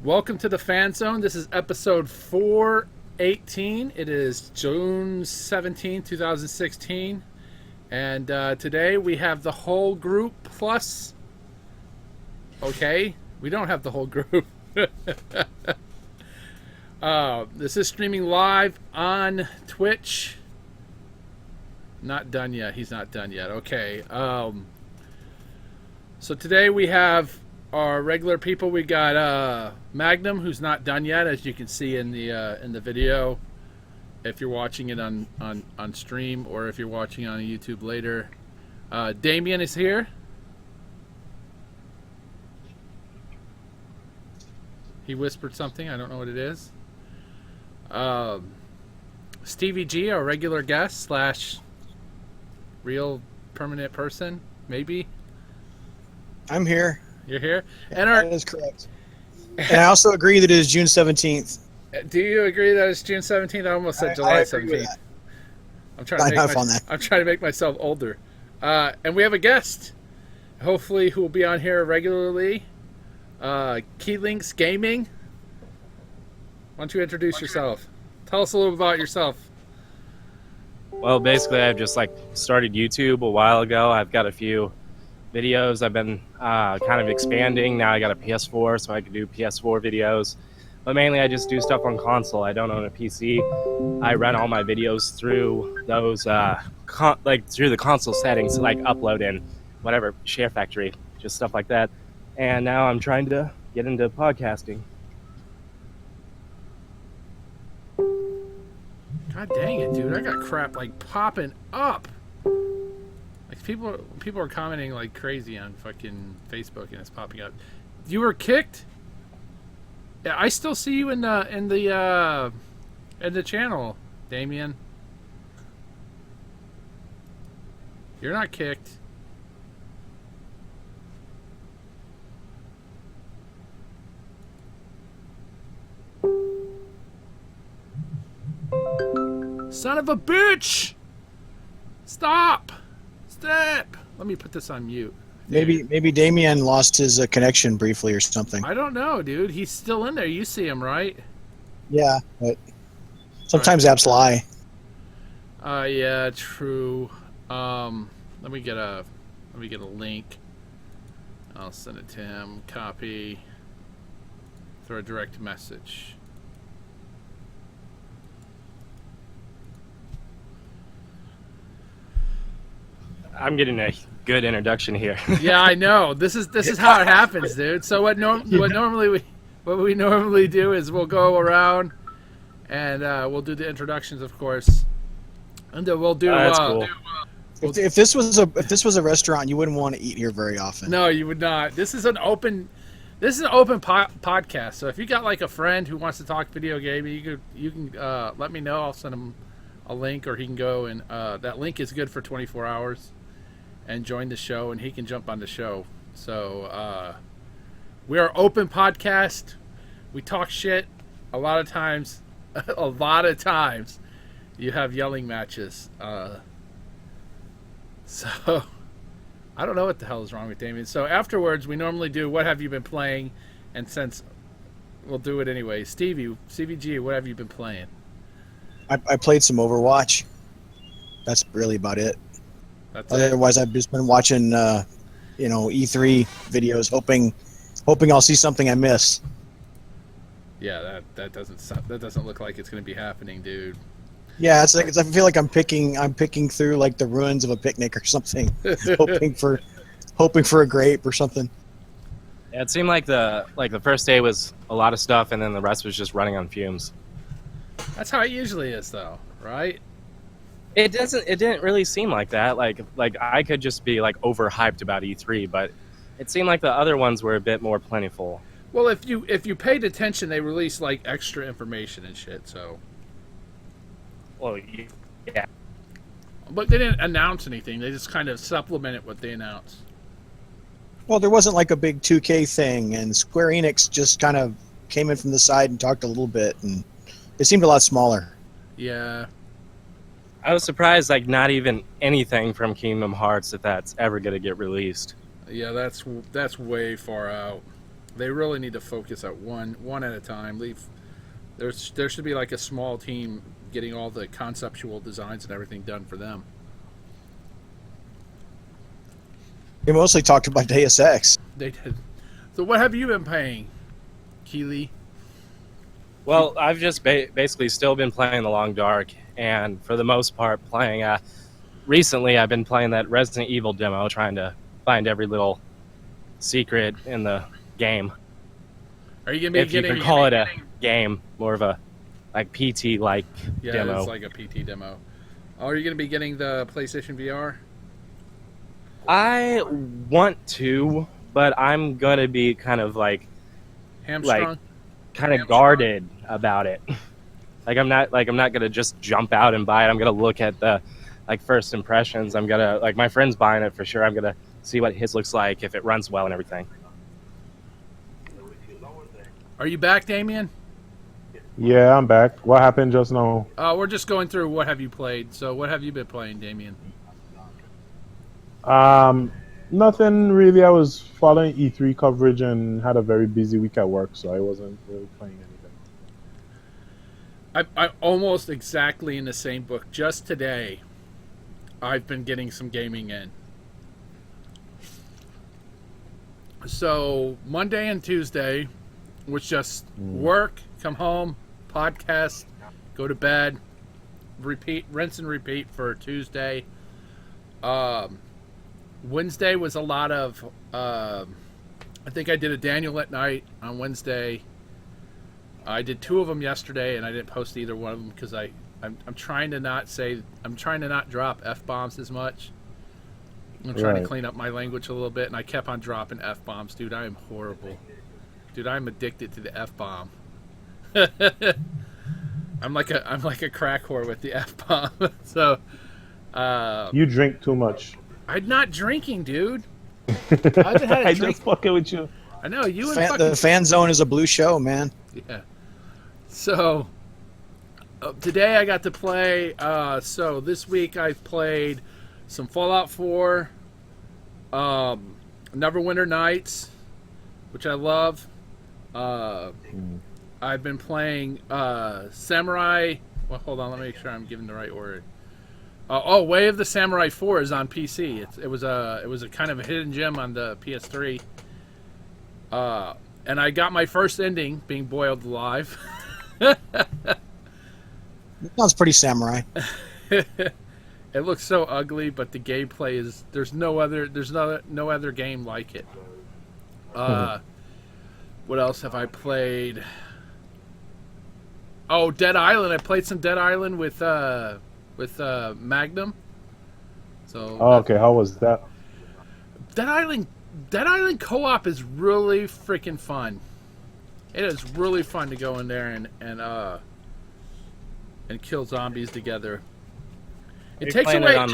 Welcome to the Fanzone. This is episode 418. It is June 17, 2016. And today we have the whole group plus... Okay, we don't have the whole group. This is streaming live on Twitch. Not done yet. He's not done yet. Okay. So today we have our regular people. We got Magnum, who's not done yet, as you can see in the video. If you're watching it on stream, or if you're watching on YouTube later, Damien is here. He whispered something. I don't know what it is. Stevie G, our regular guest slash real permanent person, maybe. I'm here. You're here, and that is correct. And I also agree that it is June 17th. Do you agree that it's June 17th? I almost said July 17th. I'm trying to make myself older. And we have a guest, hopefully, who will be on here regularly. Keylings Gaming. Why don't you introduce yourself? Tell us a little about yourself. Well, basically, I've just started YouTube a while ago. I've got a few videos. I've been kind of expanding. Now I got a PS4, so I can do PS4 videos. But mainly, I just do stuff on console. I don't own a PC. I run all my videos through those through the console settings, like upload in whatever Share Factory, just stuff like that. And now I'm trying to get into podcasting. God dang it, dude! I got crap popping up. People are commenting like crazy on fucking Facebook, and it's popping up. You were kicked? Yeah, I still see you in the channel, Damien. You're not kicked. Son of a bitch! Stop! Stop! Let me put this on mute. Maybe Damien lost his connection briefly or something. I don't know, dude. He's still in there. You see him, right? Yeah, but sometimes apps lie. Yeah, true. Let me get a link. I'll send it to him. Copy. Throw a direct message. I'm getting a good introduction here. Yeah, I know. This is how it happens, dude. So what we normally do is we'll go around and we'll do the introductions, of course, and then we'll do. That's cool. If this was a restaurant, you wouldn't want to eat here very often. No, you would not. This is an open podcast. So if you got a friend who wants to talk video gaming, you can let me know. I'll send him a link, or he can go and that link is good for 24 hours. And join the show, and he can jump on the show. So we are open podcast. We talk shit a lot of times. You have yelling matches. So I don't know what the hell is wrong with Damien. So afterwards, we normally do what have you been playing, and since we'll do it anyway. Stevie G, what have you been playing? I played some Overwatch. That's really about it. Otherwise, I've just been watching, E3 videos, hoping I'll see something I miss. Yeah, that doesn't look like it's going to be happening, dude. Yeah, I feel like I'm picking through the ruins of a picnic or something, hoping for a grape or something. Yeah, it seemed like the first day was a lot of stuff, and then the rest was just running on fumes. That's how it usually is, though, right? It didn't really seem like that. Like I could just be overhyped about E3, but it seemed like the other ones were a bit more plentiful. Well, if you paid attention, they released extra information and shit. So. Well, yeah. But they didn't announce anything. They just kind of supplemented what they announced. Well, there wasn't a big 2K thing, and Square Enix just kind of came in from the side and talked a little bit, and it seemed a lot smaller. Yeah. I was surprised, not even anything from Kingdom Hearts, if that's ever going to get released. Yeah, that's way far out. They really need to focus at one at a time. There should be like a small team getting all the conceptual designs and everything done for them. We mostly talked about Deus Ex. They did. So what have you been playing, Keely? Well, I've just basically still been playing The Long Dark, and for the most part playing. Recently, I've been playing that Resident Evil demo, trying to find every little secret in the game. Are you gonna be if you can call it a game, more of a like PT like demo? Yeah, it's like a PT demo. Are you gonna be getting the PlayStation VR? I want to, but I'm gonna be kind of like Hamstrung? Kind of guarded about it. I'm not gonna just jump out and buy it. I'm gonna look at the first impressions. I'm gonna my friend's buying it for sure. I'm gonna see what his looks like, if it runs well and everything. Are you back, Damien? Yeah, I'm back. What happened just now? We're just going through what have you played. So what have you been playing, Damien? Nothing really. I was following E3 coverage and had a very busy week at work, so I wasn't really playing anything. I'm almost exactly in the same book. Just today, I've been getting some gaming in. So Monday and Tuesday was just work, come home, podcast, go to bed, repeat, rinse and repeat for Tuesday. Wednesday was a lot of, I think I did a Daniel at night on Wednesday. I did 2 of them yesterday, and I didn't post either one of them because I'm trying to not drop F-bombs as much. I'm trying to clean up my language a little bit, and I kept on dropping F-bombs. Dude, I am horrible. Dude, I'm addicted to the F-bomb. I'm like a crack whore with the F-bomb. So, you drink too much. I'm not drinking, dude. I haven't had a drink. I'm just fucking with you. I know you. The Fanzone is a blue show, man. Yeah. So today I got to play. So this week I played some Fallout 4, Neverwinter Nights, which I love. I've been playing Samurai. Well, hold on, let me make sure I'm giving the right word. Way of the Samurai 4 is on PC. It was a kind of a hidden gem on the PS3. And I got my first ending, being boiled alive. Sounds pretty samurai. It looks so ugly, but the gameplay is there's no other game like it. What else have I played? Oh, Dead Island. I played some Dead Island with Magnum. So okay, how was that? Dead Island co-op is really freaking fun. It is really fun to go in there and kill zombies together. It takes away. It on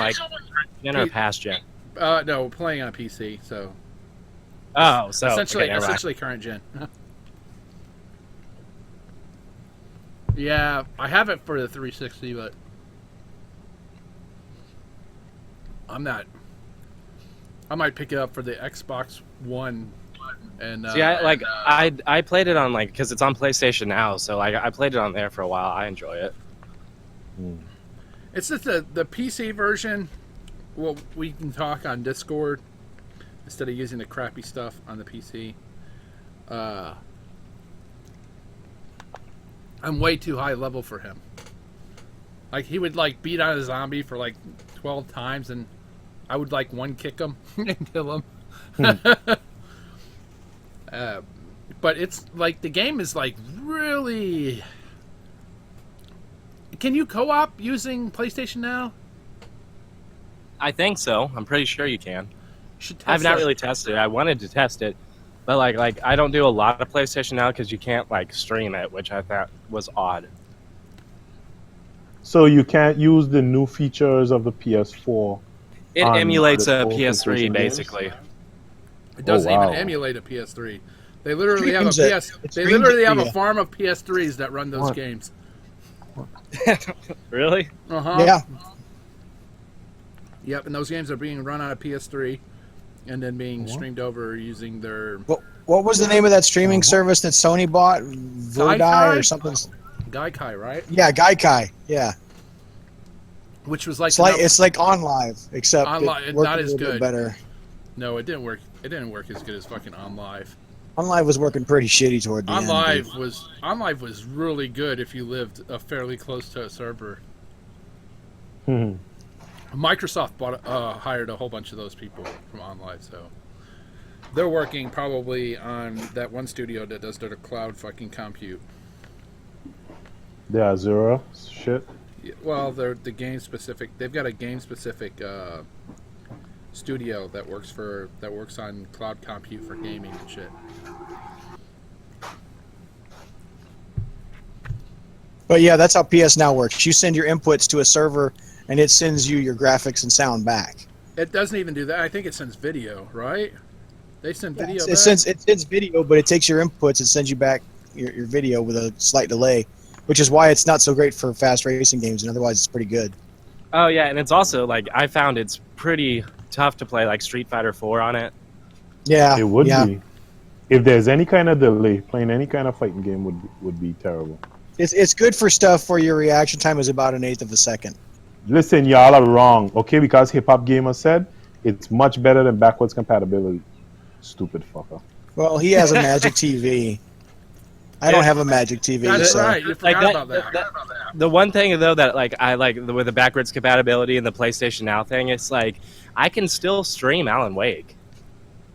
gen or past gen? No, we're playing on PC. So. Oh, so essentially current gen. Yeah, I have it for the 360, but I'm not. I might pick it up for the Xbox One. And see, I played it on because it's on PlayStation now, so I played it on there for a while. I enjoy it. It's just the PC version. Well, we can talk on Discord instead of using the crappy stuff on the PC. I'm way too high level for him. He would beat on a zombie for 12 times, and I would one kick him and kill him. But it's the game is really. Can you co-op using PlayStation Now? I think so. I'm pretty sure you can. I've not really tested it. I wanted to test it, but I don't do a lot of PlayStation Now because you can't stream it, which I thought was odd. So you can't use the new features of the PS4. It emulates a PS3 basically. It doesn't even emulate a PS3. They literally have a farm of PS3s that run those games. Really? Yeah. Yep, and those games are being run on a PS3 and then being streamed over using their What was the name of that streaming service that Sony bought? Vodai or something? Gaikai, right? Yeah, Gaikai. Yeah. Which was like it's like OnLive, except OnLive, it worked not a as little bit good. better. No, it didn't work. It didn't work as good as fucking OnLive. OnLive was working pretty shitty toward the end. OnLive was really good if you lived fairly close to a server. Microsoft hired a whole bunch of those people from OnLive, so they're working probably on that one studio that does their cloud fucking compute. The Azura shit. Well, they're the game specific. They've got a game specific studio that works on cloud compute for gaming and shit. But yeah, that's how PS Now works. You send your inputs to a server, and it sends you your graphics and sound back. It doesn't even do that. I think it sends video, right? They send video back? It sends video, but it takes your inputs and sends you back your video with a slight delay, which is why it's not so great for fast racing games, and otherwise it's pretty good. Oh, yeah, and it's also, like, I found it's pretty tough to play, like, Street Fighter 4 on it. Yeah. It would be. If there's any kind of delay, playing any kind of fighting game would be terrible. It's good for stuff where your reaction time is about 1/8 of a second. Listen, y'all are wrong, okay? Because Hip Hop Gamer said it's much better than backwards compatibility. Stupid fucker. Well, he has a Magic TV. I don't have a Magic TV. That's so. right. You forgot about that. The one thing, though, that like I like with the backwards compatibility and the PlayStation Now thing, it's like I can still stream Alan Wake,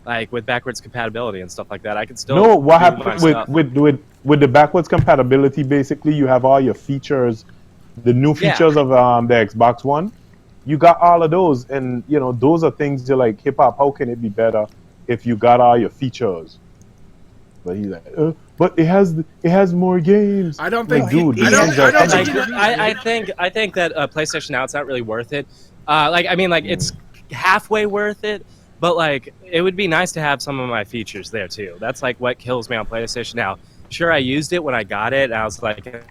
like with backwards compatibility and stuff like that. I can still. No, what happened with the backwards compatibility? Basically, you have all your features, the new features of the Xbox One. You got all of those, and you know those are things you're like, hip hop. How can it be better if you got all your features? But he's like, but it has more games. I don't think, I think that PlayStation Now, it's not really worth it. It's halfway worth it, but like it would be nice to have some of my features there too. That's like what kills me on PlayStation Now. Sure, I used it when I got it. And I was like in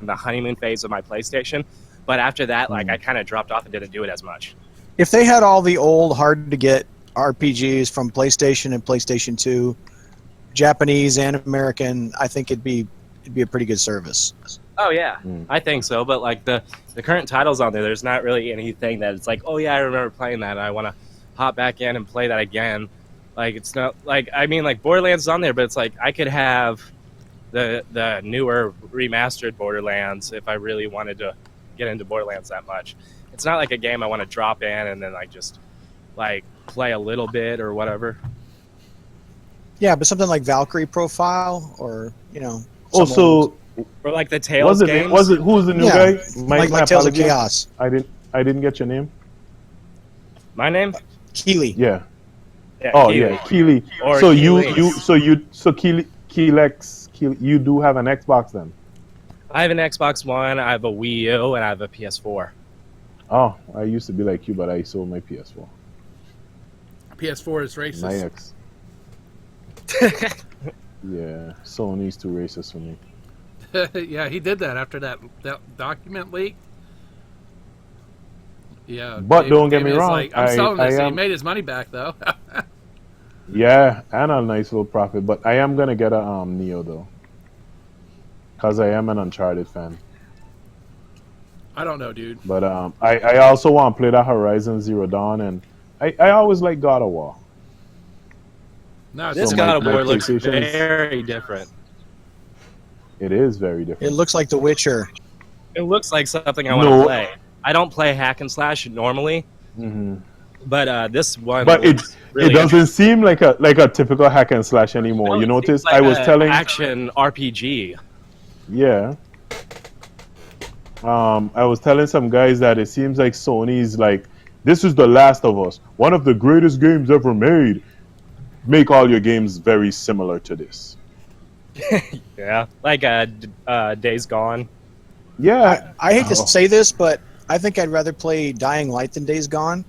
the honeymoon phase of my PlayStation, but after that, like I kind of dropped off and didn't do it as much. If they had all the old hard to get RPGs from PlayStation and PlayStation 2, Japanese and American, I think it'd be a pretty good service. Oh yeah, I think so. But like the current titles on there's not really anything that it's like, oh yeah, I remember playing that. I want to hop back in and play that again. Like it's not like like Borderlands is on there, but it's like I could have the newer remastered Borderlands if I really wanted to get into Borderlands that much. It's not like a game I want to drop in and then like just like play a little bit or whatever. Yeah, but something like Valkyrie Profile, or or like the Tales games. Who's the new guy? Like Tales of Chaos. I didn't get your name. My name? Keely. Yeah. Keely. Yeah, Keely. Or so Keely. Keelex, you do have an Xbox then? I have an Xbox One, I have a Wii U, and I have a PS4. Oh, I used to be like you, but I sold my PS4. PS4 is racist. My ex. Yeah, Sony's too racist for me. Yeah, he did that after that document leak. Yeah, but don't get me wrong. Like, I'm selling this. He made his money back though. Yeah, and a nice little profit. But I am gonna get a Neo though, because I am an Uncharted fan. I don't know, dude. But I also want to play that Horizon Zero Dawn, and I always like God of War. No, this God of War looks very different. It is very different. It looks like The Witcher. It looks like something I want to play. I don't play hack and slash normally, but this one. But it doesn't seem like a typical hack and slash anymore. You notice? Like I was telling action RPG. Yeah. I was telling some guys that it seems like Sony's like, this is The Last of Us, one of the greatest games ever made. Make all your games very similar to this. Yeah, like Days Gone. Yeah, I hate to say this, but I think I'd rather play Dying Light than Days Gone.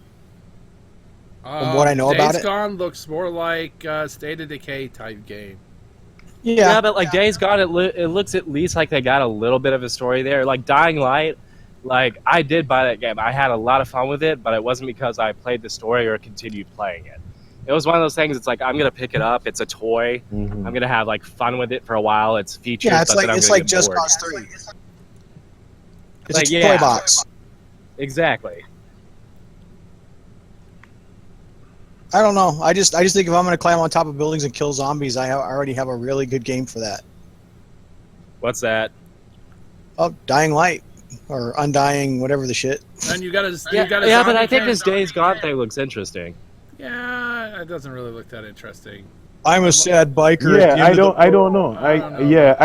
From what I know about it, Days Gone looks more like State of Decay type game. Yeah, but like Days Gone, it looks at least like they got a little bit of a story there. Like Dying Light, like I did buy that game. I had a lot of fun with it, but it wasn't because I played the story or continued playing it. it was one of those things. It's like I'm gonna pick it up. It's a toy. Mm-hmm. I'm gonna have like fun with it for a while. It's features. Yeah, it's but then it's I'm like gonna get Just bored. Cause 3. It's Like, a toy yeah. box. Exactly. I don't know. I just think if I'm going to climb on top of buildings and kill zombies, I already have a really good game for that. What's that? Oh, Dying Light or Undying, whatever the shit. And you got a Yeah, but I think zombie this Days Gone thing looks interesting. Yeah, it doesn't really look that interesting. I'm a sad biker. Yeah, at the end I of the don't know. I don't know.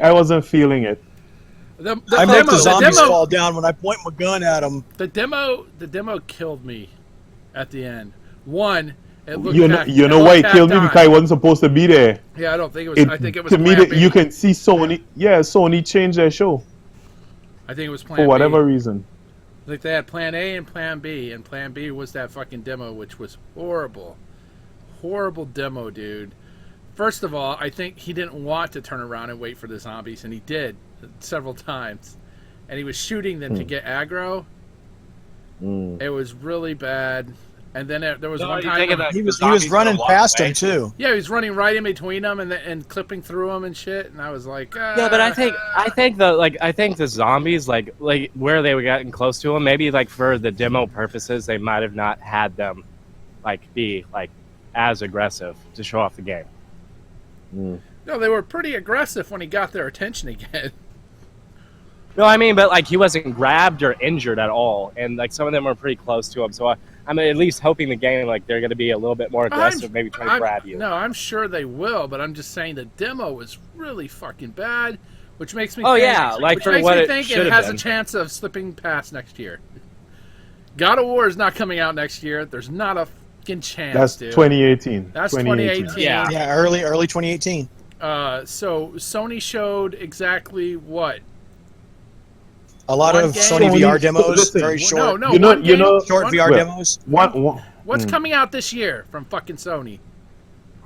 I wasn't feeling it. I make the zombies demo, fall down when I point my gun at them. The demo killed me at the end. One, it looked You know why it killed me? Because I wasn't supposed to be there. Yeah, I don't think it was. I think it was. To me, Plan B. you can see Sony. Yeah, Sony changed their show I think it was Plan for whatever B. reason. Like they had Plan A and Plan B, and Plan B was that fucking demo, which was horrible, horrible demo, dude. First of all, I think he didn't want to turn around and wait for the zombies, and he did several times, and he was shooting them to get aggro. It was really bad. And then there was one time he was running past him too. Yeah, he was running right in between them and clipping through them and shit. And I was like, yeah, but I think the zombies like where they were getting close to them, maybe like for the demo purposes, they might have not had them like be like as aggressive to show off the game. No, they were pretty aggressive when he got their attention again. No, I mean, but like he wasn't grabbed or injured at all, and like some of them were pretty close to him. So I'm at least hoping the game like they're going to be a little bit more aggressive, maybe try to grab you. No, I'm sure they will, but I'm just saying the demo was really fucking bad, which makes me. Oh think, yeah, like which for makes what me it think should it have has been. a chance of slipping past next year. God of War is not coming out next year. There's not a fucking chance. That's dude. 2018. That's 2018. Yeah, early 2018. So Sony showed exactly what. A lot of Sony VR demos, very short. No, short VR demos. What's coming out this year from fucking Sony?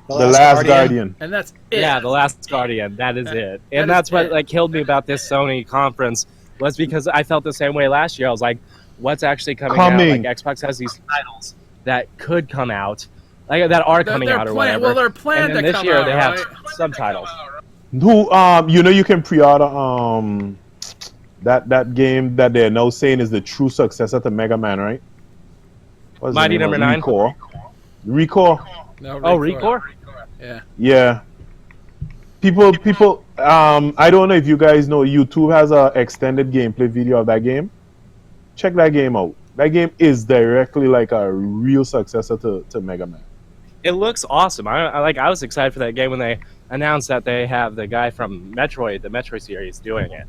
The Last Guardian. And that's it. Yeah, The Last Guardian. That is it. And that's what like killed me about this Sony conference was because I felt the same way last year. I was like, what's actually coming out? Like Xbox has these titles that could come out, like that are coming out or whatever. Well, they're planned and then to this come year out, they have right? subtitles. You can pre-order that game that they're now saying is the true successor to Mega Man, right? Mighty Number 9. Recore. No, Recore? Yeah. Yeah. People. I don't know if you guys know. YouTube has an extended gameplay video of that game. Check that game out. That game is directly like a real successor to Mega Man. It looks awesome. I was excited for that game when they announced that they have the guy from Metroid, the Metroid series, doing it.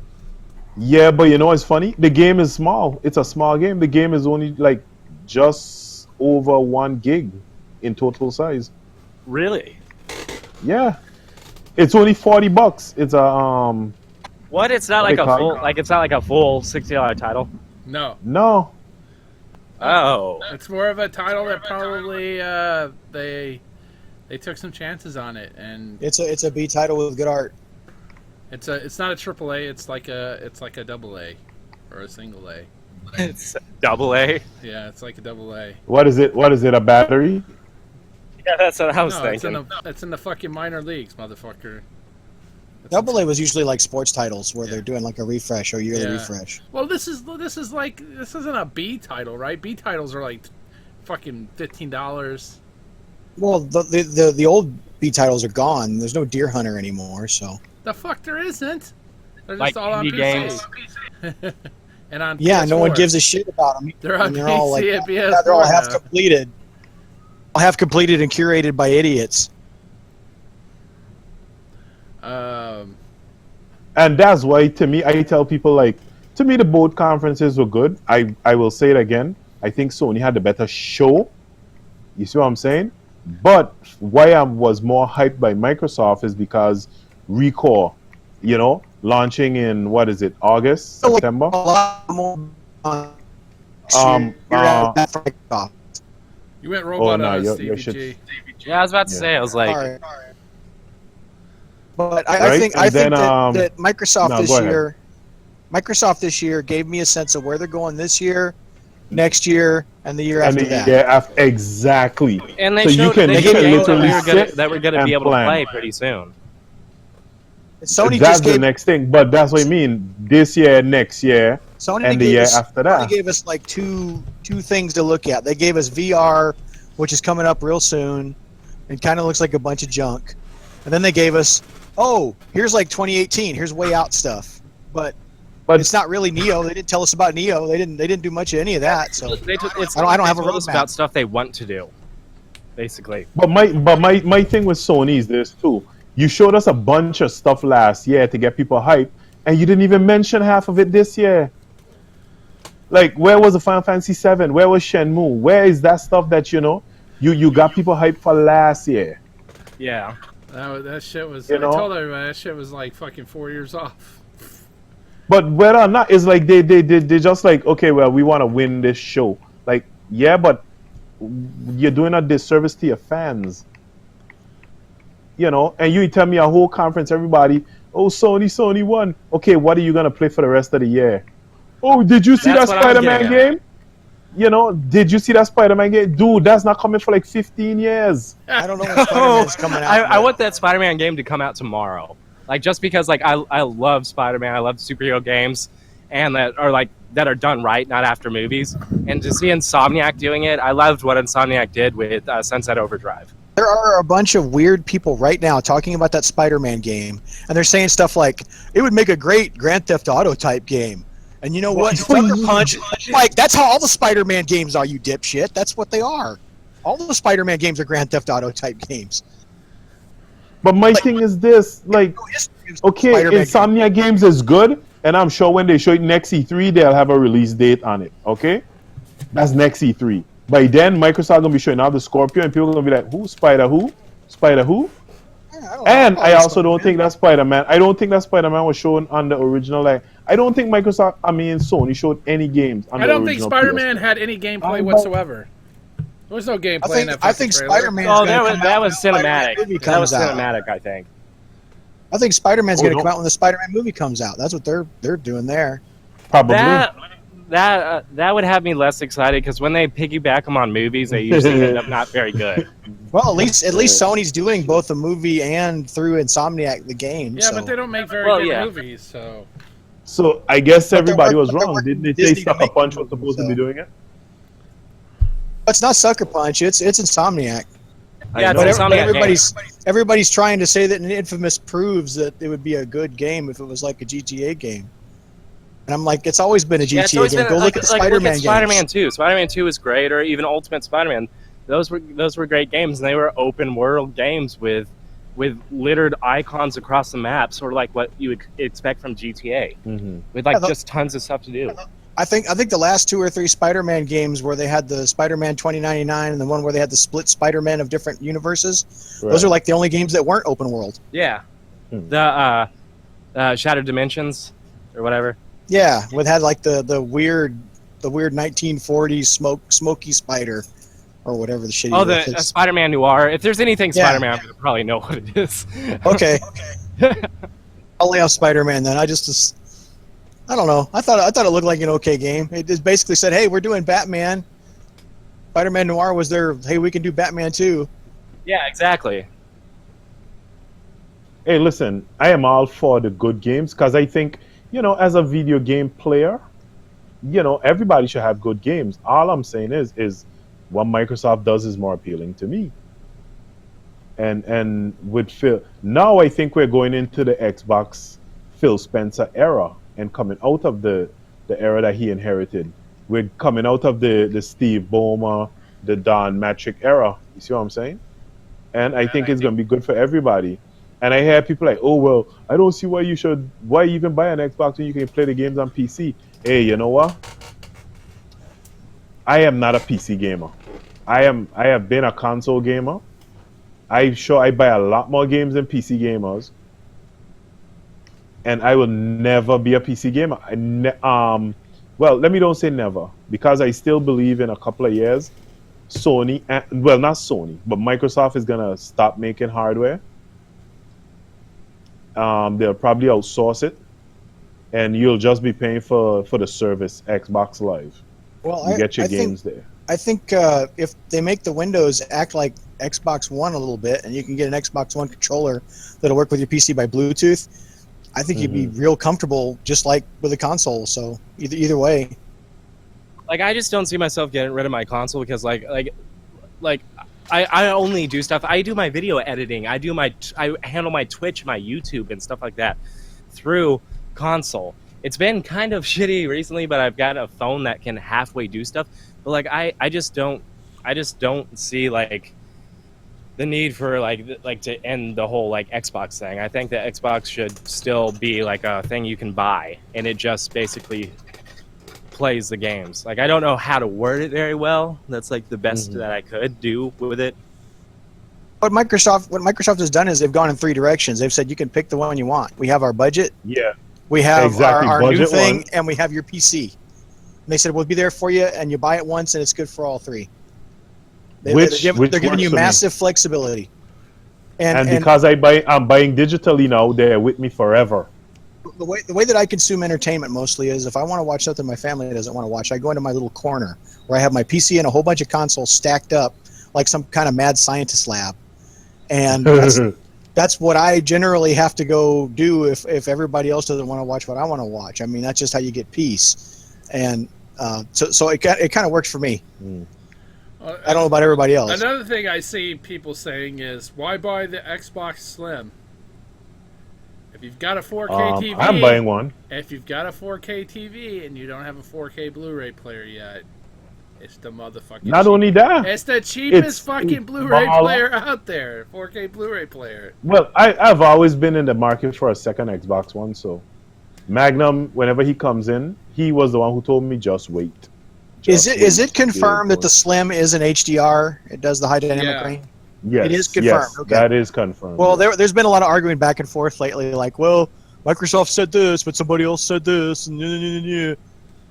Yeah, but you know what's funny? The game is small. It's a small game. The game is only like just over 1 gig in total size. Really? Yeah. It's only $40. It's a What? It's not like a full it's not like a full $60 title. No. Oh. It's more of a title that probably they took some chances on it, and it's a B title with good art. It's not a triple A. It's like a double A, or a single A. It's double A. Yeah, it's like a double A. What is it? A battery? Yeah, that's what I was thinking. It's in the fucking minor leagues, motherfucker. Double A was usually like sports titles where they're doing like a refresh or yearly refresh. Well, this isn't a B title, right? B titles are like fucking $15. Well, the old B titles are gone. There's no Deer Hunter anymore, so. The fuck there isn't. They're like just all on PC. games. And on PS4. No one gives a shit about them. They're on PC all like, and PS4 they're all now. half completed. All half completed and curated by idiots. And that's why, to me, I tell people to me the both conferences were good. I will say it again. I think Sony had the better show. You see what I'm saying? But why I was more hyped by Microsoft is because Recore, launching in August, September. A lot more. You went robot on us, your CVG. Yeah, I was about to say. I was like, All right. But I think that Microsoft Microsoft this year gave me a sense of where they're going this year, next year, and the year after that. Yeah, exactly. And they so showed, you games literally that we're gonna be able to play pretty soon. Sony that's just gave the next thing, but that's what I mean. This year, next year, and the year after that. Sony gave us like two things to look at. They gave us VR, which is coming up real soon, and kind of looks like a bunch of junk. And then they gave us, here's like 2018. Here's way out stuff, but it's not really Neo. They didn't tell us about Neo. They didn't do much of any of that. So I don't have a roadmap about stuff they want to do, basically. But my thing with Sony is this too. You showed us a bunch of stuff last year to get people hyped, and you didn't even mention half of it this year. Like, where was the Final Fantasy VII? Where was Shenmue? Where is that stuff that you got people hyped for last year? Yeah. That shit was. I told everybody that shit was like fucking 4 years off. But whether or not, it's like they just like, okay, well, we want to win this show. Like, yeah, but you're doing a disservice to your fans. And you tell me a whole conference, everybody, Sony won. Okay, what are you gonna play for the rest of the year? Oh, did you see that Spider-Man game? Did you see that Spider-Man game? Dude, that's not coming for like 15 years. I don't know when Spider-Man's coming out. I want that Spider-Man game to come out tomorrow. Like, just because I love Spider-Man, I love superhero games, and that are done right, not after movies. And to see Insomniac doing it, I loved what Insomniac did with Sunset Overdrive. There are a bunch of weird people right now talking about that Spider-Man game, and they're saying stuff like, it would make a great Grand Theft Auto type game. And you know what? Sucker Punch, Mike, that's how all the Spider-Man games are, you dipshit. That's what they are. All the Spider-Man games are Grand Theft Auto type games. But my thing is this, like, okay, Insomnia games is good, and I'm sure when they show it next E3, they'll have a release date on it, okay? That's next E3. By then, Microsoft gonna be showing out the Scorpio, and people are gonna be like, who? Spider who? Spider who? And I also don't think that Spider-Man. I don't think that Spider-Man was shown on the original. Like, I don't think Sony showed any games on the original. I don't think Spider-Man had any gameplay whatsoever. There was no gameplay in that. I think Spider-Man. Oh, that was cinematic. That was cinematic, I think. I think Spider-Man's going to come out when the Spider-Man movie comes out. That's what they're doing there. Probably. That would have me less excited, because when they piggyback them on movies, they usually end up not very good. Well, at least Sony's doing both the movie and through Insomniac the game. Yeah, but they don't make very good movies, so. So I guess everybody was wrong. Didn't they say Sucker Punch was supposed to be doing it? It's not Sucker Punch. It's Insomniac. Yeah, but everybody's trying to say that Infamous proves that it would be a good game if it was like a GTA game. And I'm like, it's always been a GTA game. Go look at the Spider-Man games. Spider-Man 2. Spider-Man 2 is great, or even Ultimate Spider-Man. Those were great games, and they were open world games with littered icons across the map, sort of like what you would expect from GTA, with just tons of stuff to do. I think the last 2 or 3 Spider-Man games where they had the Spider-Man 2099 and the one where they had the split Spider-Man of different universes, those are like the only games that weren't open world. Yeah, the Shattered Dimensions or whatever. Yeah, it had like the weird 1940s smoky spider or whatever the shit. Oh, the Spider-Man Noir. If there's anything Spider-Man, I'm gonna probably know what it is. Okay. I'll lay off Spider-Man then. I don't know. I thought it looked like an okay game. It just basically said, "Hey, we're doing Batman." Spider-Man Noir was there. Hey, we can do Batman too. Yeah, exactly. Hey, listen, I am all for the good games, because I think, as a video game player, everybody should have good games. All I'm saying is what Microsoft does is more appealing to me. And with Phil, now I think we're going into the Xbox Phil Spencer era and coming out of the era that he inherited. We're coming out of the Steve Ballmer, the Don Matrick era. You see what I'm saying? And I think it's going to be good for everybody. And I hear people like, oh, well, I don't see why you even buy an Xbox when you can play the games on PC. Hey, you know what? I am not a PC gamer. I have been a console gamer. I'm sure I buy a lot more games than PC gamers. And I will never be a PC gamer. Well, let me don't say never, because I still believe in a couple of years, Sony, well, not Sony, but Microsoft is going to stop making hardware. They'll probably outsource it, and you'll just be paying for the service, Xbox Live. Well, you get your I games think, there. I think if they make the Windows act like Xbox One a little bit, and you can get an Xbox One controller that'll work with your PC by Bluetooth, I think you'd be real comfortable, just like with a console. So either way. Like, I just don't see myself getting rid of my console because I only do stuff. I do my video editing. I handle my Twitch, my YouTube, and stuff like that through console. It's been kind of shitty recently, but I've got a phone that can halfway do stuff. But like, I just don't see like the need for like to end the whole like Xbox thing. I think that Xbox should still be like a thing you can buy, and it just basically plays the games. Like, I don't know how to word it very well. That's like the best that I could do with it. What Microsoft has done is they've gone in 3 directions. They've said you can pick the one you want. We have our budget. Yeah. We have exactly. our new thing, one. and we have your PC. And they said we'll be there for you, and you buy it once, and it's good for all 3. They're giving you massive flexibility. And because I'm buying digitally now, they're with me forever. The way that I consume entertainment mostly is if I want to watch something my family doesn't want to watch, I go into my little corner where I have my PC and a whole bunch of consoles stacked up like some kind of mad scientist lab. And that's what I generally have to go do if everybody else doesn't want to watch what I want to watch. I mean, that's just how you get peace. And so it kind of works for me. I don't know about everybody else. Another thing I see people saying is, why buy the Xbox Slim? If you've got a 4K TV, I'm buying one. If you've got a 4K TV and you don't have a 4K Blu-ray player yet, it's the motherfucking. Not only that, it's the cheapest fucking Blu-ray player out there. 4K Blu-ray player. Well, I've always been in the market for a second Xbox One. So, Magnum, whenever he comes in, he was the one who told me just wait. Is it confirmed that the Slim is an HDR? It does the high dynamic range? Yes, it is confirmed. Yes, okay. That is confirmed. Well, there's been a lot of arguing back and forth lately. Like, well, Microsoft said this, but somebody else said this, and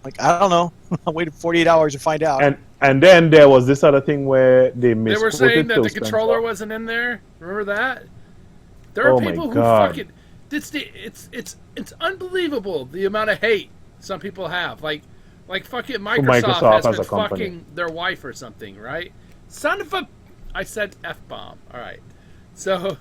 like, I don't know. I waited 48 hours to find out. And then there was this other thing where they were saying that the controller wasn't in there. Remember that? There are people who fucking. It's unbelievable the amount of hate some people have. Like fucking Microsoft has been fucking their wife or something, right? Son of a. I said F-bomb. All right. So,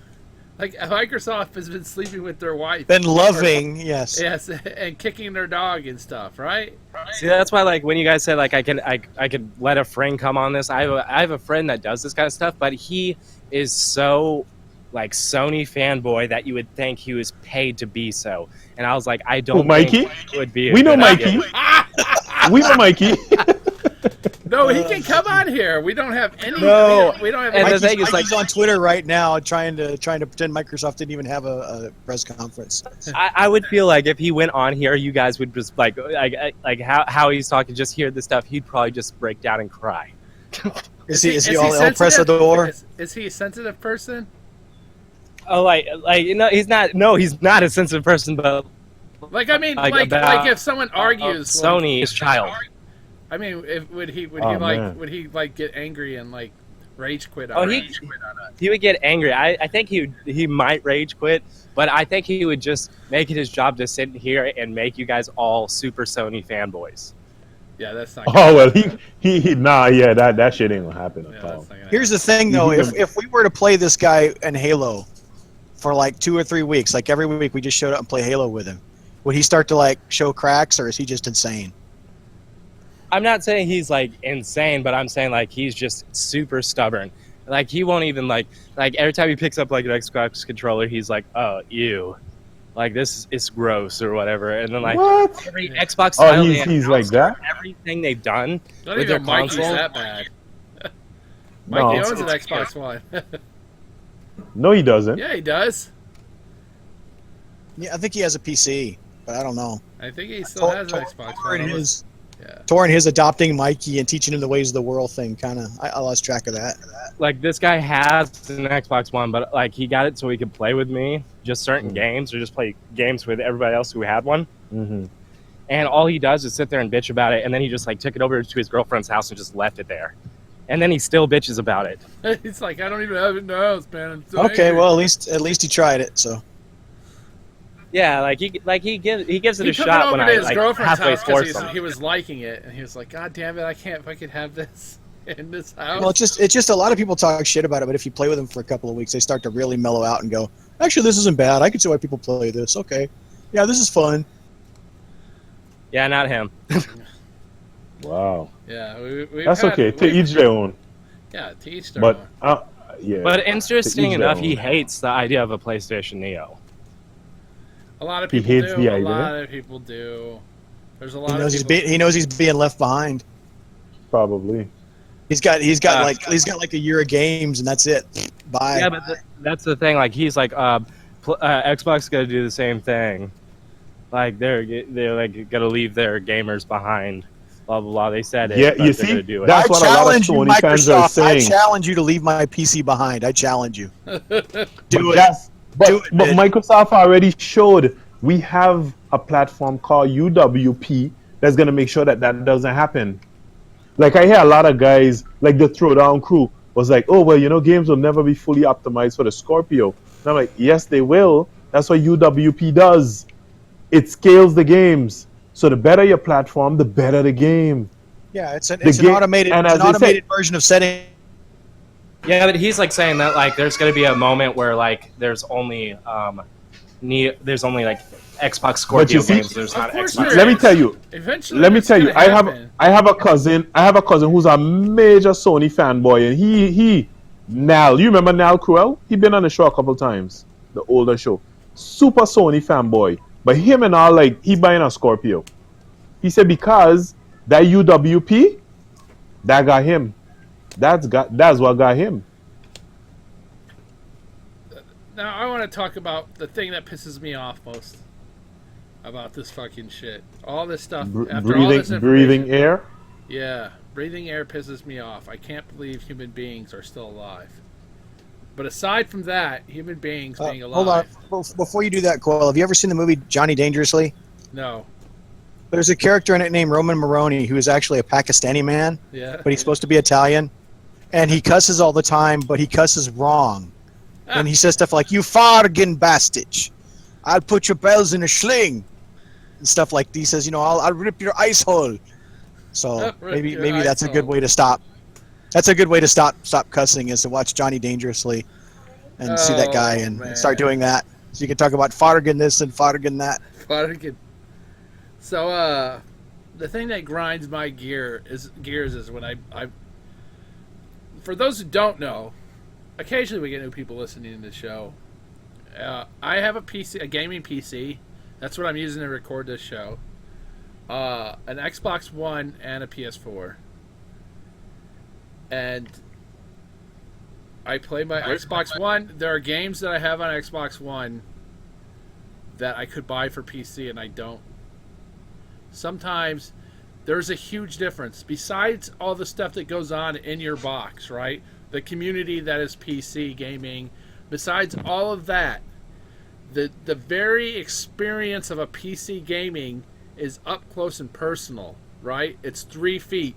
like, Microsoft has been sleeping with their wife. Been loving, yes. Yes, and kicking their dog and stuff, right? See, that's why, like, when you guys said, like, I could let a friend come on this, I have a friend that does this kind of stuff, but he is so, like, Sony fanboy that you would think he was paid to be so. And I was like, I don't think it would be. We know Mikey. We know Mikey. No, he can come on here. We don't have any. No, we don't have. And Mikey's on Twitter right now, trying to pretend Microsoft didn't even have a press conference. I would feel like if he went on here, you guys would just like how he's talking. Just hear this stuff, he'd probably just break down and cry. Is he all press the door? Is he a sensitive person? Oh, he's not. No, he's not a sensitive person, but like if someone argues Sony's child. I mean, would he get angry and like rage quit on us? He would get angry. I think he might rage quit, but I think he would just make it his job to sit here and make you guys all super Sony fanboys. Yeah, that's not. Oh well, that shit ain't gonna happen at all. Here's the thing, though: if we were to play this guy in Halo for like 2 or 3 weeks, like every week we just showed up and play Halo with him, would he start to like show cracks, or is he just insane? I'm not saying he's like insane, but I'm saying like he's just super stubborn. Like he won't even like every time he picks up like an Xbox controller, he's like, "Oh, ew, like this is gross" or whatever. And then like every Xbox title, he's like that. Everything they've done not with their even Mikey's console. that bad. Mikey owns an Xbox One. No, he doesn't. Yeah, he does. Yeah, I think he has a PC, but I don't know. I think he still has an Xbox One. Torn his adopting Mikey and teaching him the ways of the world thing, kind of. I lost track of that. Like this guy has an Xbox One, but like he got it so he could play with me, just certain games, or just play games with everybody else who had one. Mm-hmm. And all he does is sit there and bitch about it, and then he just like took it over to his girlfriend's house and just left it there, and then he still bitches about it. He's like, I don't even have it in the house, man. I'm so okay, angry. well at least he tried it. So Yeah, like he gives it a took shot it when over I to his like girlfriend's halfway house force because him. he was liking it, and he was like, "God damn it, I can't fucking have this in this house." Well, it's just a lot of people talk shit about it, but if you play with them for a couple of weeks, they start to really mellow out and go, "Actually, this isn't bad. I can see why people play this. Okay, yeah, this is fun." Yeah, not him. Wow. Yeah, That's okay. To each their own. Yeah, to each their But own. yeah. But interesting To each their enough, he own. hates the idea of a PlayStation Neo. A lot of He people hates do. the A idea. lot of people do. There's a He lot knows of people. he knows he's being left behind. Probably. He's got like a year of games, and that's it. Bye. Yeah, but that's the thing. Like he's like, Xbox got to do the same thing. Like they're like gonna leave their gamers behind. Blah blah blah. They said it. Yeah, But you they're see, gonna do it. that's what a lot of challenge you, Sony fans are Microsoft. I saying. challenge you to leave my PC behind. I challenge you. Do it. But Microsoft already showed we have a platform called UWP that's gonna make sure that doesn't happen. Like I hear a lot of guys, like the Throwdown crew, was like, "Oh well, games will never be fully optimized for the Scorpio." And I'm like, "Yes, they will. That's what UWP does. It scales the games. So the better your platform, the better the game." Yeah, it's an automated version of setting. Yeah, but he's like saying that like there's gonna be a moment where like there's only like Xbox Scorpio games. There's not Xbox. Let me tell you. Eventually, Let me tell you. I have a cousin. Who's a major Sony fanboy, and he Nal. You remember Nal Cruel? He been on the show a couple times. The older show. Super Sony fanboy, but him and all like he buying a Scorpio. He said because that UWP, that got him. That's what got him. Now I want to talk about the thing that pisses me off most about this fucking shit. All this stuff. After all this breathing air. Yeah, breathing air pisses me off. I can't believe human beings are still alive. But aside from that, human beings being alive. Hold on. Before you do that, Coyle, have you ever seen the movie Johnny Dangerously? No. There's a character in it named Roman Moroni who is actually a Pakistani man. Yeah. But he's supposed to be Italian. And he cusses all the time, but he cusses wrong. And he says stuff like, "You fargin bastard. I'll put your bells in a sling." And stuff like this. He says, I'll rip your ice hole. So maybe that's a good way to stop. That's a good way to stop cussing, is to watch Johnny Dangerously and see that guy and start doing that. So you can talk about fargin this and fargin that. Fargin. So the thing that grinds my gears is when I for those who don't know, occasionally we get new people listening to the show. I have a gaming PC. That's what I'm using to record this show. An Xbox One and a PS4. And I play my Xbox One. There are games that I have on Xbox One that I could buy for PC and I don't. Sometimes there's a huge difference. Besides all the stuff that goes on in your box, right? The community that is PC gaming. Besides all of that, the very experience of a PC gaming is up close and personal, right? It's 3 feet.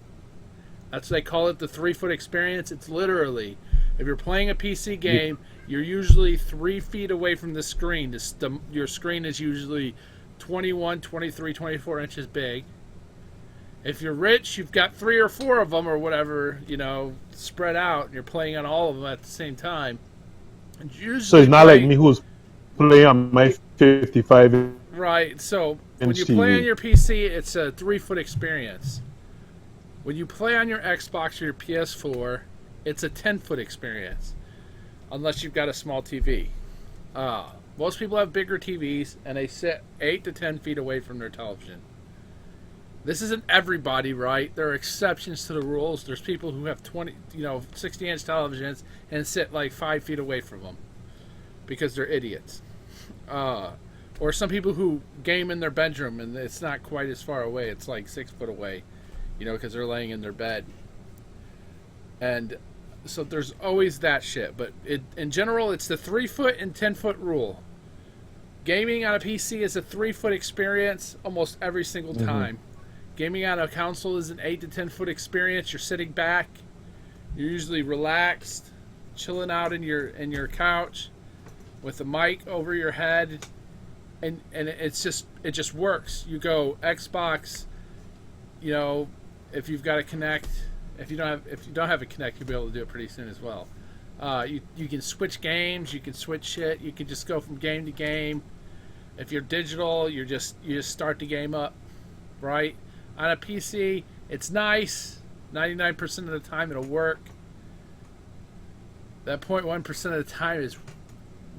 That's what they call it, the 3-foot experience. It's literally, if you're playing a PC game, you're usually 3 feet away from the screen. Your screen is usually 21, 23, 24 inches big. If you're rich, you've got 3 or 4 of them or whatever, spread out, and you're playing on all of them at the same time. So it's not like me who's playing on my 55. Right. So when you TV. play on your PC, it's a 3-foot experience. When you play on your Xbox or your PS4, it's a 10-foot experience, unless you've got a small TV. Most people have bigger TVs, and they sit 8 to 10 feet away from their television. This isn't everybody, right? There are exceptions to the rules. There's people who have 60-inch televisions and sit like 5 feet away from them because they're idiots. Or some people who game in their bedroom and it's not quite as far away. It's like 6 foot away, because they're laying in their bed. And so there's always that shit. But in general, it's the 3-foot and 10-foot rule. Gaming on a PC is a 3-foot experience almost every single time. Gaming on a console is an 8 to 10-foot experience. You're sitting back. You're usually relaxed, chilling out in your couch with a mic over your head, and it just works. You go Xbox, you know, if you've got a Kinect, if you don't have a Kinect, you'll be able to do it pretty soon as well. You can switch games, you can switch shit, you can just go from game to game. If you're digital, you just start the game up, right? On a PC, it's nice. 99% of the time it'll work. That 0.1% of the time is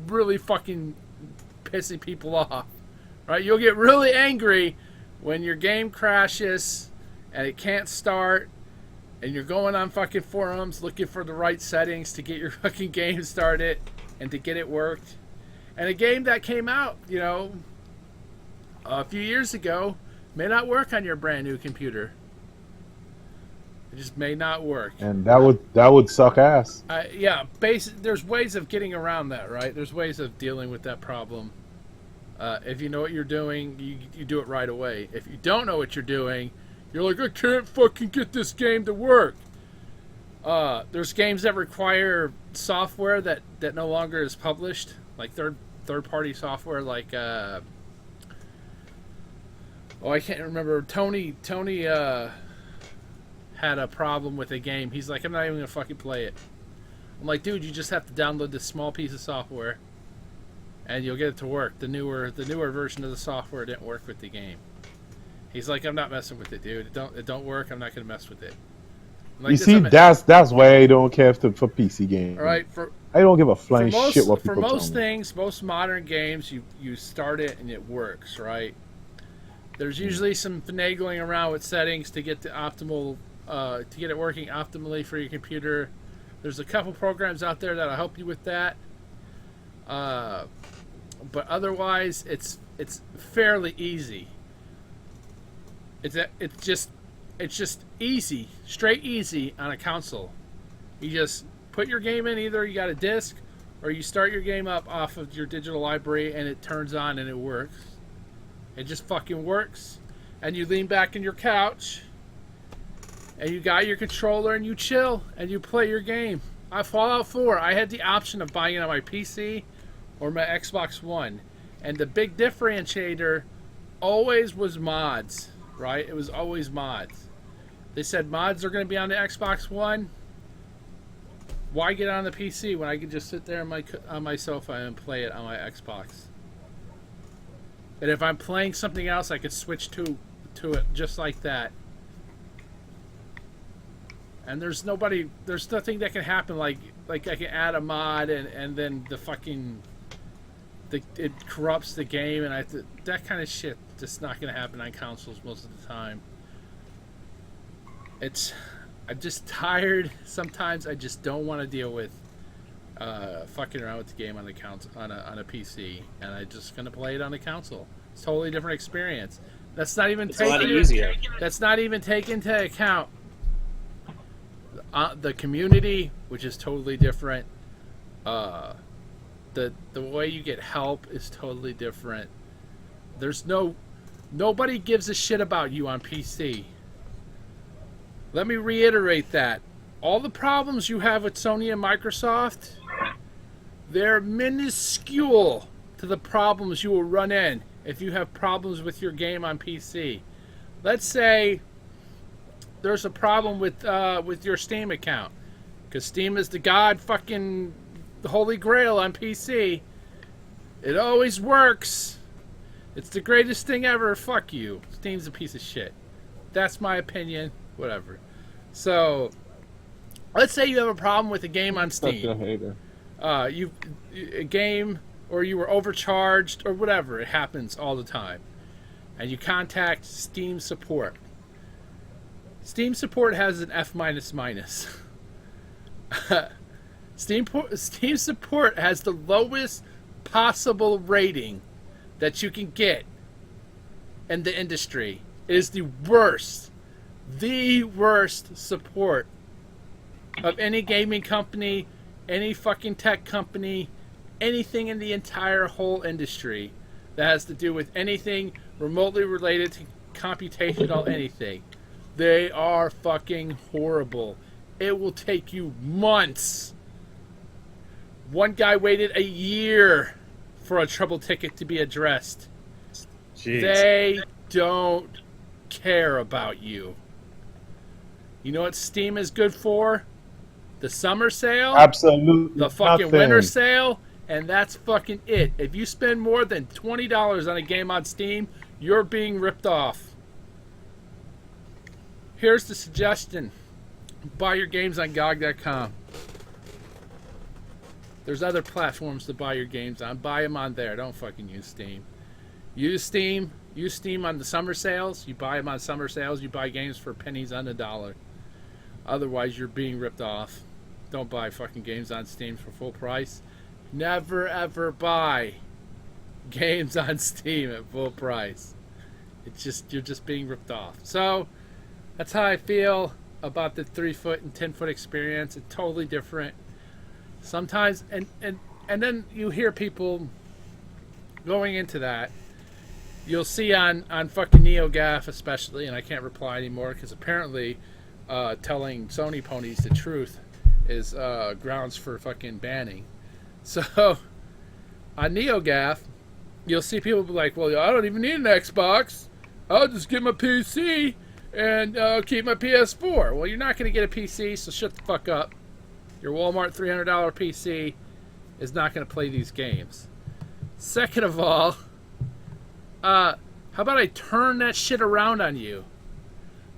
really fucking pissing people off, right? You'll get really angry when your game crashes and it can't start, and you're going on fucking forums looking for the right settings to get your fucking game started and to get it worked. And a game that came out, you know, a few years ago may not work on your brand new computer. It just may not work. And that would suck ass. Yeah, there's ways of getting around that, right? There's ways of dealing with that problem. If you know what you're doing, you do it right away. If you don't know what you're doing, you're like, I can't fucking get this game to work. There's games that require software that no longer is published, like third-party software, like I can't remember. Tony had a problem with a game. He's like, I'm not even gonna fucking play it. I'm like, dude, you just have to download this small piece of software and you'll get it to work. The newer version of the software didn't work with the game. He's like, I'm not messing with it, dude. It don't work. I'm not gonna mess with it. Like, you see, that's why I don't care for PC games. All right, I don't give a flying shit what people tell me. For most me. things, most modern games, you start it and it works, right? There's usually some finagling around with settings to get the optimal, to get it working optimally for your computer. There's a couple programs out there that'll help you with that. But otherwise, it's fairly easy. It's just easy, straight easy on a console. You just put your game in. Either you got a disc, or you start your game up off of your digital library, and it turns on and it works. It just fucking works. And you lean back in your couch, and you got your controller, and you chill, and you play your game. Fallout 4, I had the option of buying it on my PC or my Xbox One. And the big differentiator always was mods, right? It was always mods. They said mods are going to be on the Xbox One. Why get on the PC when I can just sit there on my sofa and play it on my Xbox? And if I'm playing something else, I could switch to it just like that. And there's nothing that can happen like I can add a mod and then it corrupts the game, and that kind of shit just not going to happen on consoles most of the time. I'm just tired. Sometimes I just don't want to deal with fucking around with the game on the on a PC, and I'm just gonna play it on the console. It's a totally different experience. That's not even That's not even taken into account the community, which is totally different. The way you get help is totally different. Nobody gives a shit about you on PC. Let me reiterate that. All the problems you have with Sony and Microsoft, they're minuscule to the problems you will run in if you have problems with your game on PC. Let's say there's a problem with your Steam account, because Steam is the holy grail on PC. It always works. It's the greatest thing ever. Fuck you. Steam's a piece of shit. That's my opinion. Whatever. So, let's say you have a problem with a game on Steam. Such a hater. A game, or you were overcharged, or whatever. It happens all the time. And you contact Steam support. Steam support has an F-. Steam support has the lowest possible rating that you can get in the industry. It is the worst support of any gaming company, any fucking tech company, anything in the entire whole industry that has to do with anything remotely related to computational anything. They are fucking horrible. It will take you months. One guy waited a year for a trouble ticket to be addressed. Jeez. They don't care about you. You know what Steam is good for? The summer sale, Absolutely. the fucking winter sale, and that's fucking it. If you spend more than $20 on a game on Steam, you're being ripped off. Here's the suggestion. Buy your games on GOG.com. There's other platforms to buy your games on. Buy them on there. Don't fucking use Steam. Use Steam. Use Steam on the summer sales. You buy them on summer sales. You buy games for pennies on the dollar. Otherwise, you're being ripped off. Don't buy fucking games on Steam for full price. Never, ever buy games on Steam at full price. It's just, you're just being ripped off. So, that's how I feel about the 3-foot and 10-foot experience. It's totally different. Sometimes, and then you hear people going into that. You'll see on fucking NeoGAF especially, and I can't reply anymore because apparently telling Sony ponies the truth is grounds for fucking banning. So on NeoGAF, you'll see people be like, well, I don't even need an Xbox. I'll just get my PC and keep my PS4. Well, you're not going to get a PC, so shut the fuck up. Your Walmart $300 PC is not going to play these games. Second of all, how about I turn that shit around on you?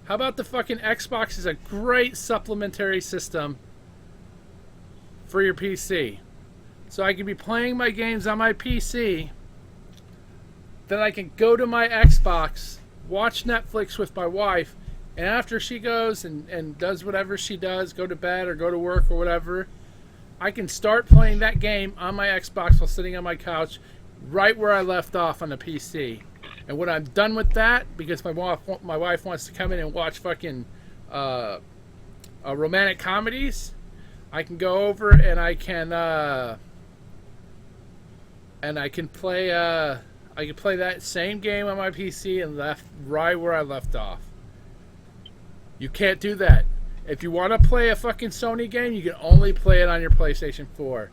How about the fucking Xbox is a great supplementary system for your PC. So I can be playing my games on my PC. Then I can go to my Xbox, watch Netflix with my wife, and after she goes and does whatever she does, go to bed or go to work or whatever, I can start playing that game on my Xbox while sitting on my couch right where I left off on the PC. And when I'm done with that, because my wife wants to come in and watch fucking romantic comedies, I can go over and I can play that same game on my PC and left right where I left off. You can't do that. If you want to play a fucking Sony game, you can only play it on your PlayStation 4.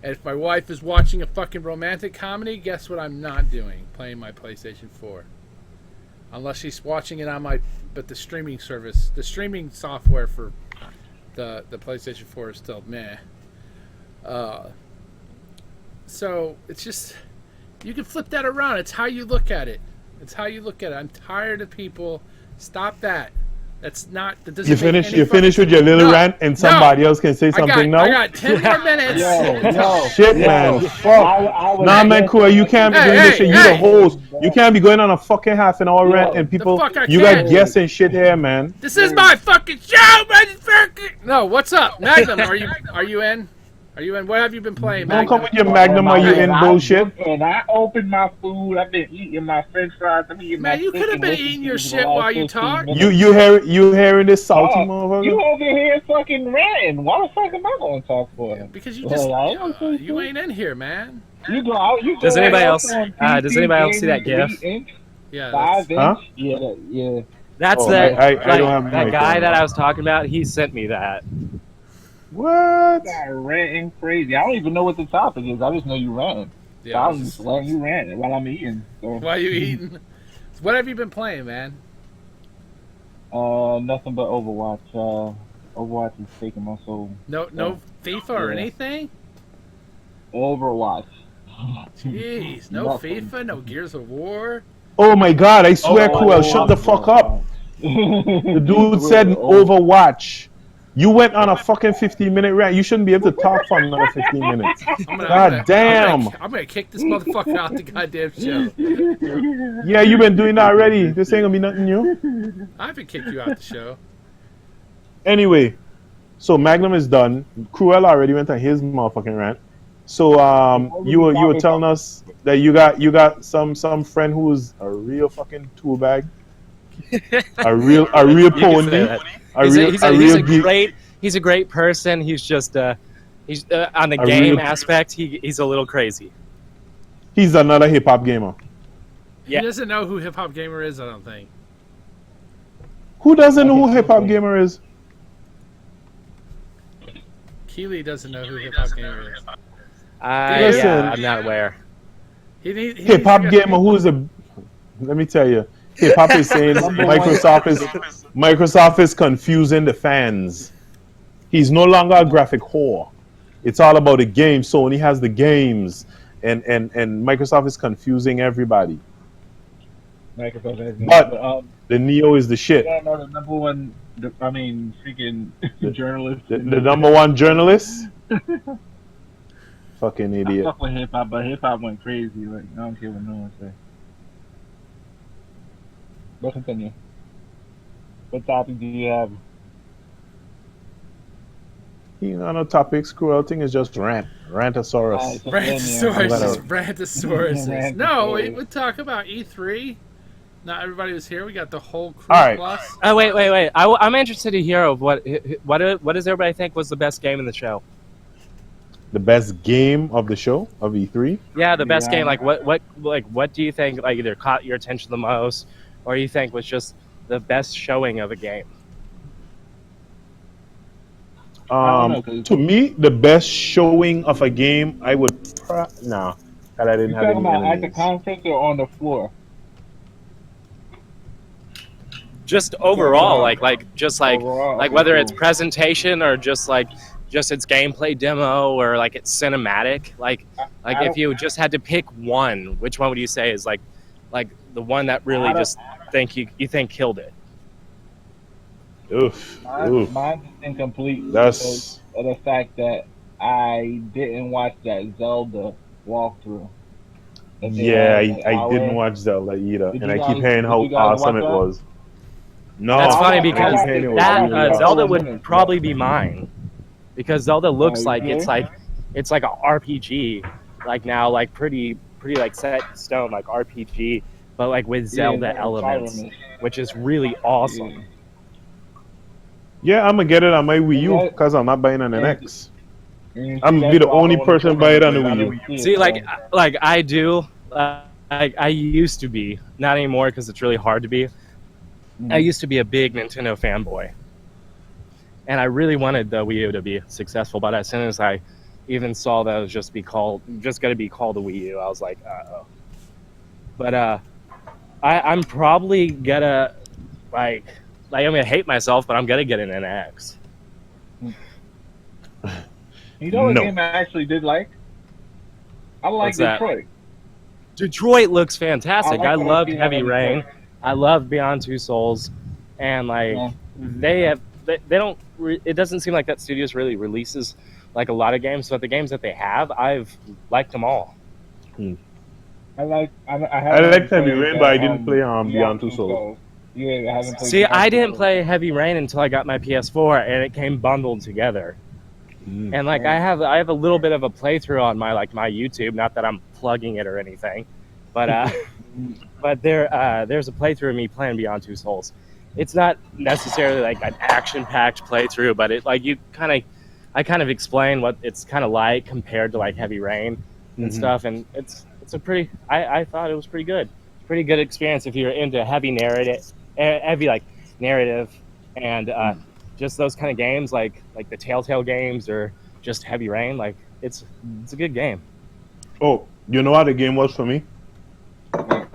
And if my wife is watching a fucking romantic comedy, guess what I'm not doing? Playing my PlayStation 4. Unless she's watching it on but the streaming service, the streaming software for the PlayStation 4 is still meh. So, it's just, you can flip that around. It's how you look at it. It's how you look at it. I'm tired of people. Stop that. That's not. That doesn't. You finish with your little rant, and somebody else can say something now. I got 10 more minutes. Shit, man. Fuck. Nah, man, cool. You can't be doing this shit. You the host. You can't be going on a fucking half an hour rant, and people. You got guessing shit here, man. This is my fucking show, motherfucker. No, what's up, Magnum? Are you in? Are you in? What have you been playing, Magnum? Don't come with your Magnum. Are you in bullshit? And I opened my food. I've been eating my French fries. Man, you could have been eating your shit while you talk. You hearing this salty motherfucker? You over here fucking ranting. Why the fuck am I going to talk for? Yeah, because you you ain't in here, man. Does anybody else see that GIF? Yeah. 5-inch. Yeah. That's that guy that I was talking about. He sent me that. What? Ranting crazy. I don't even know what the topic is. I just know you ranting. Yeah, so I'm just letting you rant while I'm eating. So. While you eating? What have you been playing, man? Nothing but Overwatch. Overwatch is taking my soul. No FIFA or anything? Overwatch. Jeez, no FIFA, no Gears of War. Oh my God! I swear, Cool, shut the fuck up. The dude said Overwatch. You went on a fucking 15-minute rant. You shouldn't be able to talk for another 15 minutes. God damn. I'm gonna kick this motherfucker out the goddamn show. Yeah, you've been doing that already. This ain't gonna be nothing new. I haven't kicked you out the show. Anyway, so Magnum is done. Cruel already went on his motherfucking rant. So you were telling us that you got some friend who's a real fucking tool bag. a real pony. He's a great person. He's just he's on the game aspect. He's a little crazy. He's another hip hop gamer. Yeah. He doesn't know who hip hop gamer is. I don't think. Who doesn't know who hip hop gamer is? Keely doesn't know who hip hop gamer is. Yeah, I'm not aware. Hip hop gamer who's a. Let me tell you, hip hop is saying Microsoft is confusing the fans. He's no longer a graphic whore. It's all about the game. Sony has the games, and Microsoft is confusing everybody. Microsoft has but the Neo is the shit. Yeah, no, the number one. Freaking journalist. The number one journalist. Fucking idiot. I fuck with hip hop, but hip hop went crazy. Like I don't care what no one say. But continue. What topic do you have? You know, no topics. Cruel thing is just Rantosaurus. Rantosaurus. No, we talk about E3. Not everybody was here. We got the whole crew. All right. Plus. Oh wait. I'm interested to hear of what does everybody think was the best game in the show? The best game of the show of E3? Yeah, the best game. Like what do you think like either caught your attention the most, or you think was just the best showing of a game? To me, the best showing of a game, I would no, that I didn't have any enemies. At the conference or on the floor? Just overall, like whether it's presentation or just its gameplay demo or like it's cinematic. Like if you just had to pick one, which one would you say is like the one that really just you think killed it? Mine's incomplete because of the fact that I didn't watch that Zelda walkthrough. Yeah, I didn't watch Zelda either, and I keep hearing how awesome it was. No, that's funny because Zelda would probably be mine, because Zelda looks like it's like a RPG, like now like pretty like set in stone like RPG, but like with Zelda elements, which is really awesome. Yeah, I'm gonna get it on my Wii U because I'm not buying an NX. I'm gonna be the only person buy it on the Wii U. See, like I do, I used to be, not anymore because it's really hard to be. I used to be a big Nintendo fanboy, and I really wanted the Wii U to be successful. But as soon as I even saw that it was just going to be called the Wii U, I was like, uh-oh. But I'm probably gonna I'm gonna hate myself, but I'm gonna get an NX. You know what game I actually did like? I like Detroit. Detroit looks fantastic. I loved Heavy Rain. I love Beyond Two Souls, and they don't. It doesn't seem like that studios really releases like a lot of games, but the games that they have, I've liked them all. I liked Heavy Rain, but I didn't play Beyond Two Souls. Yeah, I haven't played. See, I didn't play Heavy Rain until I got my PS4, and it came bundled together. And like I have a little bit of a playthrough on my YouTube. Not that I'm plugging it or anything, but but there's a playthrough of me playing Beyond Two Souls. It's not necessarily like an action-packed playthrough, but it I kind of explain what it's kind of like compared to like Heavy Rain and stuff, and it's a pretty. I thought it was pretty good. Pretty good experience if you're into heavy narrative and just those kind of games like the Telltale games or just Heavy Rain. Like it's a good game. Oh, you know what the game was for me?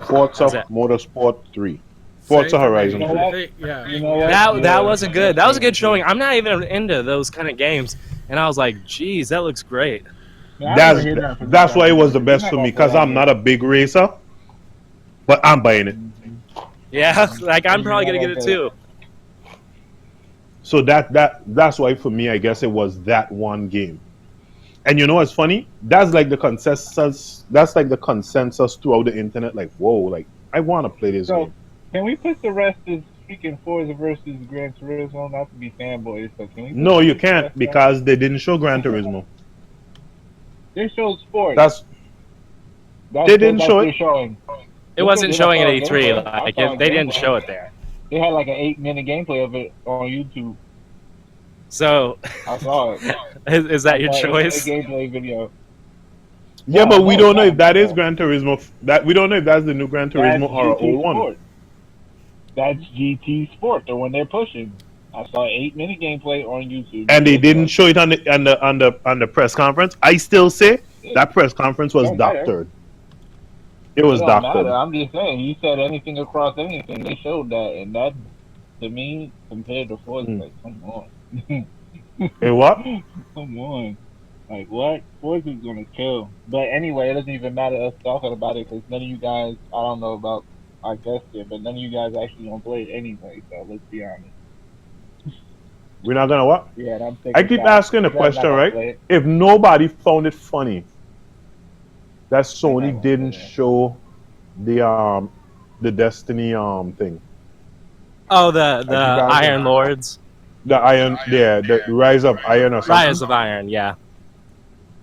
Forza Motorsport 3. Forza Horizon 3. That was a good showing. I'm not even into those kind of games, and I was like, geez, that looks great. That's why it was the best for me, because I'm not a big racer, but I'm buying it. Yeah, like I'm probably gonna get it too. So that's why for me, I guess it was that one game. And you know what's funny? That's like the consensus. That's like the consensus throughout the internet. Like, whoa, like I want to play this game. Can we put the rest as freaking Forza versus Gran Turismo? Not to be fanboys, but can we? No, you can't, because they didn't show Gran Turismo. They showed sports. They didn't show it. It wasn't showing at E3. Like they didn't show it there. They had like an 8-minute gameplay of it on YouTube. So I saw it. Is that your choice? A gameplay video. Yeah, but we don't know if that is Gran Turismo. We don't know if that's the new Gran Turismo or an old one. That's GT Sport, the one they're pushing. I saw an 8-minute gameplay on YouTube. And they didn't show it on the press conference. I still say that press conference was doctored. It was don't matter. doctored. I'm just saying, he said anything across anything. They showed that, and that to me compared to Forza, like, come on, It what? come on, like what? Forza's gonna kill. But anyway, it doesn't even matter us talking about it because none of you guys, I don't know about our guest here, but none of you guys actually gonna play it anyway. So let's be honest. We're not gonna what? Yeah, and I'm I thinking keep that asking the you guys not question, gonna right? play it. If nobody found it funny that You're not Sony gonna play didn't that. show the Destiny thing. Oh, I keep the asking. Iron Lords, The Iron, yeah, the Rise of Iron or something. Rise of Iron. Yeah.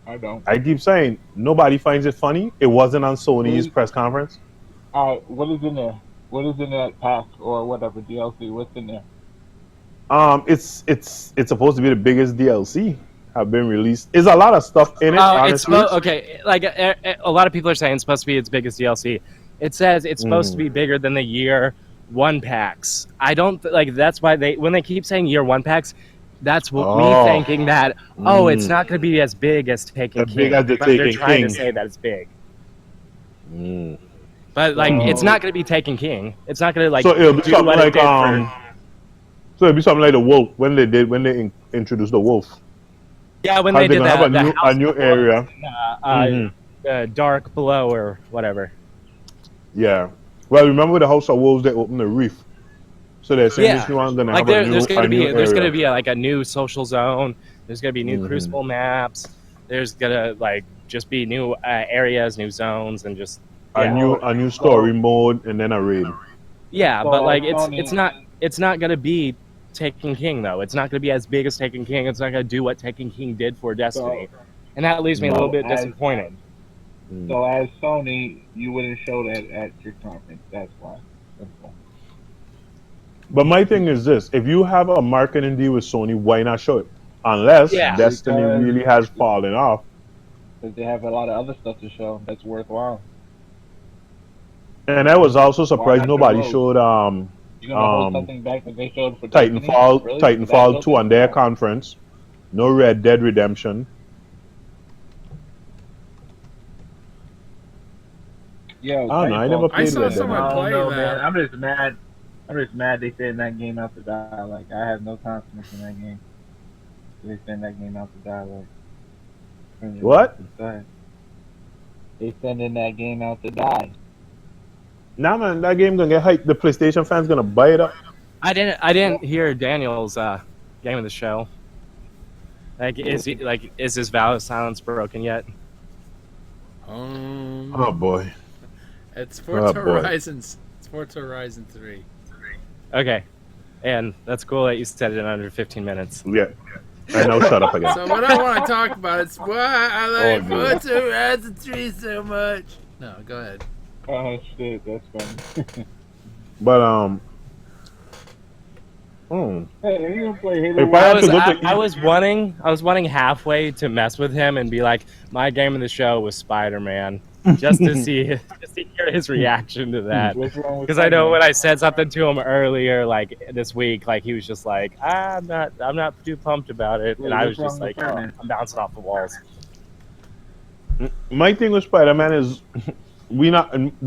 I don't. I keep saying nobody finds it funny. It wasn't on What Sony's is, press conference. what is in there? What is in that pack or whatever DLC? What's in there? It's supposed to be the biggest DLC have been released. There's a lot of stuff in it. Oh, Honestly, okay. Like a lot of people are saying it's supposed to be its biggest DLC. It says it's supposed to be bigger than the year one packs. I don't like. That's why when they keep saying year one packs, that's what me thinking that it's not going to be as big as Taken as King. big as the But they're Taken trying King. to say that it's big. But like, it's not going to be Taken King. It's not going to like So it'll be do something what like it did for. So it'll be something like the Wolf when they introduced the Wolf. Yeah, when How they they're did gonna have the a House new of the area. Wolves, Dark Below or whatever. Yeah. Well, remember the House of Wolves they opened the reef. So they're saying this new one's gonna Like have there's a new gonna area. be like a new social zone. There's gonna be new Crucible maps. There's gonna like just be new areas, new zones, and just a new story mode and then a raid. Yeah, So but like Sony, it's not gonna be Taken King though. It's not gonna be as big as Taken King. It's not gonna do what Taken King did for Destiny, and that leaves me a little bit disappointed. So as Sony, you wouldn't show that at your conference. That's why. Simple. But my thing is this: if you have a marketing deal with Sony, why not show it? Unless Destiny really has fallen off. Because they have a lot of other stuff to show that's worthwhile. And I was also surprised nobody showed You're gonna hold something back that they showed for Destiny? Titanfall Really? Titanfall 2 on their conference. No Red Dead Redemption. Yo, I don't know. I never played I saw Red Dead. someone play that. Man. I'm just mad. They send that game out to die. Like I have no confidence in that game. They send that game out to die. Like what? They sending that game out to die. Nah, man, that game gonna get hyped. The PlayStation fans gonna buy it up. I didn't hear Daniel's game of the show. Like, is his vow of silence broken yet? Oh boy. It's Forza Horizons. It's Forza Horizon 3. Okay, and that's cool that you said it in under 15 minutes. Yeah. I know. Shut up again. So what I want to talk about is why I like Forza Horizon 3 so much. No, go ahead. Oh shit, that's funny. But Hey, you gonna play Halo? I was wanting halfway to mess with him and be like, my game of the show was Spider-Man, just to hear his reaction to that. Because I know when I said something to him earlier, like this week, like he was just like, I'm not too pumped about it, and I was just like, I'm bouncing off the walls. My thing with Spider-Man is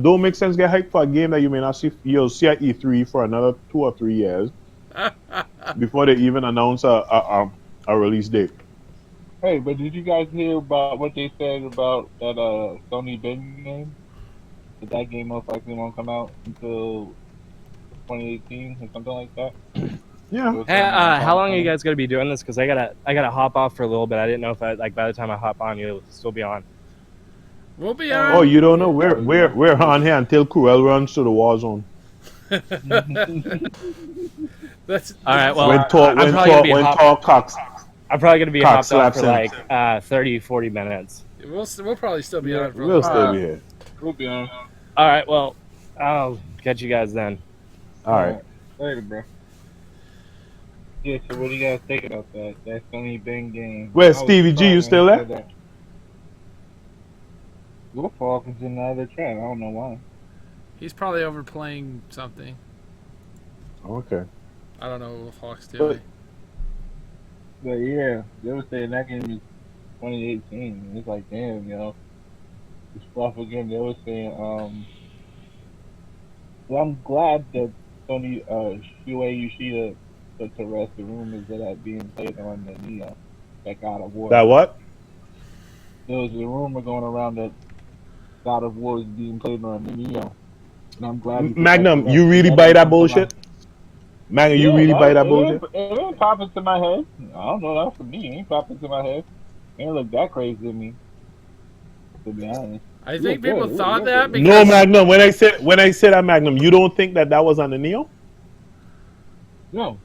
don't make sense get hyped for a game that you may not see. You'll see at E3 for another 2 or 3 years before they even announce a release date. Hey, but did you guys hear about what they said about that Sony Bing game? That game most likely won't come out until 2018 or something like that. Yeah. Hey, how long are you guys gonna be doing this? Because I gotta hop off for a little bit. I didn't know if by the time I hop on, you'll still be on. We'll be on. Oh, you don't know? We're on here until Cruel runs to the war zone. That's all right. Well, when talk cocks. I'm probably gonna be hopped off for like 30, 40 minutes. We'll probably still be on. We'll still be here. We'll be on. All right. Well, I'll catch you guys then. All right. Later, bro. Yeah. So, what do you guys think about that? That Sony Bing game. Where's Stevie G? You still there? Wolfhawk is in the other chat. I don't know why. He's probably overplaying something. Okay. I don't know what Wolfhawk's doing. But yeah, they were saying that game is 2018. It's like, damn, yo. this fluff again. They were saying, well, I'm glad that Sony Shuei Yoshida put to rest the rumors of that being played on the Neo, that God of War. That what? There was a rumor going around that God of War is being played on the Neo, and I'm glad he put that to Magnum, rest. you really That buy didn't that come to my. bullshit? Magnum, you Yeah, really buy that that bullshit? it didn't pop into my head. I don't know. That's for me. It ain't pop into my head. It ain't look that crazy to me, to be honest. I It think looked good. people It looked thought real that good. No, because Magnum. When I say that, Magnum, you don't think that was on the Neo? No,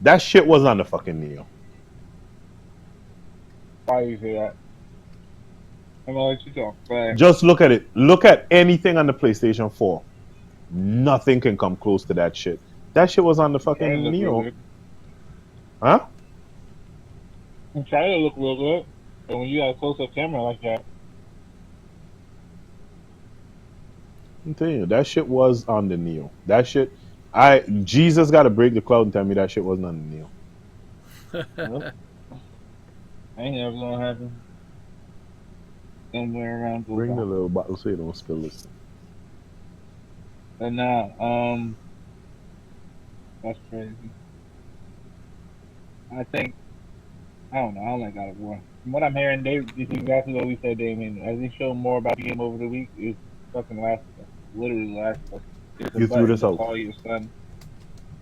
That shit was on the fucking Neo. why you say that? I'm gonna let you talk. But Just look at it. Look at anything on the PlayStation 4. Nothing can come close to that shit. That shit was on the it fucking look real Neo. good. Huh? I'm trying to look real good, but when you got a close-up camera like that, I'm telling you, that shit was on the Neo. That shit, Jesus got to break the cloud and tell me that shit wasn't on the Neo. well, ain't never gonna happen. Somewhere around the Bring the block. little bottle so you don't spill this. But nah, that's crazy. I think I don't know. I don't like God of War. From what I'm hearing, Dave, this is exactly what we said, Damien. As they show more about the game over the week, it's fucking Last of Us. Literally Last of Us. There's a You threw button this to out. call your son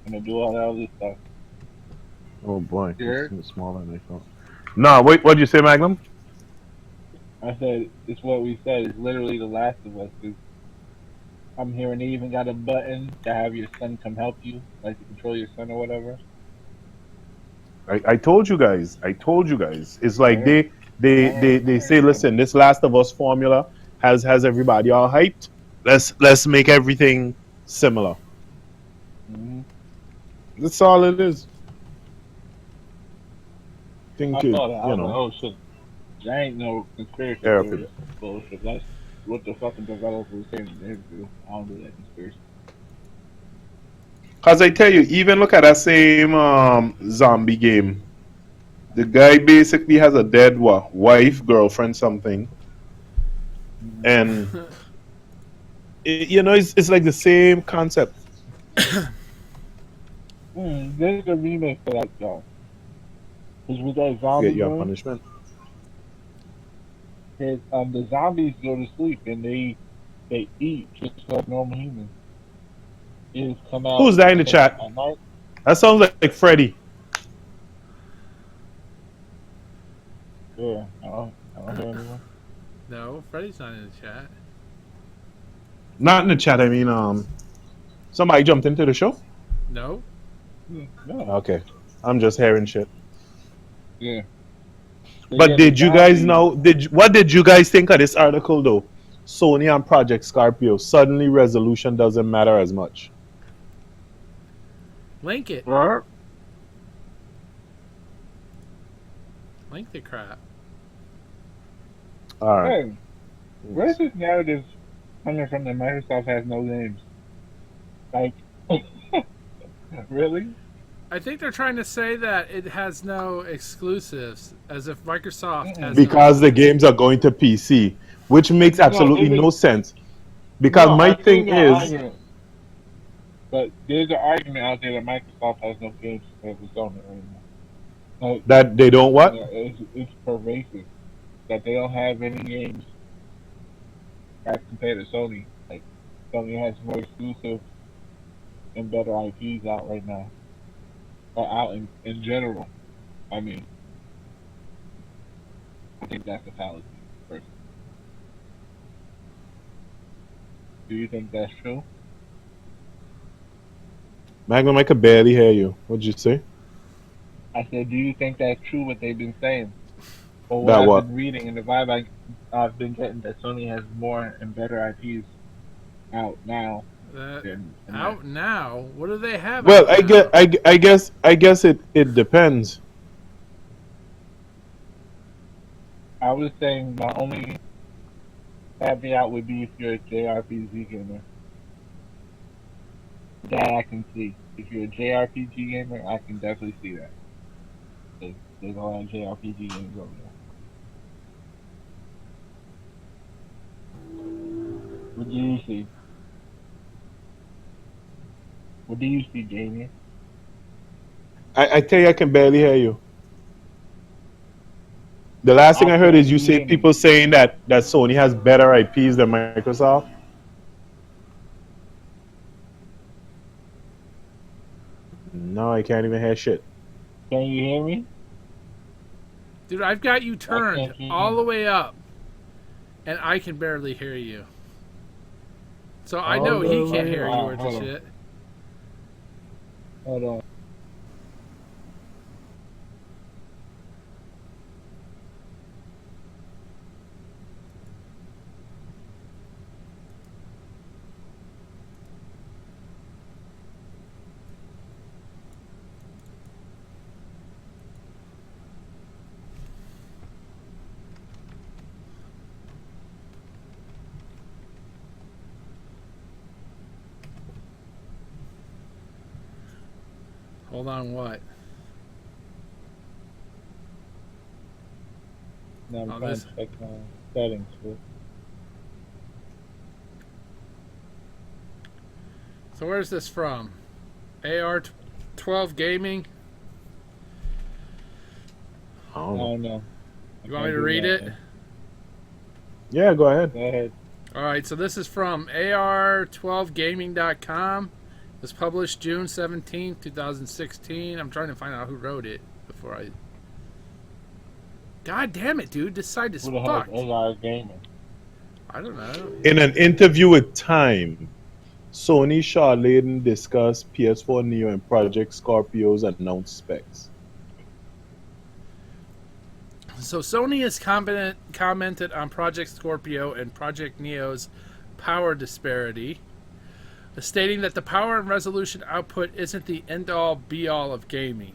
and to do all that other stuff. Oh boy, Sure. it's smaller than I thought. Nah, wait, what'd you say, Magnum? I said it's what we said. It's literally the Last of Us. 'Cause I'm hearing they even got a button to have your son come help you, like to control your son or whatever. I told you guys. I told you guys. It's like Yeah. they say, listen, this Last of Us formula has everybody all hyped. Let's make everything similar. Mm-hmm. That's all it is. I Think it, saw that. I you was like, know, oh shit. That ain't no conspiracy therapy. theory bullshit. That's what the fucking developer was saying they do. I don't do that conspiracy. Cause I tell you, even look at that same zombie game. The guy basically has a dead wife, girlfriend, something, Mm-hmm. and you know, it's like the same concept. There's a remake for that though. Because with that Get zombie your game, punishment. the zombies go to sleep and they eat just like normal humans. They just come out Who's that in the like chat? at night. That sounds like Freddy. Yeah, I don't hear anyone. no, Freddy's not in the chat. Not in the chat. I mean, somebody jumped into the show. No, No. Okay, I'm just hearing shit. Yeah. So But yeah, the did you guys zombies. know? What did you guys think of this article though? Sony and Project Scorpio. Suddenly, resolution doesn't matter as much. link it. Right? Link the crap. All right. Hey, where's this narrative coming from that Microsoft has no games? Like, really? I think they're trying to say that it has no exclusives, as if Microsoft has no Because the exclusives. games are going to PC, which makes No, absolutely is no it? sense. Because No, my I've thing seen that is argument, but there's an argument out there that Microsoft has no games compared to Sony right now. Like, that they don't and what? it's pervasive that they don't have any games as compared to Sony. Like, Sony has more exclusive and better IPs out right now, or out in general. I mean, I think that's a fallacy. Personally, do you think that's true? Magnum, I could barely hear you. What'd you say? I said, do you think that's true what they've been saying, or what That I've what? been reading and the vibe I've been getting that Sony has more and better IPs out now than that. Out now? What do they have Well, out now? I guess it depends. I was saying my only caveat would be if you're a JRPG gamer. That I can see. If you're a JRPG gamer, I can definitely see that. There's a lot of JRPG games over there. What do you see? What do you see, Jamie? I tell you, I can barely hear you. The last thing I heard is you say people saying that Sony has better IPs than Microsoft. No, I can't even hear shit. Can you hear me? Dude, I've got you turned all the way up, and I can barely hear you. So I know he can't hear you or the shit. Hold on. Hold on, what? Now I'm trying to check my settings. So where's this from? AR-12 Gaming? I don't know. You want me to read it? Yeah, go ahead. Go ahead. All right, so this is from AR12gaming.com. It was published June 17, 2016. I'm trying to find out who wrote it before I... God damn it, dude. This site is fucked. Who the hell is AR Gaming? I don't know. In an interview with Time, Sony Shaw Layden discussed PS4 Neo and Project Scorpio's announced specs. So Sony has commented on Project Scorpio and Project Neo's power disparity, stating that the power and resolution output isn't the end-all, be-all of gaming.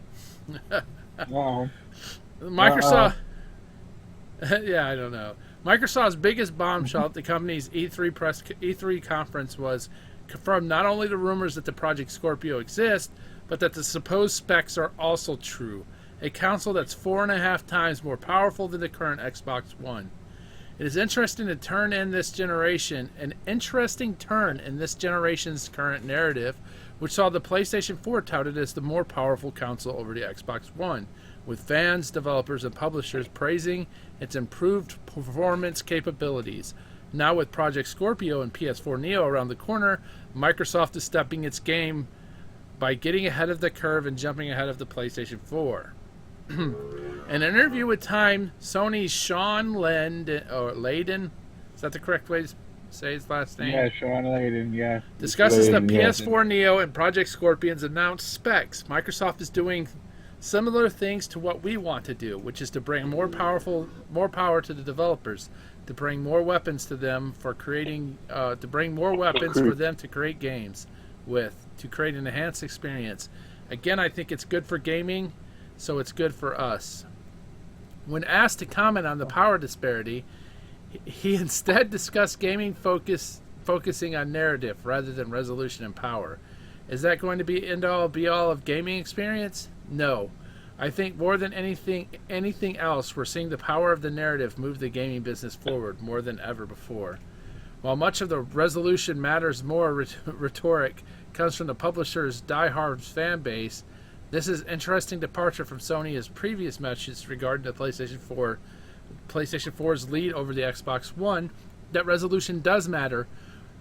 Microsoft... yeah, I don't know. Microsoft's biggest bombshell at the company's E3 conference was confirmed not only the rumors that the Project Scorpio exists, but that the supposed specs are also true. A console that's 4.5 times more powerful than the current Xbox One. It is interesting to turn in this generation, an interesting turn in this generation's current narrative, which saw the PlayStation 4 touted as the more powerful console over the Xbox One, with fans, developers, and publishers praising its improved performance capabilities. Now with Project Scorpio and PS4 Neo around the corner, Microsoft is stepping its game by getting ahead of the curve and jumping ahead of the PlayStation 4. In an interview with Time, Sony's Sean Layden, is that the correct way to say his last name? Yeah, Sean Layden, yeah. Discusses the PS4 Neo and Project Scorpion's announced specs. Microsoft is doing similar things to what we want to do, which is to bring more power to the developers, to bring more weapons to them for creating, to bring more weapons for them to create games with, to create an enhanced experience. Again, I think it's good for gaming, so it's good for us. When asked to comment on the power disparity, he instead discussed gaming focusing on narrative rather than resolution and power. Is that going to be end-all, be-all of gaming experience? No. I think more than anything else, we're seeing the power of the narrative move the gaming business forward more than ever before. While much of the resolution matters more rhetoric comes from the publisher's diehard fan base, this is an interesting departure from Sony's previous messages regarding the PlayStation 4's lead over the Xbox One, that resolution does matter,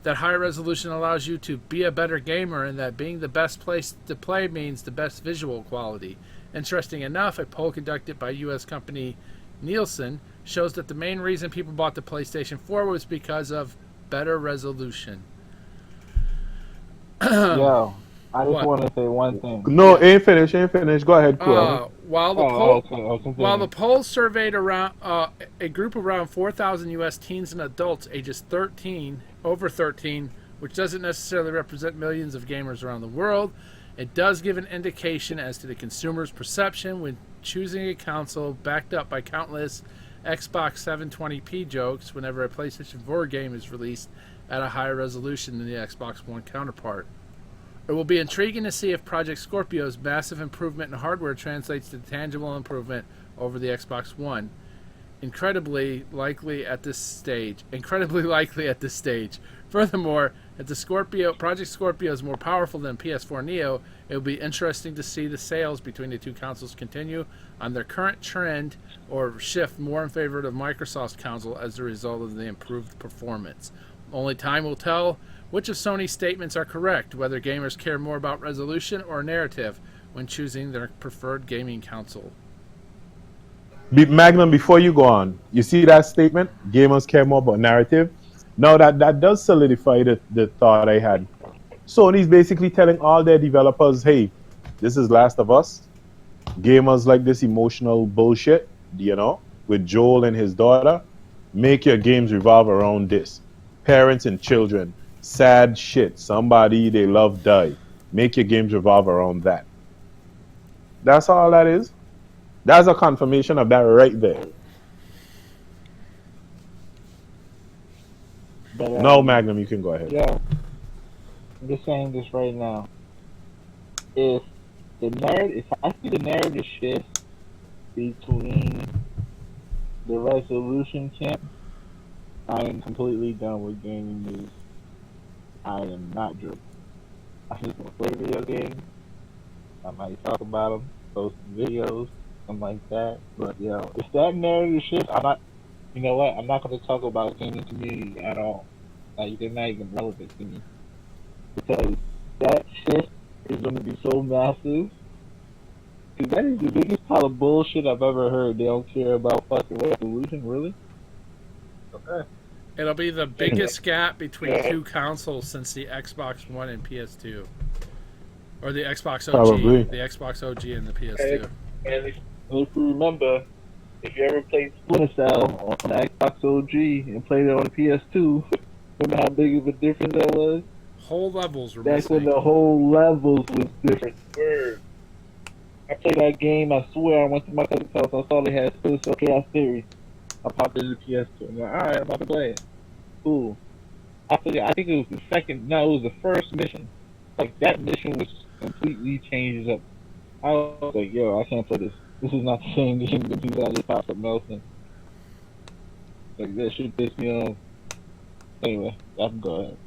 that high resolution allows you to be a better gamer, and that being the best place to play means the best visual quality. Interesting enough, a poll conducted by U.S. company Nielsen shows that the main reason people bought the PlayStation 4 was because of better resolution. Yo, I just want to say one thing. No, ain't finished. Go ahead, Quill. While the poll surveyed around a group of around 4,000 U.S. teens and adults ages over 13, which doesn't necessarily represent millions of gamers around the world, it does give an indication as to the consumer's perception when choosing a console, backed up by countless Xbox 720p jokes whenever a PlayStation 4 game is released at a higher resolution than the Xbox One counterpart. It will be intriguing to see if Project Scorpio's massive improvement in hardware translates to tangible improvement over the Xbox One. incredibly likely at this stage. Furthermore, if the Project Scorpio is more powerful than PS4 Neo, it will be interesting to see the sales between the two consoles continue on their current trend or shift more in favor of Microsoft's console as a result of the improved performance. Only time will tell which of Sony's statements are correct, whether gamers care more about resolution or narrative when choosing their preferred gaming console. Magnum, before you go on, you see that statement? Gamers care more about narrative. Now that does solidify the thought I had. Sony's basically telling all their developers, hey, this is Last of Us. Gamers like this emotional bullshit, with Joel and his daughter. Make your games revolve around this. Parents and children, sad shit. Somebody they love died. Make your games revolve around that. That's all that is. That's a confirmation of that right there. But, no, Magnum, you can go ahead. Yeah, I'm just saying this right now. If I see the narrative shift between the resolution camp, I am completely done with gaming news. I am not driven. I just want to play video games. I might talk about them, post videos, something like that. But if that narrative shift, I'm not. You know what? I'm not going to talk about gaming community at all. Like, they're not even relevant to me, because that shift is going to be so massive. Because that is the biggest pile of bullshit I've ever heard. They don't care about fucking resolution, really? Okay. It'll be the biggest gap between two consoles since the Xbox One and PS2. Or the Xbox OG. Probably. The Xbox OG and the PS2. And if you remember, if you ever played Splinter Cell on the Xbox OG and played it on the PS2, remember how big of a difference that was? Whole levels were That's missing. when the whole levels was different. Word. I played that game, I swear, I went to my cousin's house, I saw they had Splinter Cell Chaos Theory. I popped into the PS2. I'm like, alright, I'm about to play it. Cool. I think it was it was the first mission. Like, that mission was completely changed up. I was like, yo, I can't play this. This is not the same game that people just pop something else in. Like, that shit pissed me off. Anyway, I can go ahead.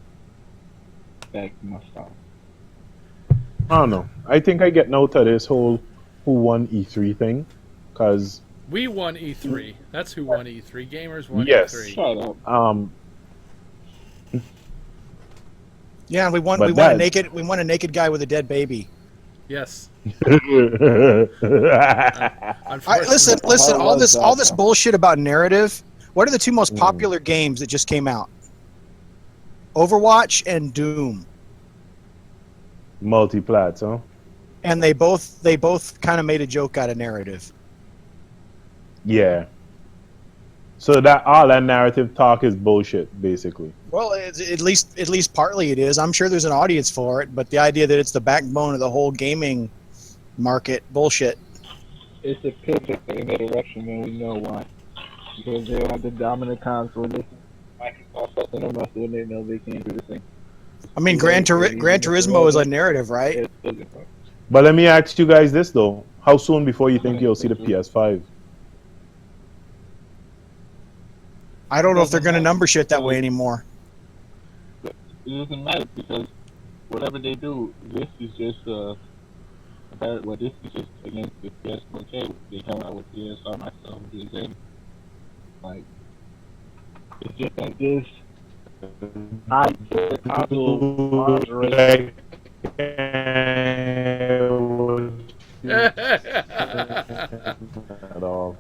Back to my style. I don't know. I think I get out of this whole who won E3 thing, because we won E3. That's who won E3. Gamers won yes. E3. Shut up. Yeah, we won a naked guy with a dead baby. Yes. Listen. All this bullshit about narrative. What are the two most popular games that just came out? Overwatch and Doom. Multi-plats, huh? And they both kind of made a joke out of narrative. Yeah. So that all that narrative talk is bullshit, basically. Well, at least partly it is. I'm sure there's an audience for it, but the idea that it's the backbone of the whole gaming market, bullshit. It's a pivot in that direction, and we know why. Because they are the dominant console. Microsoft fucking them up when they know they can't do the thing. I mean, Gran Turismo is a narrative, right? But let me ask you guys this though: how soon before you think you'll see the PS5? I don't know if they're going to number shit that way anymore. It doesn't matter, because whatever they do, this is just this is just against the PS4K. They come out with PSR myself, like, it's just like this. I get console at all.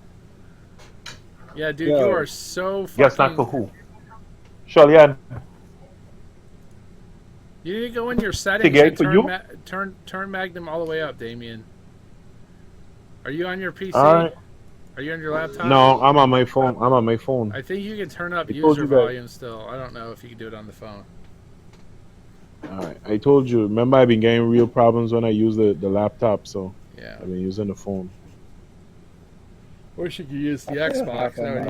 Yeah, dude, you are so fucking... Guess not for who? Sholian. You need to go in your settings and turn Magnum all the way up, Damien. Are you on your PC? Are you on your laptop? No, I'm on my phone. I think you can turn up user volume still. I don't know if you can do it on the phone. Alright, I told you. Remember, I've been getting real problems when I use the laptop, so yeah, I've been using the phone. Wish you could use the Xbox. That would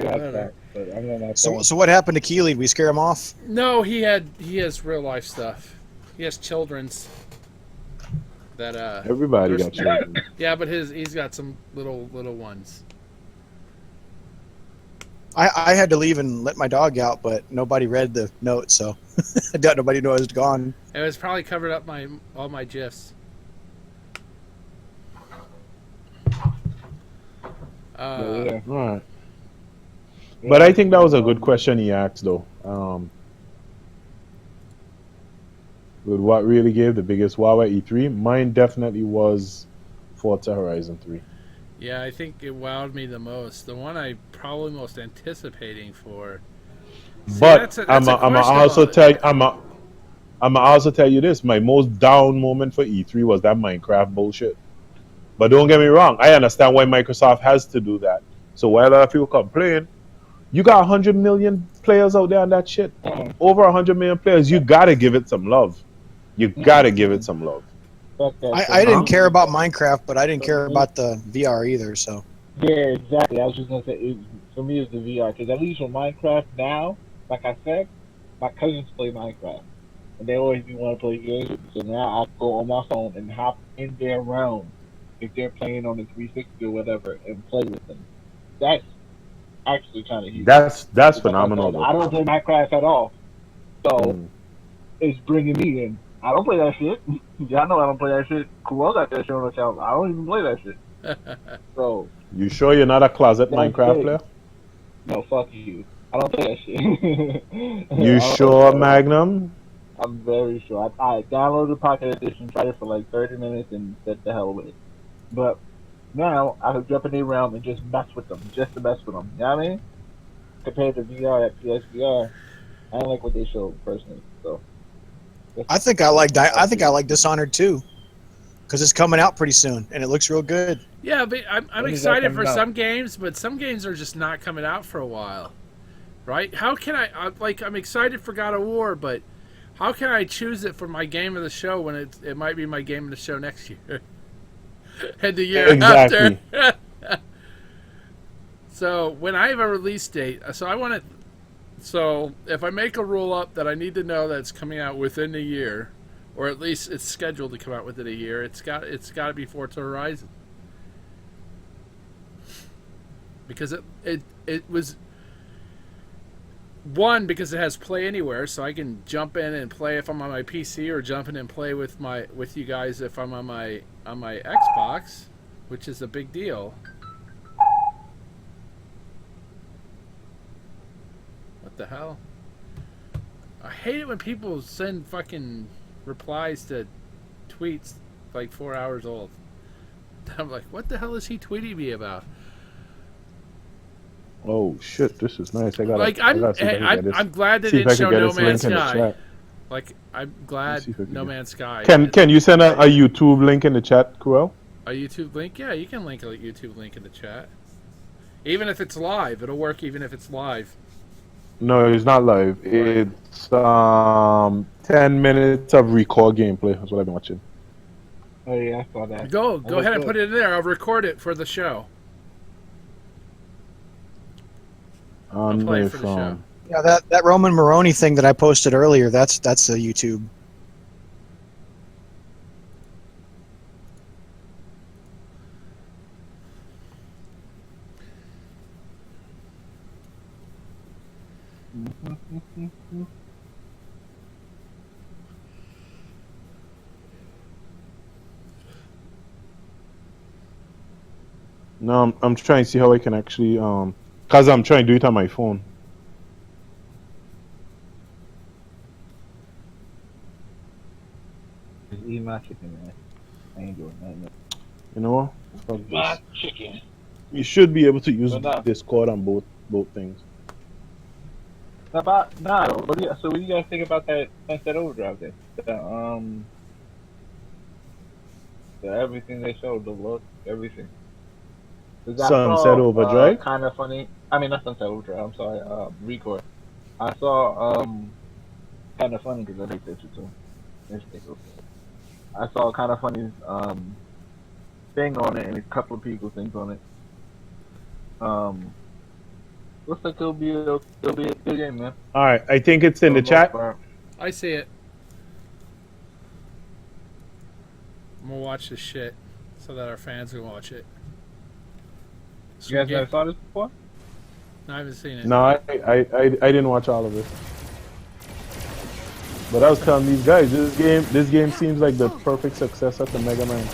be better. So what happened to Keeley? Did we scare him off? No, he has real life stuff. He has children's that everybody got children. Yeah, but he's got some little ones. I had to leave and let my dog out, but nobody read the note, so nobody knew I was gone. It was probably covered up all my gifs. Yeah. All right. But I think that was a good question he asked, though. With what really gave the biggest wow at E3, mine definitely was Forza Horizon 3. Yeah, I think it wowed me the most. The one I probably most anticipating for. See, But I'm also tell you this: my most down moment for E3 was that Minecraft bullshit. But don't get me wrong, I understand why Microsoft has to do that. So while a lot of people complain, you got 100 million players out there on that shit. Over 100 million players, you gotta give it some love. You gotta give it some love. I didn't care about Minecraft, but I didn't care about the VR either. So yeah, exactly. I was just gonna say, for me, it's the VR because at least with Minecraft now, like I said, my cousins play Minecraft and they always want to play games. So now I go on my phone and hop in their realm if they're playing on the 360 or whatever and play with them. That's actually kind of huge. That's phenomenal, though. I don't play Minecraft at all, so it's bringing me in. I don't play that shit. Y'all know I don't play that shit. Cool, got that shit on the channel. I don't even play that shit. So you sure you're not a closet Minecraft player? No, fuck you. I don't play that shit. You sure, Magnum? I'm very sure. I downloaded the Pocket Edition, tried it for like 30 minutes, and said the hell with it. But now I could jump in their realm and just mess with them, just to mess with them. You know what I mean? Compared to VR at PSVR, I don't like what they showed personally. So I think I like Dishonored too, because it's coming out pretty soon and it looks real good. Yeah, but I'm excited for some games, but some games are just not coming out for a while, right? How can I'm excited for God of War, but how can I choose it for my game of the show when it might be my game of the show next year and the year after? So when I have a release date, so if I make a rule up that I need to know that it's coming out within a year, or at least it's scheduled to come out within a year, it's got to be Forza Horizon. Because it was one, because it has play anywhere, so I can jump in and play if I'm on my PC, or jump in and play with you guys if I'm on my Xbox, which is a big deal. What the hell? I hate it when people send fucking replies to tweets like 4 hours old. I'm like, what the hell is he tweeting me about? Oh shit! This is nice. I'm glad they didn't show No Man's Sky. Like, I'm glad No Man's Sky. Can you send a YouTube link in the chat, Cruel? A YouTube link? Yeah, you can link a YouTube link in the chat. Even if it's live, it'll work. Even if it's live. No, it's not live. Right. It's 10 minutes of record gameplay. That's what I've been watching. Oh yeah, I saw that. Go ahead and put it in there. I'll record it for the show. I'll play it for the show. Yeah, that Roman Moroni thing that I posted earlier, that's a YouTube. No, I'm trying to see how I can actually cause I'm trying to do it on my phone. Just eat my chicken, man. I ain't doing nothing. You know what? My chicken. You should be able to use Discord on both things. So what do you guys think about that Sunset Overdrive then? Everything they showed, the look, everything. Sunset Overdrive? Kind of funny. I mean, not Sunset Overdrive. I'm sorry. Record. I saw kind of funny because I hate that too. I saw kind of funny thing on it and a couple of people things on it. Looks like it'll be a good game, man. All right, I think it's in the chat. I see it. I'm gonna watch this shit so that our fans can watch it. You guys never saw this before? No, I haven't seen it. No, I didn't watch all of it. But I was telling these guys, this game seems like the perfect successor to Mega Man.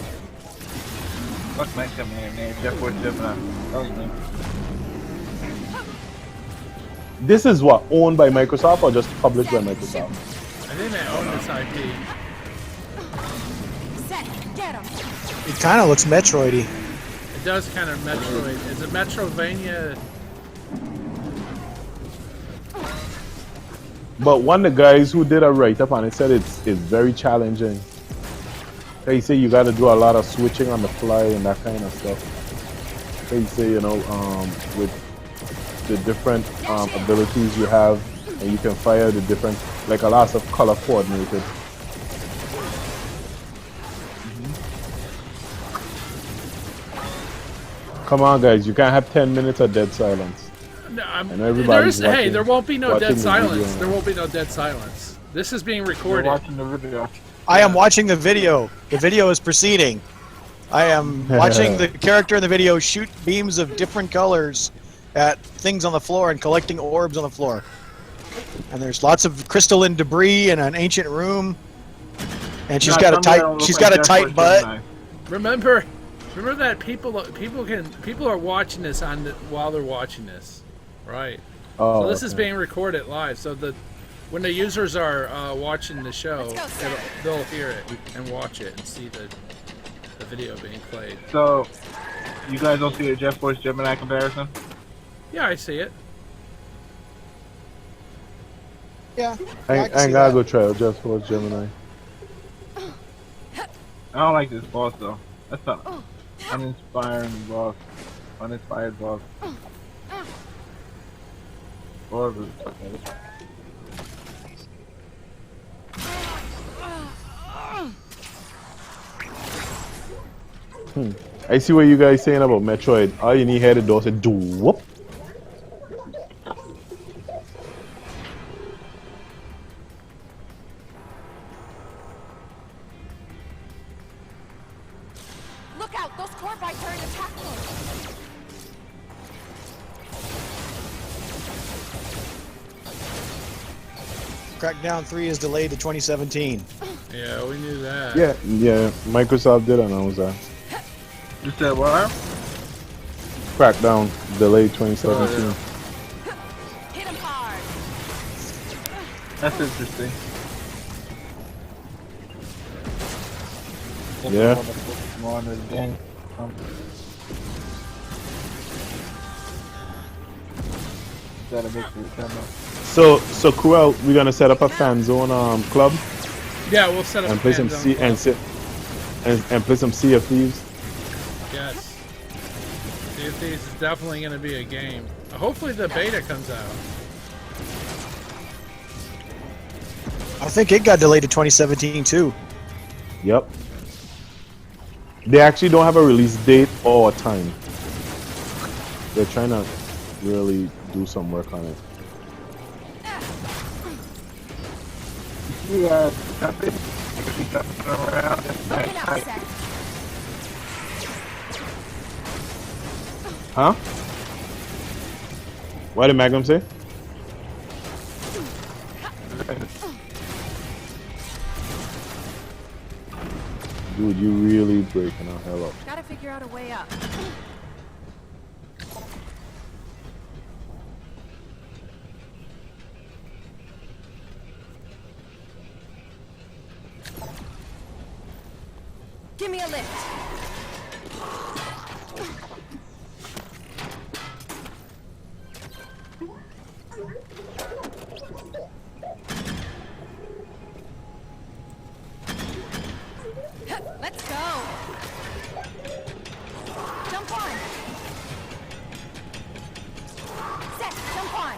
Fuck Mega Man, Jeff Force Gemini. That was me. This is what, owned by Microsoft or just published by Microsoft? I think they own this IP. It kind of looks Metroidy. It does kind of Metroid. Is it Metrovania? But one of the guys who did a write-up on it said it's very challenging. They say you got to do a lot of switching on the fly and that kind of stuff. They say, you know, with the different abilities you have, and you can fire the different, like a lot of color coordinated. Come on, guys, you can't have 10 minutes of dead silence. No, hey, there won't be no dead silence. There won't be no dead silence. This is being recorded. We're watching the video. I am watching the video. The video is proceeding. I am watching the character in the video shoot beams of different colors at things on the floor and collecting orbs on the floor. And there's lots of crystalline debris in an ancient room. And she's got a tight butt. Remember that people are watching this while they're watching this, right? Oh, so this is being recorded live. So when the users are watching the show, they'll hear it and watch it and see the video being played. So, you guys don't see a Jeff Force Gemini comparison? Yeah, I see it. Yeah. I gotta go try out Jeff Force Gemini. I don't like this boss though. That's not uninspiring boss. Uninspired boss. I see what you guys saying about Metroid. All you need here to do is do whoop. Look out! Those core bites are in attack mode. Crackdown 3 is delayed to 2017. Yeah, we knew that. Yeah, Microsoft did announce that. You said what? Crackdown delayed 2017. Hit him hard. That's interesting. Yeah. So Cruel, we're gonna set up a Fanzone club Yeah, we'll set up and play some and play some Sea of Thieves. Yes. Sea of Thieves is definitely going to be a game. Hopefully the beta comes out. I think it got delayed to 2017 too. Yep. They actually don't have a release date or a time. They're trying to really do some work on it. Yeah. Huh? What did Magnum say? Dude, you really breaking our hell up. Gotta figure out a way up. Give me a lift. Let's go. Jump on. Set. Jump on.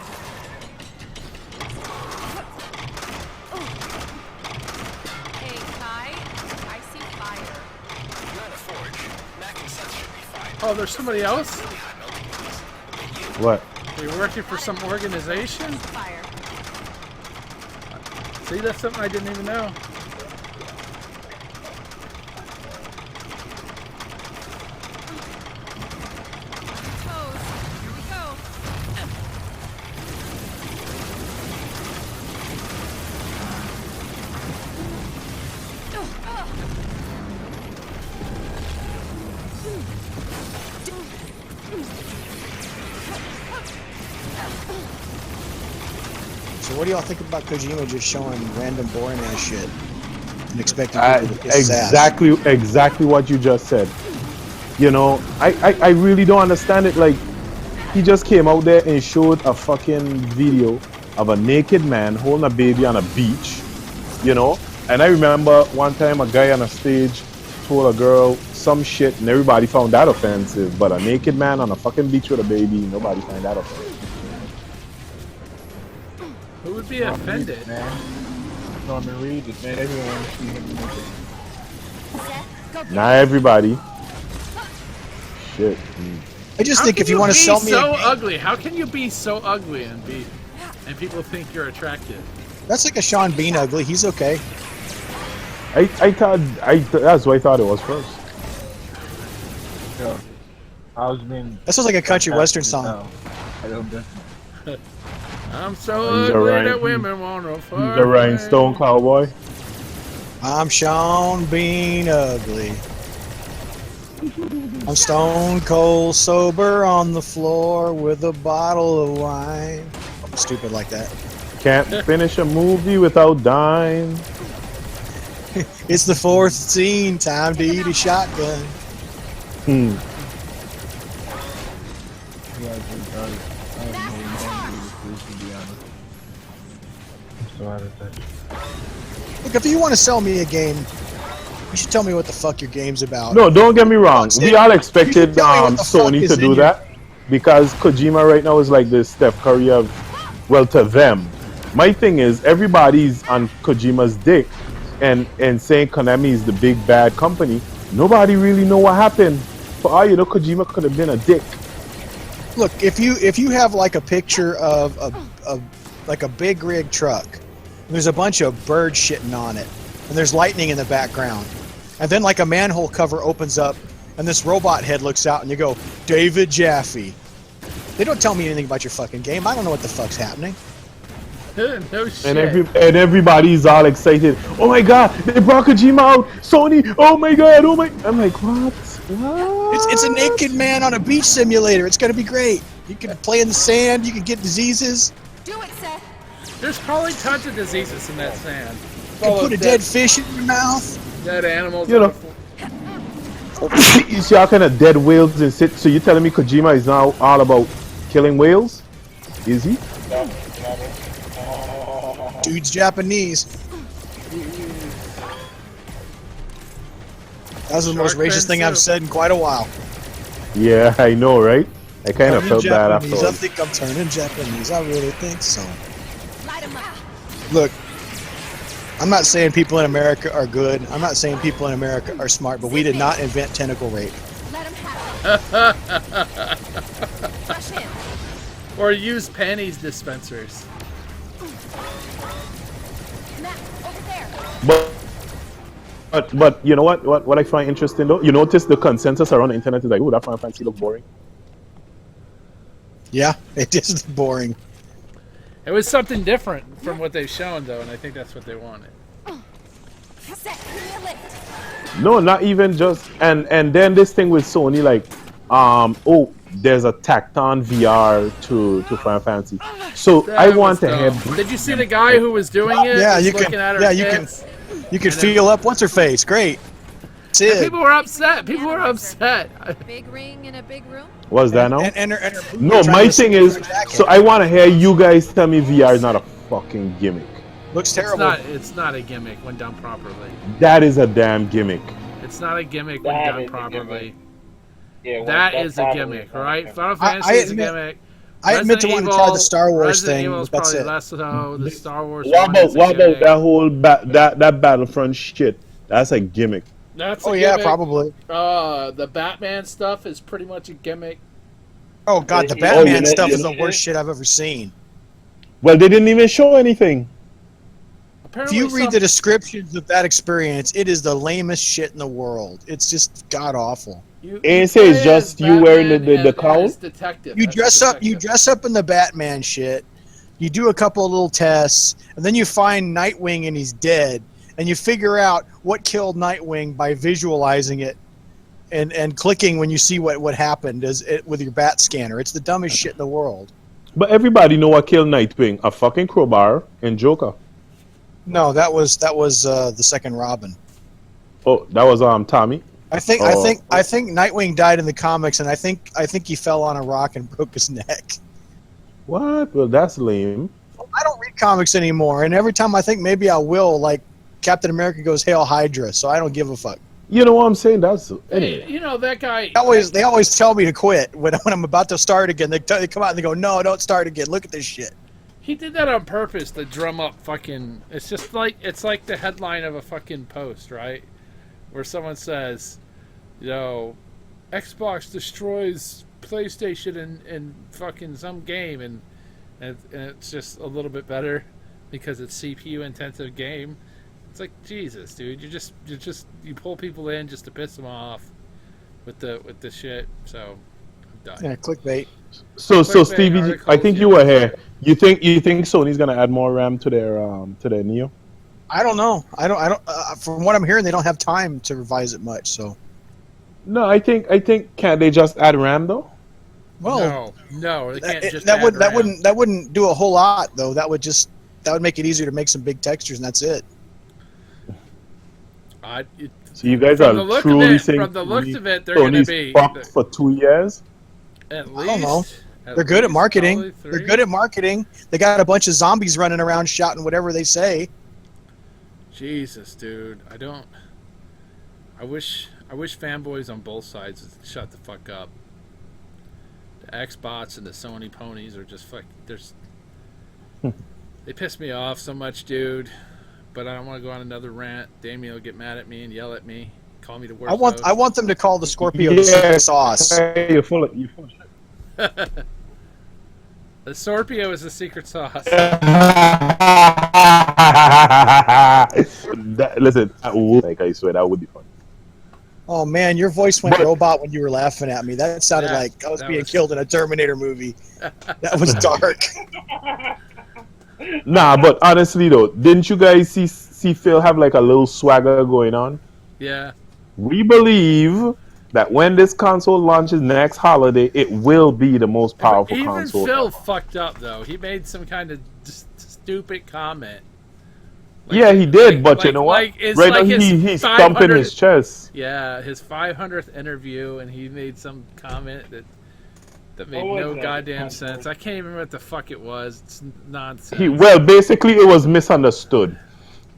Hey, Kai. I see fire. Oh, there's somebody else? What? You're working for some organization? Fire. See, that's something I didn't even know. Here we go. So what do y'all think about Kojima just showing random boring ass shit and expecting people to kiss his ass? Exactly what you just said. You know, I really don't understand it. Like, he just came out there and showed a fucking video of a naked man holding a baby on a beach, you know? And I remember one time a guy on a stage told a girl some shit and everybody found that offensive. But a naked man on a fucking beach with a baby, nobody find that offensive. Who would be offended? Man. Norman Reedus, man. Everyone wants to see him. Not everybody. Shit. I just think if you want to sell me so ugly, how can you be so ugly and people think you're attractive? That's like a Sean Bean ugly. He's okay. That's what I thought it was first. Yeah. That sounds like a country western song. I don't know. I'm so ugly that women wanna fuck. The rhinestone cowboy. I'm Sean Bean ugly. I'm stone cold sober on the floor with a bottle of wine. I'm stupid like that. Can't finish a movie without dying. It's the fourth scene, time to eat a shotgun. Look, if you want to sell me a game, you should tell me what the fuck your game's about. No, don't get me wrong. We all expected Sony to do that because Kojima right now is like the Steph Curry of, well, to them. My thing is, everybody's on Kojima's dick and saying Konami is the big bad company. Nobody really know what happened. For all you know, Kojima could have been a dick. Look, if you have like a picture of a big rig truck, and there's a bunch of birds shitting on it, and there's lightning in the background, and then like a manhole cover opens up, and this robot head looks out, and you go, David Jaffe. They don't tell me anything about your fucking game. I don't know what the fuck's happening. No shit. And everybody's all excited. Oh my god, they brought Kojima out. Sony. Oh my god. Oh my. I'm like, what? It's a naked man on a beach simulator. It's gonna be great. You can play in the sand. You can get diseases. Do it, Seth. There's probably tons of diseases in that sand. You can put a dead fish in your mouth. Dead animals. You know. You see all kind of dead whales and shit. So you're telling me Kojima is now all about killing whales? Is he? Dude's Japanese. That was the most racist thing I've said in quite a while. Yeah, I know, right? I kind of felt bad afterwards. I think I'm turning Japanese. I really think so. Light 'em up. Look, I'm not saying people in America are good. I'm not saying people in America are smart, but we did not invent tentacle rape. Let 'em have it. Rush in. Or use panties dispensers. Matt, over there. But you know what I find interesting though? You notice the consensus around the internet is like, oh, that Final Fantasy looks boring. Yeah, it is boring. It was something different from what they've shown though, and I think that's what they wanted. Set, give me a lift. No, not even just and then this thing with Sony like, oh, there's a tacked-on VR to Final Fantasy. So That I want was to dumb. have. Did you see the guy who was doing it? Yeah, Just you can. looking at her Yeah, you can. tits? You can And feel up what's her face. Great. And Sid. people were upset. People were upset. Big ring in a big room. What's that now? And her No, trying my to thing secure is, her jacket. so I want to hear you guys tell me VR is not a fucking gimmick. Looks It's terrible. not a gimmick when done properly. That is a damn gimmick. It's not a gimmick when That done is a properly. gimmick. Yeah, That that's is a probably gimmick, not a right? gimmick. Final Fantasy I is a admit- gimmick. I admit to Resident wanting to try the Evil- Star Wars Resident thing, Evil is but that's probably it. less so. The Star Wars What one about is a gimmick. that whole that Battlefront shit? That's a gimmick. That's a Oh yeah, gimmick. probably. The Batman stuff is pretty much a gimmick. Oh god, the Oh, Batman you know- stuff you is the know- worst shit I've ever seen. Well, they didn't even show anything. If Apparently, you read some- the descriptions of that experience, it is the lamest shit in the world. It's just god awful. you And say it's play just as you wearing Batman the and cowl? as detective. You as dress up. You detective. dress up in the Batman shit. You do a couple of little tests, and then you find Nightwing and he's dead. and you figure out what killed Nightwing by visualizing it and clicking when you see what happened with your bat scanner. It's the dumbest shit in the world. But everybody know what killed Nightwing: a fucking crowbar and Joker. No, that was the second Robin. Oh, that was Tommy. I think Nightwing died in the comics, and I think he fell on a rock and broke his neck. What? Well, that's lame. I don't read comics anymore, and every time I think maybe I will, like Captain America goes Hail Hydra, so I don't give a fuck. You know what I'm saying? That's anyway. You know that guy. They always tell me to quit when I'm about to start again. They come out and they go, "No, don't start again. Look at this shit." He did that on purpose to drum up fucking. It's just like the headline of a fucking post, right? Where someone says, you know, Xbox destroys PlayStation in fucking some game, and it's just a little bit better because it's CPU intensive game. It's like, Jesus, dude, you pull people in just to piss them off with the shit. So I'm done. Yeah, clickbait. So Stevie, I think you were here. You think Sony's gonna add more RAM to their Neo? I don't know. I don't. From what I'm hearing, they don't have time to revise it much. So. No, I think can't they just add RAM though? Well, no, they can't just that add RAM. That wouldn't do a whole lot though. That would make it easier to make some big textures, and that's it. So you guys are truly saying from the looks of it, they're going to be fucked for 2 years? At least. I don't know. They're good at marketing. They're good at marketing. They got a bunch of zombies running around shouting whatever they say. Jesus, dude. I wish fanboys on both sides would shut the fuck up. The Xbox and the Sony ponies are just they piss me off so much, dude. But I don't want to go on another rant. Damien will get mad at me and yell at me, call me the worst. I want them to call the Scorpio the secret sauce. Hey, you're full of shit. The Scorpio is the secret sauce. Listen, I swear that would be fun. Oh man, your voice went robot when you were laughing at me. That sounded like I was being killed in a Terminator movie. That was dark. Nah, but honestly though, didn't you guys see Phil have like a little swagger going on? Yeah. We believe that when this console launches next holiday, it will be the most powerful console. Even Phil fucked up though. He made some kind of stupid comment. Yeah, he did, but you know what? Right now he's thumping his chest. Yeah, his 500th interview, and he made some comment that made no goddamn sense. I can't even remember what the fuck it was. It's nonsense. Well, basically it was misunderstood.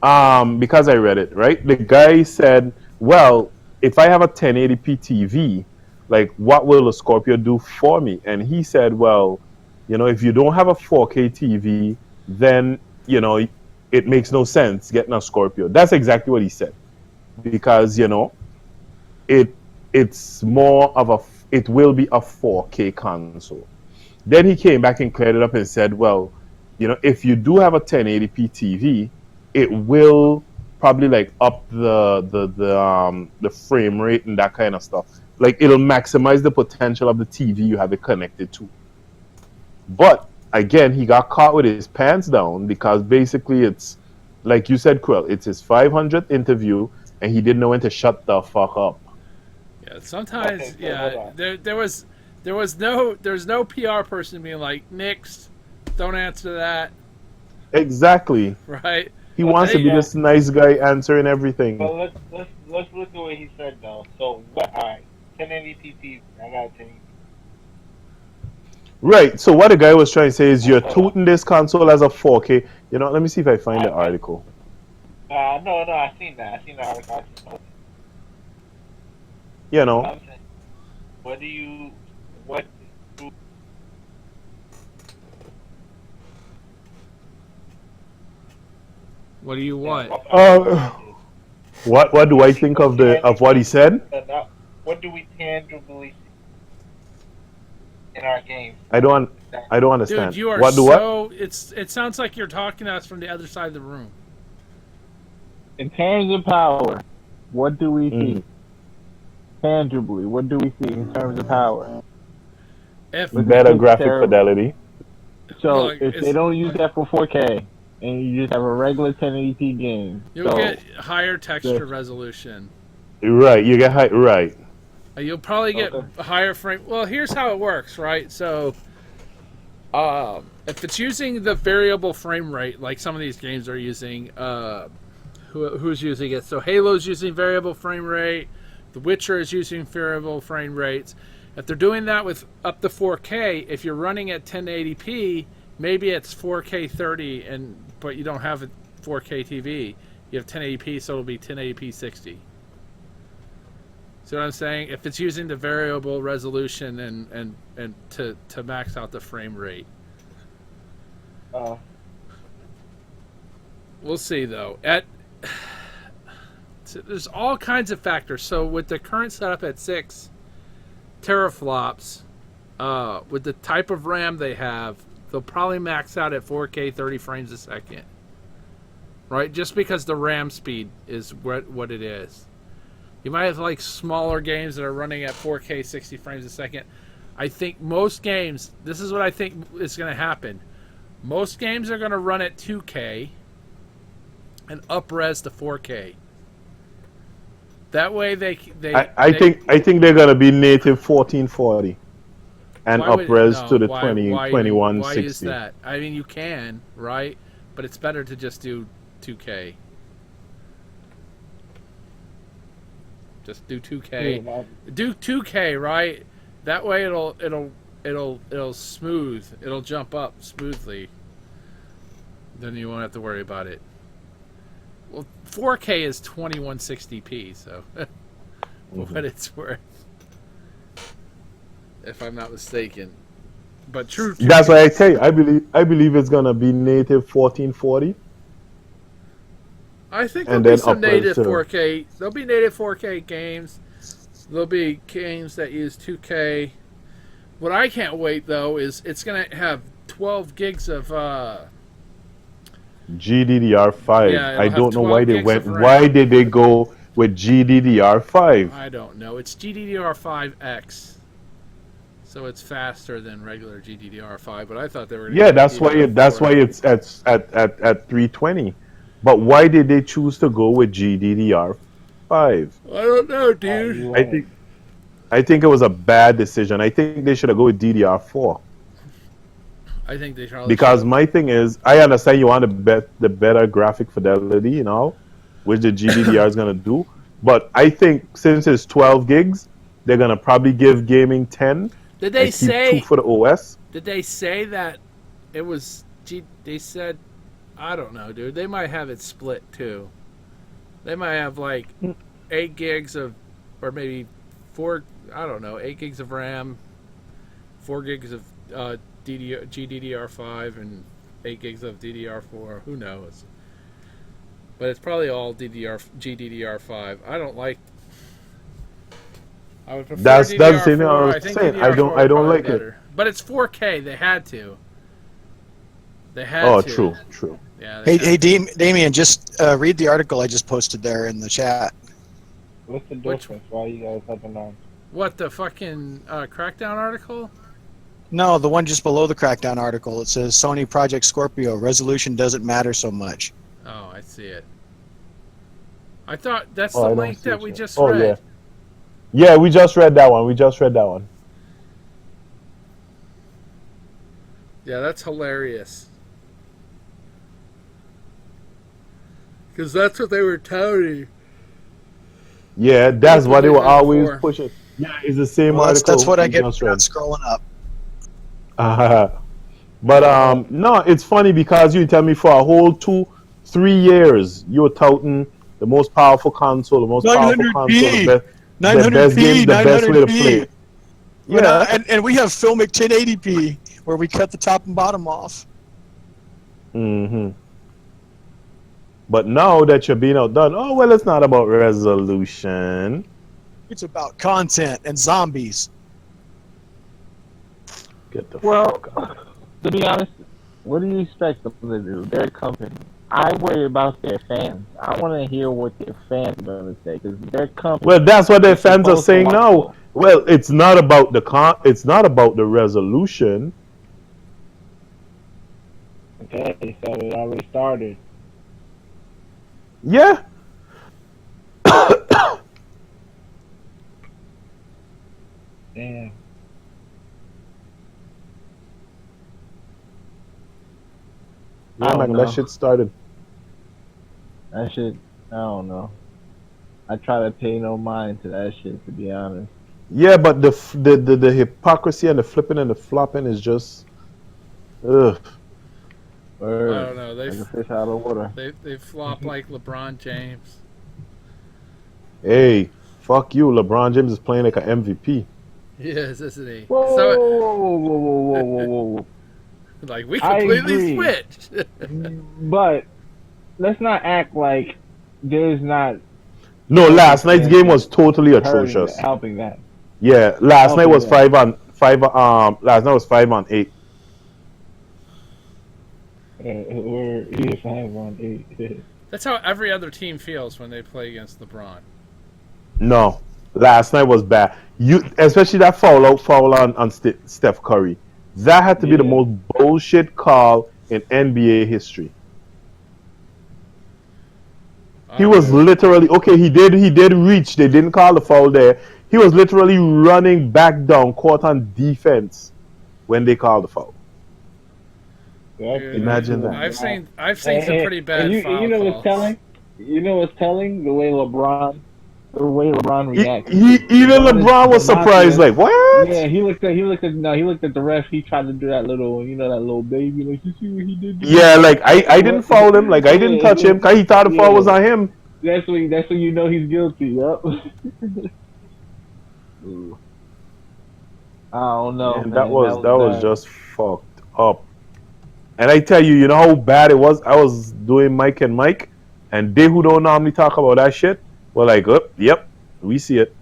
Because I read it, right? The guy said, well, if I have a 1080p TV, like what will a Scorpio do for me? And he said, well, you know, if you don't have a 4K TV, then, you know, it makes no sense getting a Scorpio. That's exactly what he said. Because, you know, it's more of it will be a 4K console. Then he came back and cleared it up and said, well, you know, if you do have a 1080p TV, it will probably like up the frame rate and that kind of stuff. Like it'll maximize the potential of the TV you have it connected to. But again, he got caught with his pants down because basically it's like you said, Quill, it's his 500th interview and he didn't know when to shut the fuck up. Yeah, sometimes there's no PR person being like, Nix, don't answer that. Exactly. Right. He wants to be this nice guy answering everything. But let's look at what he said though. So what? All right, 1080p TV. I got 1080p. Right. So what the guy was trying to say is you're tooting this console as a 4K. You know, let me see if I find the article. No, I seen that. I seen the article. You know. What do you want? What do I think of what he said? What do we tangibly see in our games? I don't understand. Dude, you are what? It sounds like you're talking to us from the other side of the room. In terms of power, what do we see? Tangibly, what do we see in terms of power? Better graphic fidelity. So if they don't use that for 4K, and you just have a regular 1080p game. You'll get higher texture resolution. Right, you get high. Right. You'll probably get higher frame. Well, here's how it works, right? So, if it's using the variable frame rate, like some of these games are using, who's using it? So Halo's using variable frame rate. The Witcher is using variable frame rates. If they're doing that with up to 4K, if you're running at 1080p, maybe it's 4K 30, but you don't have a 4K TV. You have 1080p, so it'll be 1080p 60. See what I'm saying? If it's using the variable resolution and to max out the frame rate. We'll see though. There's all kinds of factors. So with the current setup at 6 teraflops, with the type of RAM they have, they'll probably max out at 4K 30 frames a second. Right? Just because the RAM speed is what it is. You might have like smaller games that are running at 4K 60 frames a second. I think most games, this is what I think is going to happen. Most games are going to run at 2K and up-res to 4K. That way I think they're going to be native 1440 and up-res to the 2160. Why is that? I mean, you can, right? But it's better to just do 2K. Just do 2K. Do 2K, right? That way it'll smooth. It'll jump up smoothly. Then you won't have to worry about it. Well, 4K is 2160p, so what it's worth, if I'm not mistaken. But true. That's why I tell you, I believe it's gonna be native 1440. I think there'll be some native 4K. There'll be native 4K games. There'll be games that use 2K. What I can't wait though is it's gonna have 12 gigs of GDDR5. Yeah, I don't know why they went. Why did they go with GDDR5? I don't know. It's GDDR5X, so it's faster than regular GDDR5. But I thought they were. Yeah, that's why it's at 320. But why did they choose to go with GDDR5? I don't know, dude. I think it was a bad decision. I think they should have gone with DDR4. I think they probably because my thing is, I understand you want the better graphic fidelity, you know, which the GDDR is gonna do. But I think since it's 12 gigs, they're gonna probably give gaming 10. Did they say 2 for the OS? Did they say that it was? They said, I don't know, dude. They might have it split too. They might have like 8 gigs of, or maybe 4. I don't know, 8 gigs of RAM, 4 gigs of GDDR5 and 8 gigs of DDR4. Who knows? But it's probably all GDDR5. I don't like. I would prefer that's DDR4. the thing I was saying. I don't like better. It. But it's 4K. They had to. They had to. Oh, true. Yeah. Hey, Damien, just read the article I just posted there in the chat. What's the difference? Why are you guys having on? What, the fucking Crackdown article? No, the one just below the Crackdown article. It says Sony Project Scorpio resolution doesn't matter so much. Oh, I see it. I thought that's the link that we just read. Oh, yeah. Yeah, we just read that one. Yeah, that's hilarious. Because that's what they were touting. Yeah, that's what they were always pushing. Yeah, it's the same article. That's what I get scrolling up. But no, it's funny because you tell me for a whole 2-3 years you were touting the most powerful console, the best game, the best way to play. Yeah, and we have Filmic 1080p where we cut the top and bottom off. Mm-hmm. But now that you're being outdone, oh well, it's not about resolution. It's about content and zombies. Get the fuck out. To be honest, what do you expect them to do? They're a company. I worry about their fans. I want to hear what their fans are going to say because their company. Well, that's what their fans are saying now. Well, it's not about the it's not about the resolution. Okay, so it already started. Yeah. Damn. Yeah, man, that shit started. That shit, I don't know. I try to pay no mind to that shit, to be honest. Yeah, but the hypocrisy and the flipping and the flopping is just, ugh. Word. I don't know. Like a fish out of water. They flop like LeBron James. Hey, fuck you. LeBron James is playing like an MVP. Yes, isn't he? Whoa, So, whoa, whoa, whoa, whoa, whoa, whoa. like we completely switched. But let's not act like there's not. No, last night's game was totally atrocious. Helping that. Yeah, last night was 5 on 5. Last night was 5 on 8. We're 5 on 8. That's how every other team feels when they play against LeBron. No, last night was bad. Especially that foul on Steph Curry. That had to be the most bullshit call in NBA history. He was literally He did reach. They didn't call the foul there. He was literally running back down court on defense when they called the foul. Dude, imagine that. I've seen some pretty bad foul you know calls. what's telling? You know what's telling? The way LeBron reacted. Even LeBron was surprised. Like, what? Yeah, he looked at the ref. He tried to do that little, that little baby. Like, you see what he did? Yeah, like I didn't foul him. Like I didn't touch him. Cause he thought the foul was on him. That's when you know he's guilty. Yep. I don't know. Man, that was just fucked up. And I tell you, you know how bad it was? I was doing Mike and Mike, and they who don't normally talk about that shit were like, oh, yep, we see it.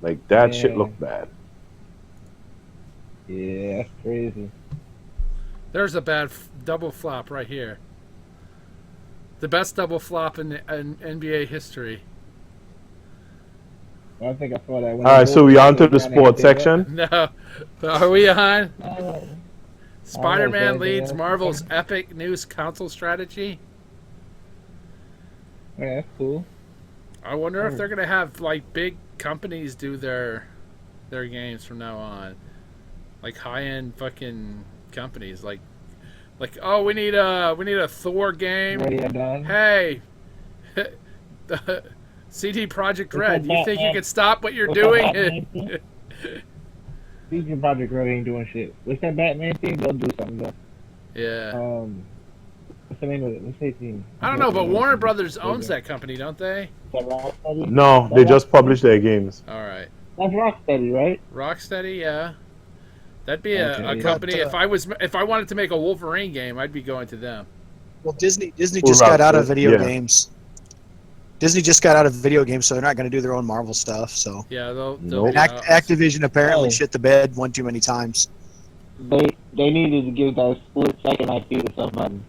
Like, that shit looked bad. Yeah, that's crazy. There's a bad double flop right here. The best double flop in NBA history. I think I saw that. All right, so we on to the sports section. No, are we on? Spider-Man leads Marvel's epic new console strategy. Yeah, that's cool. I wonder if they're gonna have like big companies do their games from now on, like high-end fucking companies. Like oh, we need a Thor game. Hey, CD Projekt Red, you think you can stop what you're doing? CD Projekt Red ain't doing shit. What's that Batman thing? They'll do something though. Yeah. What's the name of it? What's that team? I don't know, but Warner Brothers owns that company, don't they? No, they just publish their games. All right. That's Rocksteady, right? Rocksteady, yeah. That'd be a company. If I wanted to make a Wolverine game, I'd be going to them. Well, Disney just got out of video games. Disney just got out of video games, so they're not going to do their own Marvel stuff. So yeah, they'll Activision apparently shit the bed one too many times. They needed to give that split second IP to somebody.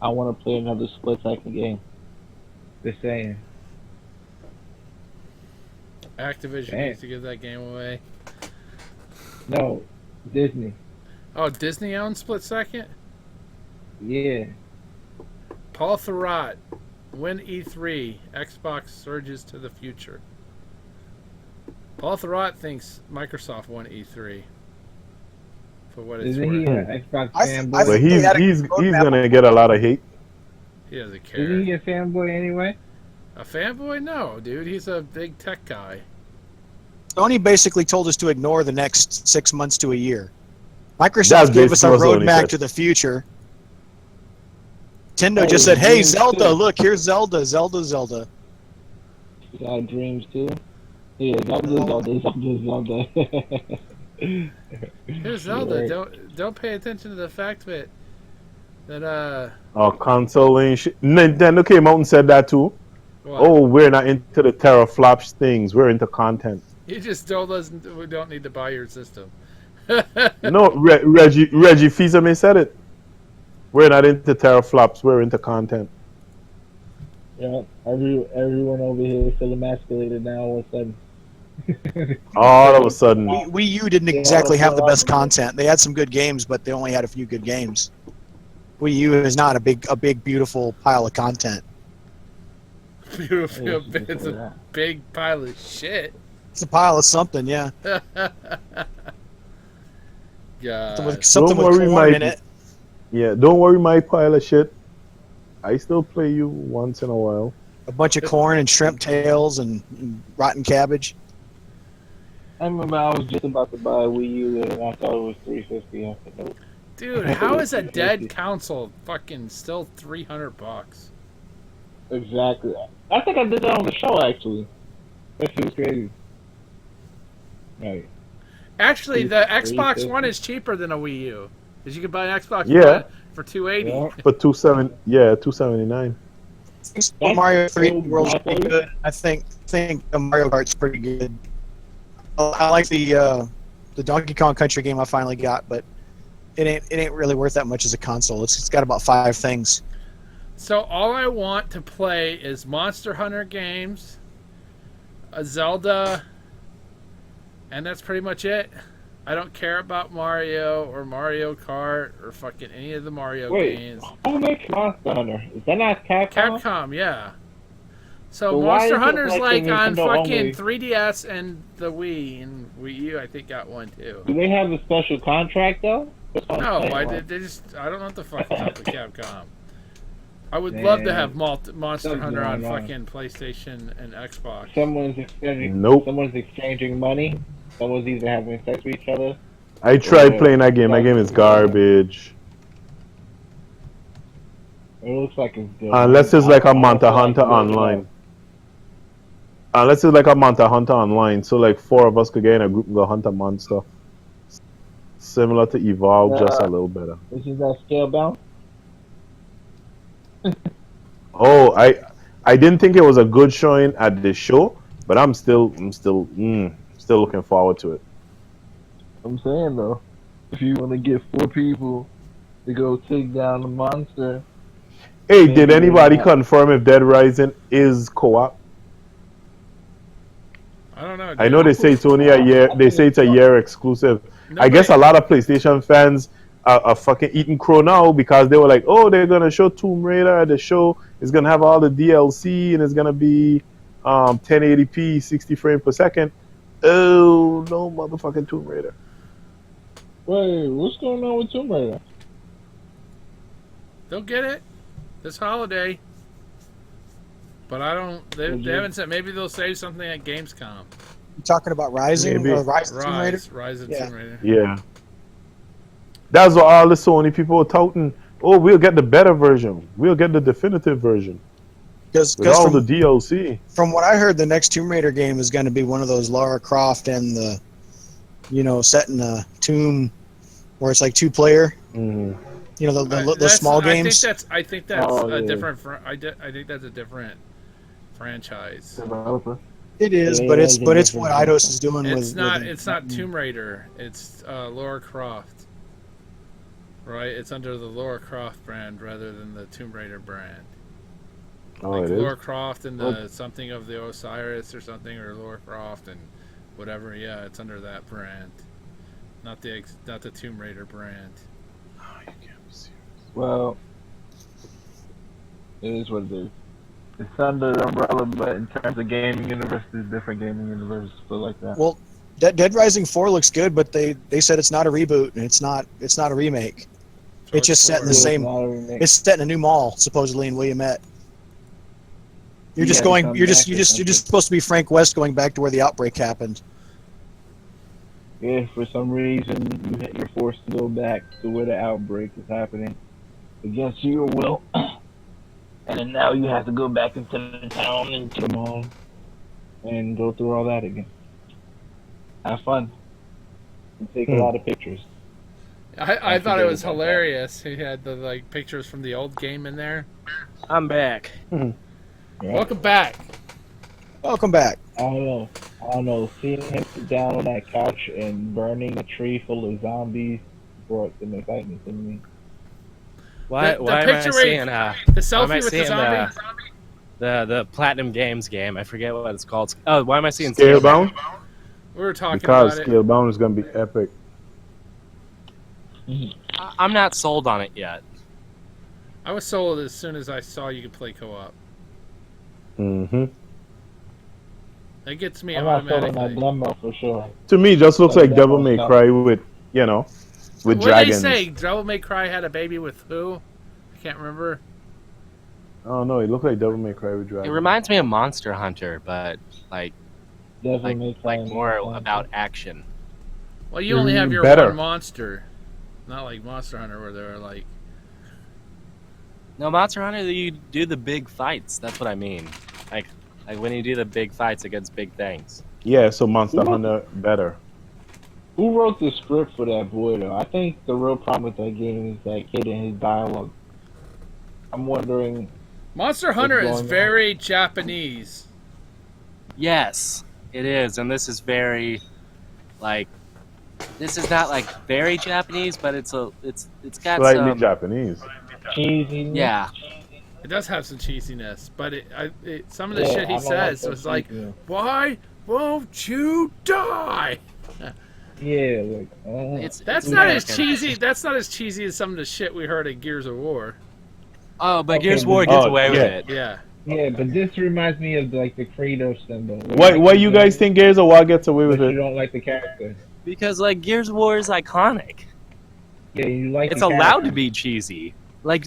I want to play another split second game. Just saying. Activision needs to give that game away. No, Disney. Oh, Disney owns Split Second? Yeah. Paul Thurrott, win E3, Xbox surges to the future. Paul Thurrott thinks Microsoft won E3. For what it's worth. Isn't he an Xbox fanboy? But he's gonna get a lot of hate. He doesn't care. Isn't he a fanboy anyway? A fanboy? No, dude. He's a big tech guy. Sony basically told us to ignore the next 6 months to a year. Microsoft gave us a roadmap to the future. Nintendo just said, hey, Zelda, look, here's Zelda. You got dreams too? Yeah, Zelda. Here's Zelda. Don't pay attention to the fact that console and shit. Nintendo came out and said that too. What? Oh, we're not into the teraflops things. We're into content. You just told us we don't need to buy your system. No, Reggie Fils-Aimé said it. We're not into teraflops. We're into content. Yeah, everyone over here is still emasculated now all of a sudden. All of a sudden. Wii U didn't exactly have the best content. They had some good games, but they only had a few good games. Wii U is not a big beautiful pile of content. Beautiful. It's a big pile of shit. It's a pile of something, yeah. Yeah. Something with corn in it. Yeah, don't worry, my pile of shit. I still play you once in a while. A bunch of corn and shrimp tails and rotten cabbage. I remember I was just about to buy a Wii U and I thought it was $350. I said, nope. Dude, how is a dead console fucking still $300? Exactly. I think I did that on the show, actually. That shit was crazy. Right. Actually, the Xbox One is cheaper than a Wii U. Because you can buy an Xbox One for $280. Yeah. For $279. Super Mario 3D World's pretty good. I think Mario Kart's pretty good. I like the Donkey Kong Country game I finally got, but it ain't really worth that much as a console. It's got about 5 things. So all I want to play is Monster Hunter games, a Zelda, and that's pretty much it. I don't care about Mario or Mario Kart or fucking any of the Mario games. Who makes Monster Hunter? Is that not Capcom? Capcom, yeah. So Monster Hunter's like on fucking 3DS and the Wii, and Wii U I think got one too. Do they have a special contract though? No, I don't know what the fuck is up with Capcom. I would love to have Monster Hunter on fucking PlayStation and Xbox. Someone's exchanging money. Someone's either having sex with each other. I tried playing that game. That game is garbage. It looks like it's good. Unless it's like a Monster Hunter Online. Unless it's like a Monster Hunter Online, so like 4 of us could get in a group and go hunt a monster. Similar to Evolve, just a little better. Isn't that Scalebound? Oh, I didn't think it was a good showing at this show, but I'm still looking forward to it. I'm saying though, if you want to get 4 people to go take down the monster. Hey, did anybody confirm if Dead Rising is co-op? I don't know. I know they say it's only a year. They say it's a year exclusive. I guess a lot of PlayStation fans are fucking eating crow now because they were like, oh, they're gonna show Tomb Raider at the show. It's gonna have all the DLC and it's gonna be 1080p, 60 frames per second. Oh no, motherfucking Tomb Raider. Wait, what's going on with Tomb Raider? They'll get it this holiday. But I don't. They haven't said. Maybe they'll say something at Gamescom. You talking about Rising? Rise of Tomb Raider? Rise of Tomb Raider. Yeah. That's what all the Sony people are touting. Oh, we'll get the better version. We'll get the definitive version. With all the DLC. From what I heard, the next Tomb Raider game is going to be one of those Lara Croft and set in a tomb where it's like 2-player. Mm-hmm. You know, the small games. I think that's a different. I think that's a different franchise. It is, but it's what Eidos is doing with. It's not Tomb Raider. It's Lara Croft. Right, it's under the Lara Croft brand rather than the Tomb Raider brand. Oh, like it Lara is? Croft and the something of the Osiris or something, or Lara Croft and whatever. Yeah, it's under that brand, not the Tomb Raider brand. Oh, you can't be serious. Well, it is what it is. It's under the umbrella, but in terms of gaming universe, it's a different gaming universe, so like that. Well, Dead Rising 4 looks good, but they said it's not a reboot and it's not a remake. So it's just set in the same. It's set in a new mall, supposedly in Williamette. You're just supposed to be Frank West going back to where the outbreak happened. Yeah, for some reason you're forced to go back to where the outbreak is happening against your will, and then now you have to go back into the town and to the mall and go through all that again. Have fun and take a lot of pictures. I thought it was hilarious. He had the pictures from the old game in there. I'm back. Yeah. Welcome back. Welcome back. I don't know. Seeing him sit down on that couch and burning a tree full of zombies brought some excitement to me. Why am I seeing the selfie with the zombie? The Platinum Games game? I forget what it's called. Oh, why am I seeing Scalebound? We were talking because about it. Scalebound is going to be epic. I'm not sold on it yet. I was sold as soon as I saw you could play co-op. Mm-hmm. That gets me I'm not sold on automatically. that demo for sure. To me, it just looks But like the Devil demo's May not- Cry with, with What dragons. did they say? Devil May Cry had a baby with who? I can't remember. Oh no, it looked like Devil May Cry with dragons. It reminds me of Monster Hunter, but like Devil May Cry like more about action. Well, you only have your Better. one monster. Not like Monster Hunter where they're like... No, Monster Hunter, you do the big fights. That's what I mean. Like when you do the big fights against big things. Yeah, so Monster Hunter better. Who wrote the script for that boy though? I think the real problem with that game is that kid and his dialogue. I'm wondering. Monster Hunter is going very Japanese. Yes, it is, and this is very, like, this is not like very Japanese, but it's got Slightly some Japanese. Cheesy. Yeah. It does have some cheesiness, but some of the shit he I don't says that was like, cheesiness. "Why won't you die?" Yeah, like That's not as cheesy. That's not as cheesy as some of the shit we heard in Gears of War. Oh, but Okay, Gears of War gets oh, away with yeah. it. Yeah. yeah, but this reminds me of like the Kratos symbol. What you guys think Gears of War gets away with But it? you don't like the character. Because like Gears of War is iconic. Yeah, you like. It's the allowed character. to be cheesy. Like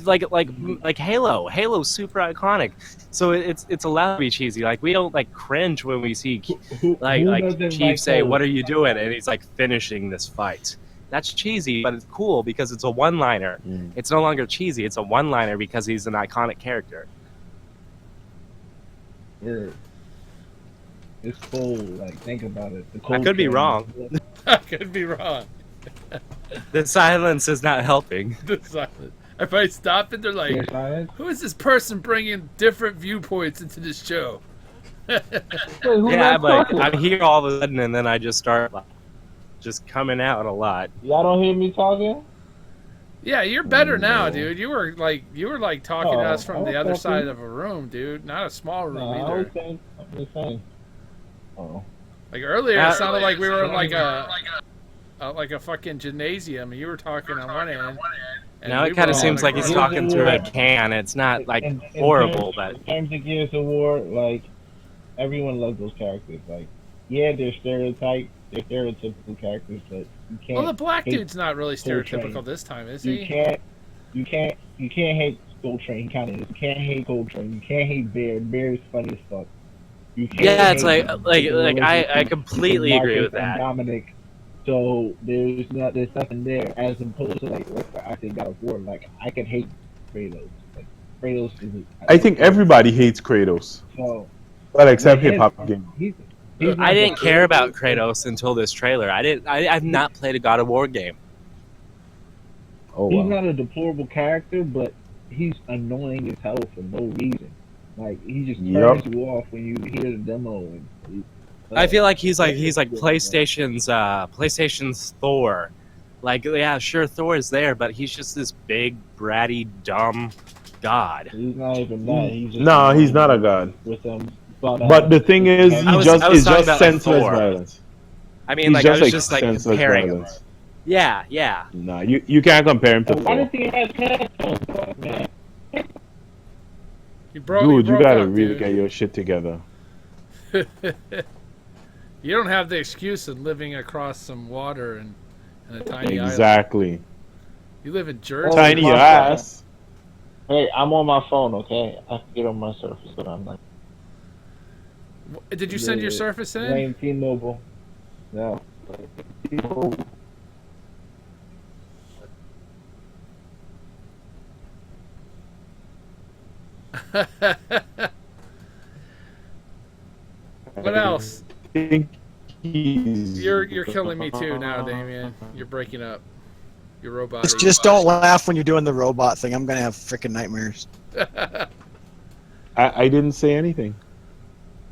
Halo. Halo's super iconic. So it's allowed to be cheesy. Like we don't like cringe when we see Who doesn't Chief like say, Halo? "What are you doing?" and he's like finishing this fight. That's cheesy, but it's cool because it's a one-liner. Mm. It's no longer cheesy. It's a one-liner because he's an iconic character. Yeah. It's cold. Like think about it. The I cold could be train. wrong. I could be wrong. The silence is not helping. The silence. If I stop it, they're like, Yeah, silence. "Who is this person bringing different viewpoints into this show?" Wait, who's Yeah, not I'm like talking? I'm here all of a sudden, and then I just start like, just coming out a lot. Y'all don't hear me talking? Yeah, you're better now, dude. You were like talking to Oh, us from I the was other talking. side of a room, dude. Not a small room No, I either. was saying. I'm just saying. Oh. Like earlier, it sounded like we were in like a a fucking gymnasium, and you were talking on one end. and Now we it kind were of all seems like across. he's talking through a can. It's not like in horrible, terms, but in terms of Gears of War, like everyone loves those characters. Like, yeah, they're stereotypical characters, but you can't. Well, the black hate dude's not really Soul Train. stereotypical this time, is You he? can't hate Gold Train. Kind of. You can't hate Gold Train. You can't hate Bear. Bear is funny as fuck. You can't yeah, it's hate like I completely agree with Marcus and that. Dominic. So there's nothing there as opposed to like I think God of War. Like I could hate Kratos. Like Kratos is. I think everybody hates Kratos, So well, except yeah, hip hop game. he's I not didn't the- care about Kratos until this trailer. I've not played a God of War game. Oh He's wow. not a deplorable character, but he's annoying as hell for no reason. Like he just turns you off when you hear the demo. And I feel like he's like PlayStation's Thor. Like yeah, sure Thor is there, but he's just this big bratty dumb god. He's not even that. He's just No, he's annoying not a god. with them. But the thing is, I he was just talking is just about, like, senseless Thor. violence. I mean, He's like I was just like senseless comparing him. violence. Yeah. Nah, you can't compare him to Why Thor. does he have headphones, man? You broke, Dude, you broke gotta up, really dude. get your shit together. You don't have the excuse of living across some water and a tiny island. Exactly. You live in Jersey. Tiny my ass. Hey, I'm on my phone, okay? I can get on my Surface, but I'm like. Did you send your Surface in? Blame T-Mobile. No. T-Mobile. What else? I think he's- You're killing me too now, Damien. You're breaking up. Your robot. Just don't laugh when you're doing the robot thing. I'm gonna have freaking nightmares. I didn't say anything.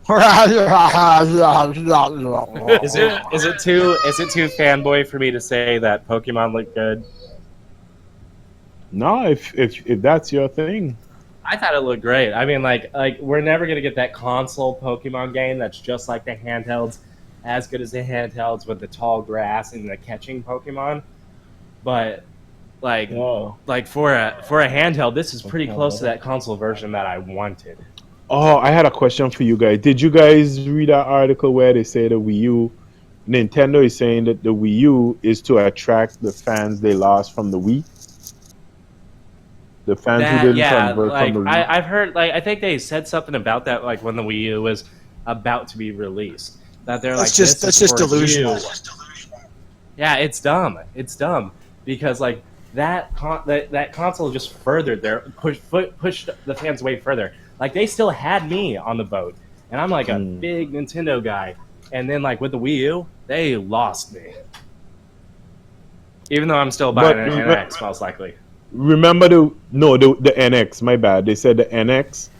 Is it too fanboy for me to say that Pokemon looked good? No, if that's your thing. I thought it looked great. I mean, like we're never gonna get that console Pokemon game that's just like the handhelds, as good as the handhelds with the tall grass and the catching Pokemon. But like for a handheld, this is pretty close to that console version that I wanted. Oh, I had a question for you guys. Did you guys read that article where they say the Wii U, Nintendo is saying that the Wii U is to attract the fans they lost from the Wii? The fans who didn't convert from the Wii. I've heard, like, I think they said something about that, like when the Wii U was about to be released. That they're that's just delusional. Yeah, it's dumb. It's dumb because like that console just furthered pushed the fans way further. Like they still had me on the boat, and I'm like a big Nintendo guy. And then like with the Wii U, they lost me. Even though I'm still buying an NX, most likely. Remember the NX. My bad. They said the NX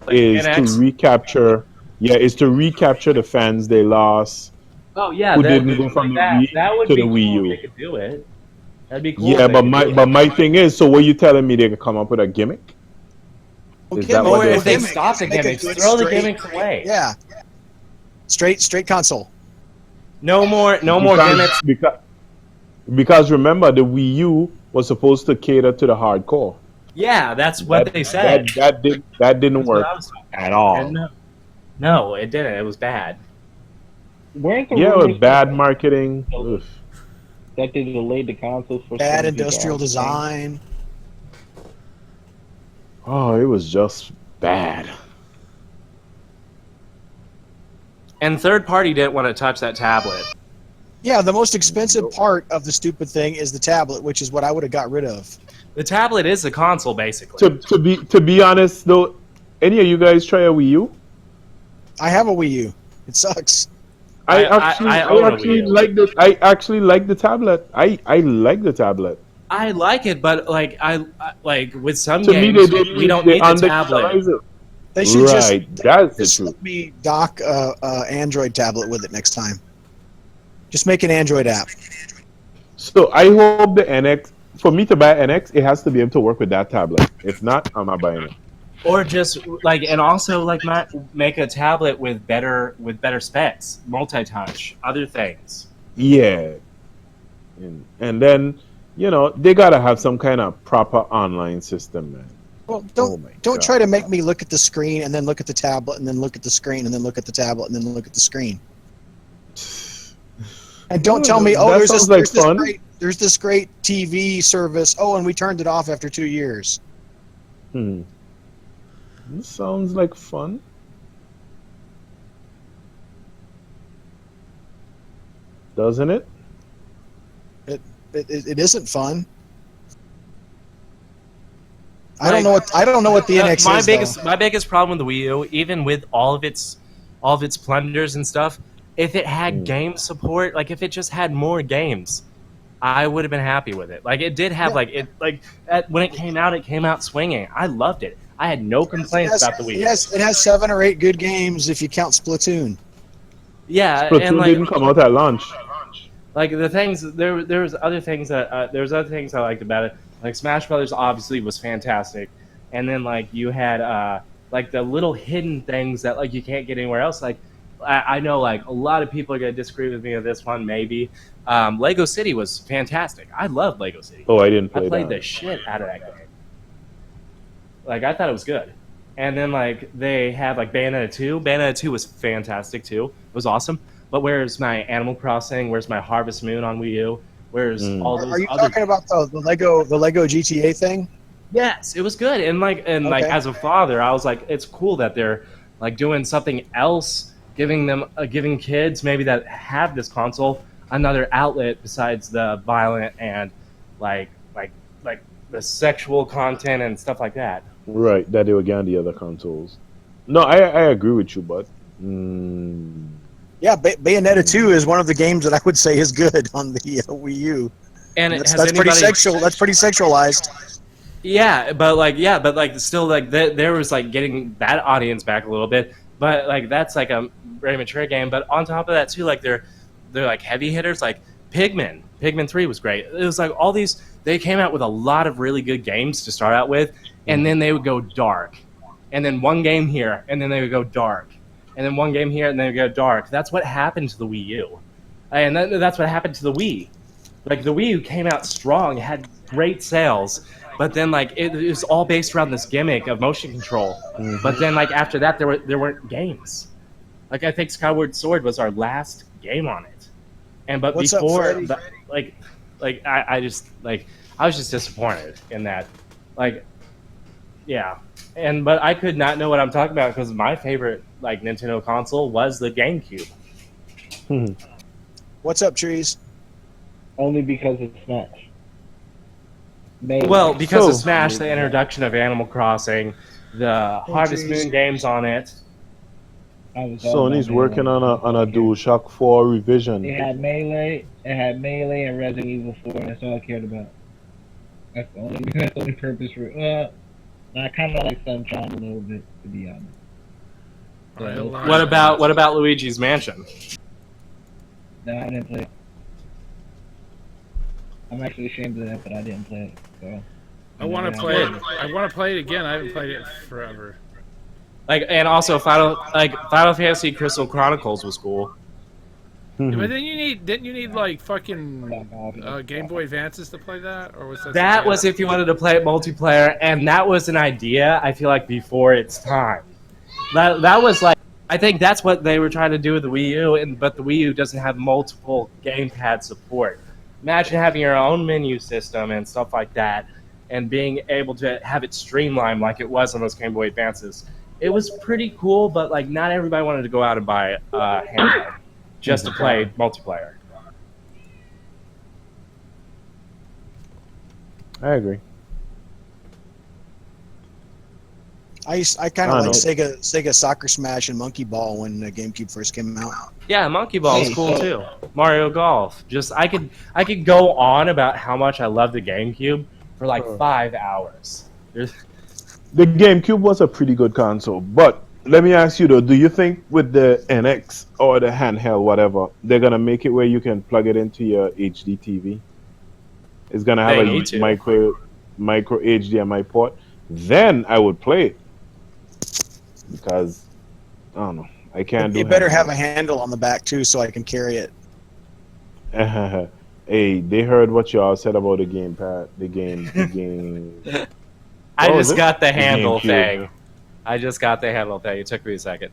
is NX? To recapture. Yeah, is to recapture the fans they lost. Oh yeah, who didn't go from the Wii to the Wii U. They could do it. That'd be cool. Yeah, but my thing is, so what you telling me they could come up with a gimmick? Is that what if they stop the gimmicks, throw the gimmicks away. Yeah. Straight console. No more gimmicks. Because remember, the Wii U was supposed to cater to the hardcore. Yeah, that's what they said. That didn't work at all. No, it didn't. It was bad. It was bad marketing. That they delayed the consoles for bad industrial design. Oh, it was just bad. And third party didn't want to touch that tablet. Yeah, the most expensive part of the stupid thing is the tablet, which is what I would have got rid of. The tablet is the console, basically. To be honest, though, any of you guys try a Wii U? I have a Wii U. It sucks. I actually like the tablet. I like the tablet. I like it, but like like with some games, we don't need the tablet. They should just let me dock Android tablet with it next time. Just make an Android app. So I hope the NX, for me to buy NX, it has to be able to work with that tablet. If not, I'm not buying it. Or just like, and also like make a tablet with better specs, multi-touch, other things. Yeah, and then they gotta have some kind of proper online system, man. Well, don't try to make me look at the screen and then look at the tablet and then look at the screen and then look at the tablet and then look at the screen. And don't tell me, there's this great TV service. Oh, and we turned it off after 2 years. This sounds like fun. Doesn't it? It isn't fun. I don't know what the NX is. My biggest problem with the Wii U, even with all of its blunders and stuff, if it had game support, like if it just had more games, I would have been happy with it. Like it did have when it came out swinging. I loved it. I had no complaints about the Wii. It has 7 or 8 good games if you count Splatoon. Yeah, Splatoon and didn't come out at launch. Like the things, there was other things that I liked about it. Like Smash Brothers obviously was fantastic, and then like you had like the little hidden things that like you can't get anywhere else. Like I know like a lot of people are gonna disagree with me on this one. Maybe Lego City was fantastic. I loved Lego City. Oh, I didn't play that. I played the shit out of that game. Like I thought it was good. And then like they had like Bayonetta 2. Bayonetta 2 was fantastic too. It was awesome. But where's my Animal Crossing? Where's my Harvest Moon on Wii U? Where's all those? Are you talking about the Lego GTA thing? Yes, it was good. And like as a father, I was like, it's cool that they're like doing something else, giving kids maybe that have this console another outlet besides the violent and like the sexual content and stuff like that. Right, that they were getting the other consoles. No, I agree with you, but yeah, Bayonetta 2 is one of the games that I would say is good on the Wii U. And that's pretty sexual. That's pretty sexualized. Yeah, but still like there was like getting that audience back a little bit. But like that's like a very mature game. But on top of that too, like they're like heavy hitters. Like Pikmin 3 was great. It was like all these. They came out with a lot of really good games to start out with, and then they would go dark, and then one game here, and then they would go dark, and then one game here, and then they would go dark. That's what happened to the Wii U, and that's what happened to the Wii. Like the Wii U came out strong, had great sales, but then like it was all based around this gimmick of motion control. But then like after that, there weren't games. Like I think Skyward Sword was our last game on it, but What's before up, I was just disappointed in that. Like, yeah, but I could not know what I'm talking about because my favorite like Nintendo console was the GameCube. What's up, Trees? Only because it's Smash. Well, because of Smash, the introduction of Animal Crossing, the Harvest Moon games on it. Sony's working on a DualShock 4 revision. It had Melee, and Resident Evil 4. That's all I cared about. That's the only purpose for it. I kind of like Sunshine a little bit, to be honest. What about Luigi's Mansion? No, I didn't play it. I'm actually ashamed of that, but I didn't play it. So I want to play it. I want to play it again. I haven't played it forever. And also Final Fantasy Crystal Chronicles was cool. Yeah, but then didn't you need like fucking Game Boy Advances to play that, or was that? That was if you wanted to play it multiplayer, and that was an idea I feel like before its time. That was like, I think that's what they were trying to do with the Wii U, but the Wii U doesn't have multiple gamepad support. Imagine having your own menu system and stuff like that, and being able to have it streamlined like it was on those Game Boy Advances. It was pretty cool, but like not everybody wanted to go out and buy a handheld just to play multiplayer. I agree. I kind of like Sega Soccer Smash and Monkey Ball when the GameCube first came out. Yeah, Monkey Ball was cool too. Mario Golf. Just I could go on about how much I love the GameCube for like 5 hours. The GameCube was a pretty good console, but let me ask you though, do you think with the NX or the handheld, whatever, they're gonna make it where you can plug it into your HD TV? It's gonna have a micro HDMI port. Then I would play it because I don't know. I can't do. It better have a handle on the back too, so I can carry it. Hey, they heard what y'all said about the gamepad, the game. I just got the handle thing. It took me a second.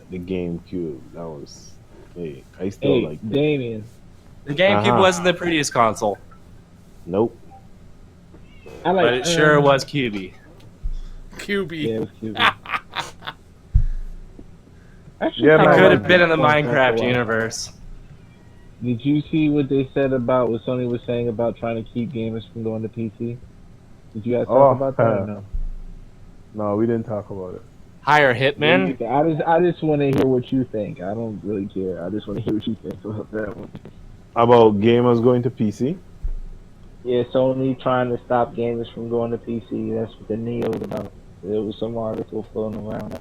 The GameCube. That was. Hey, I still like that. Damien. The GameCube wasn't the prettiest console. Nope. But it sure was QB. QB. Yeah, it was QB. It could have been in the Minecraft universe. Did you see what they said about what Sony was saying about trying to keep gamers from going to PC? Did you guys talk about that or no? No, we didn't talk about it. Hire Hitman? I just want to hear what you think. I don't really care. I just want to hear what you think about that one. About gamers going to PC? Yeah, Sony trying to stop gamers from going to PC. That's what the Neo was about. There was some article floating around.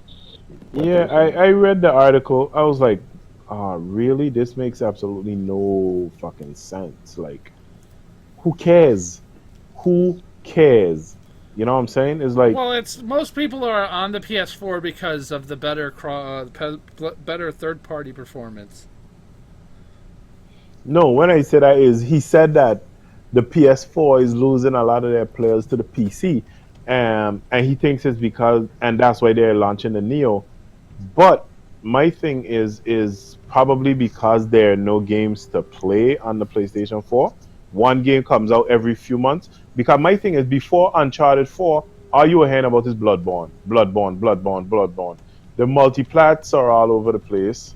Yeah, I read the article. I was like, really? This makes absolutely no fucking sense. Like, who cares? Who cares? You know what I'm saying? It's like, well, it's most people are on the PS4 because of the better third-party performance. No, when I said that is he said that the PS4 is losing a lot of their players to the PC, and he thinks it's because, and that's why they're launching the Neo. But my thing is probably because there are no games to play on the PlayStation 4. One game comes out every few months. Because my thing is, before Uncharted 4, all you were hearing about is Bloodborne. The multiplats are all over the place.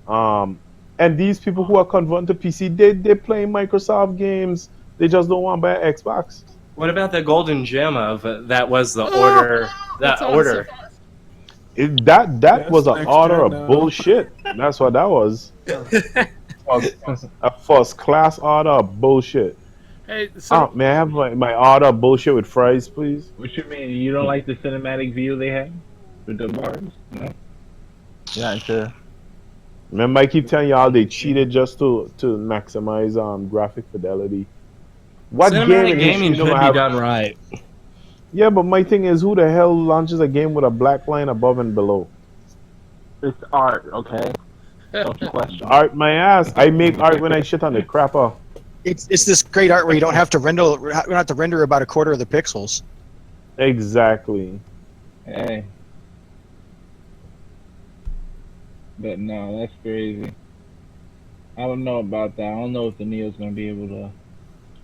And these people who are converting to PC, they're playing Microsoft games. They just don't want to buy an Xbox. What about the golden gem of that was the order? That order. That was an order of bullshit. That's what that was. A first class order of bullshit. Hey, so may I have my order of bullshit with fries, please? What you mean? You don't like the cinematic view they have with the bars? No. Yeah, sure. Remember, I keep telling y'all they cheated just to maximize graphic fidelity. What gaming could be done right. Yeah, but my thing is, who the hell launches a game with a black line above and below? It's art, okay? Don't you question. Art my ass. I make art when I shit on the crapper. It's this great art where you don't have to render about a quarter of the pixels. Exactly. Hey. But no, that's crazy. I don't know about that. I don't know if the Neo's gonna be able to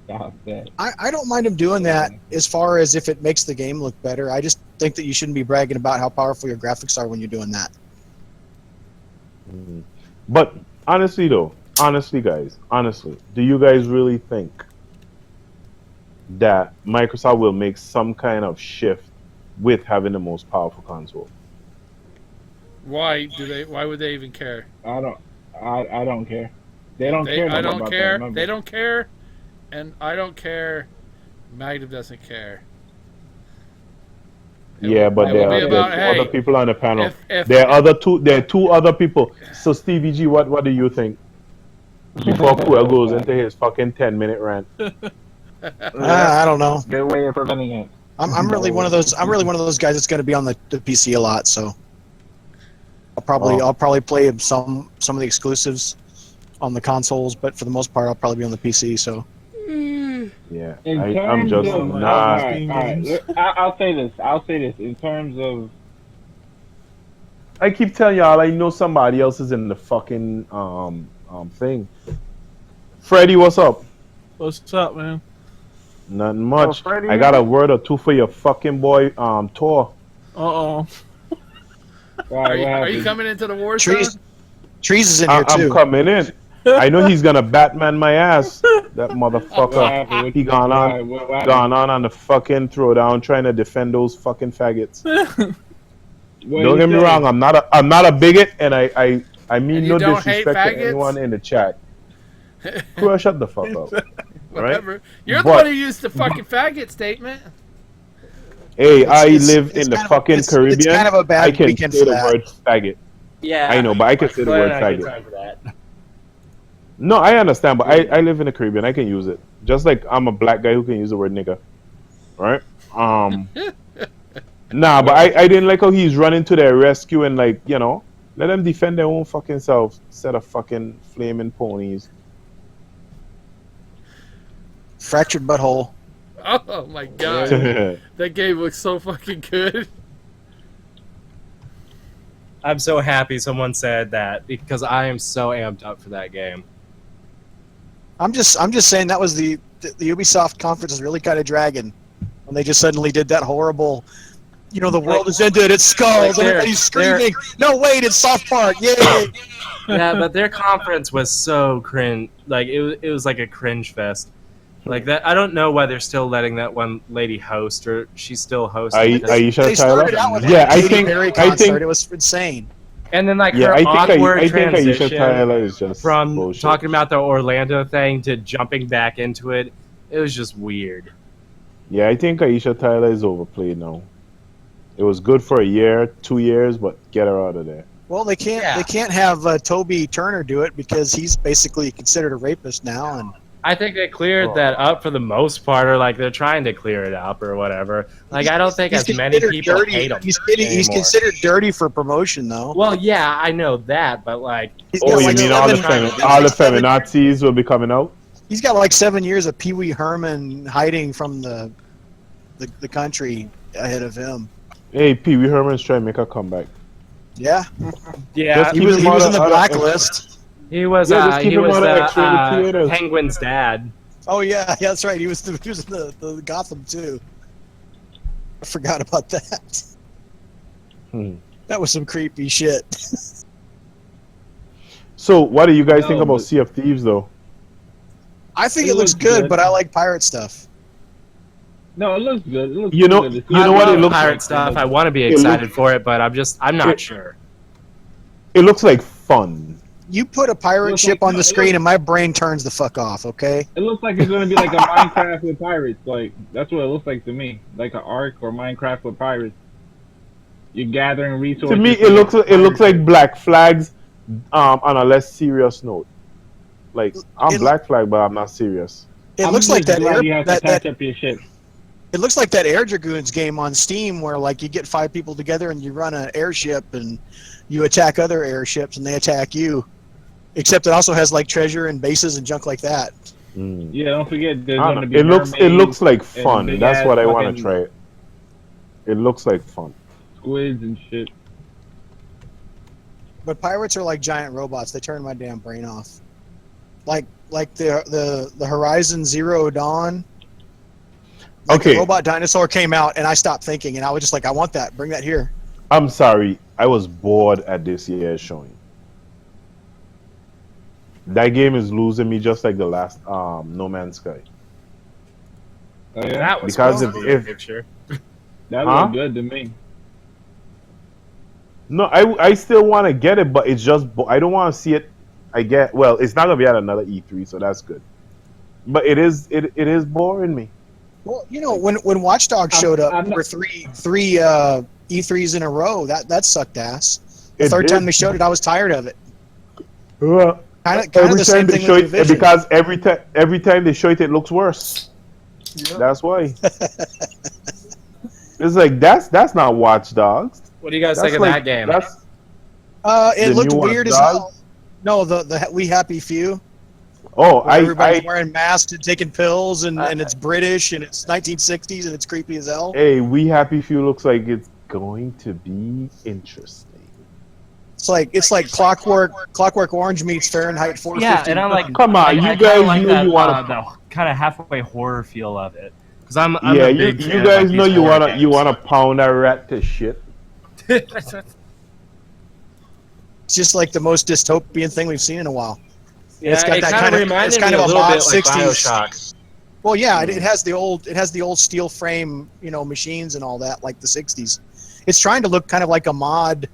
stop that. I don't mind him doing that as far as if it makes the game look better. I just think that you shouldn't be bragging about how powerful your graphics are when you're doing that. But honestly, guys, do you guys really think that Microsoft will make some kind of shift with having the most powerful console? Why would they even care? I don't care. They don't care. I don't care. That, they don't care, and I don't care. Magnum doesn't care. Yeah, but there are other people on the panel. There are two other people. So Stevie G, what do you think? Before Quill goes into his fucking 10-minute rant. I don't know. Good way of preventing it. I'm really one of those guys that's going to be on the PC a lot. So I'll probably play some of the exclusives on the consoles, but for the most part, I'll probably be on the PC. So. Yeah, I'm just not. I'll say this. In terms of, I keep telling y'all, I know somebody else is in the fucking thing. Freddie, what's up? What's up, man? Nothing much. I got a word or two for your fucking boy, Tor. Uh-oh. Are you coming into the war zone? Trees is in here too. I'm coming in. I know he's gonna Batman my ass. That motherfucker. He gone on the fucking throwdown trying to defend those fucking faggots. Don't get me wrong. I'm not a bigot, and I mean no disrespect to anyone in the chat. Cool, shut the fuck up. Whatever. Right? You're the one who used the fucking faggot statement. Hey, I live in the fucking Caribbean. It's kind of a bad weekend for that. I can say the word faggot. Yeah, I know, but I can say the word faggot. No, I understand, but I live in the Caribbean. I can use it. Just like I'm a black guy who can use the word nigga. Right? Nah, but I didn't like how he's running to their rescue and, like, you know, let them defend their own fucking self instead of fucking flaming ponies. Fractured butthole. Oh my god. That game looks so fucking good. I'm so happy someone said that because I am so amped up for that game. I'm just saying that was the Ubisoft conference is really kind of dragging when they just suddenly did that horrible, you know, the world is ended, it's skulls, and everybody's screaming, no wait, it's South Park, yay! Yeah, but their conference was so cringe, like it was like a cringe fest. Like that, I don't know why they're still letting that one lady host, or she's still hosting. They started out with I think it was insane. And then like her awkward transition from bullshit. Talking about the Orlando thing to jumping back into it, it was just weird. Yeah, I think Aisha Tyler is overplayed now. It was good for a year, 2 years, but get her out of there. Well, they can't have Toby Turner do it because he's basically considered a rapist now, and I think they cleared that up for the most part, or like they're trying to clear it up or whatever. Like I don't think as many people hate him. He's considered dirty for promotion, though. Well, yeah, I know that, but like, you mean all the feminazis will be coming out? He's got like 7 years of Pee Wee Herman hiding from the country ahead of him. Hey, Pee Wee Herman's trying to make a comeback. Yeah, yeah. He was in the blacklist. He was Penguin's dad. Oh yeah, that's right. He was in the Gotham too. I forgot about that. That was some creepy shit. So, what do you guys think about Sea of Thieves, though? I think it looks good, but I like pirate stuff. No, it looks good. It looks you know what it looks pirate like? Stuff. I want to be excited for it, but I'm not sure. It looks like fun. You put a pirate ship on the screen and my brain turns the fuck off, okay? It looks like it's going to be like a Minecraft with pirates. Like, that's what it looks like to me. Like an Ark or Minecraft with pirates. You're gathering resources. To me, it looks like Black Flags on a less serious note. Like, I'm Black Flag, but I'm not serious. It looks like that It looks like that Air Dragoons game on Steam where, like, you get 5 people together and you run an airship and you attack other airships and they attack you. Except it also has like treasure and bases and junk like that. Yeah, don't forget there's going to be it looks like fun. That's what I want to try. It looks like fun. Squids and shit. But pirates are like giant robots. They turn my damn brain off. Like the Horizon Zero Dawn. Like the robot dinosaur came out, and I stopped thinking, and I was just like, I want that. Bring that here. I'm sorry. I was bored at this year's showing. That game is losing me just like the last No Man's Sky. Oh, yeah? That was because if picture. That looked good to me. No, I still want to get it, but it's just I don't want to see it. It's not gonna be at another E3, so that's good. But it is boring me. Well, you know, when Watch Dogs showed up for three E3s in a row, that sucked ass. The third time they showed it, I was tired of it. Kind of the same thing with Division. Because every time they show it, it looks worse. Yep. That's why. It's like that's not Watch Dogs. What do you guys think of that game? It looked weird as hell. No, the We Happy Few. Oh, everybody's wearing masks and taking pills, and it's British, and it's 1960s, and it's creepy as hell. Hey, We Happy Few looks like it's going to be interesting. It's like Clockwork Orange meets Fahrenheit 450. Yeah, and I'm like, come on, you guys like know you want the kind of halfway horror feel of it. Because I'm yeah, a big you guys know you wanna pound a rat to shit. It's just like the most dystopian thing we've seen in a while. Yeah, it's got that kind of it's kind of a mod 60s. BioShock. Well, yeah, it has the old steel frame, machines and all that, like the 60s. It's trying to look kind of like a mod,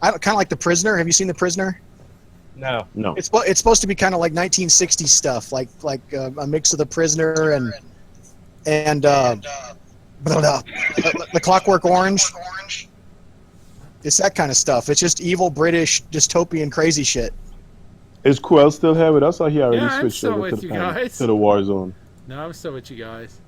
kind of like The Prisoner. Have you seen The Prisoner? No. It's supposed to be kind of like 1960s stuff, like a mix of The Prisoner and the Clockwork Orange. It's that kind of stuff. It's just evil British dystopian crazy shit. Is Quell still here with us, or he already switched over to the war zone? No, I'm still with you guys.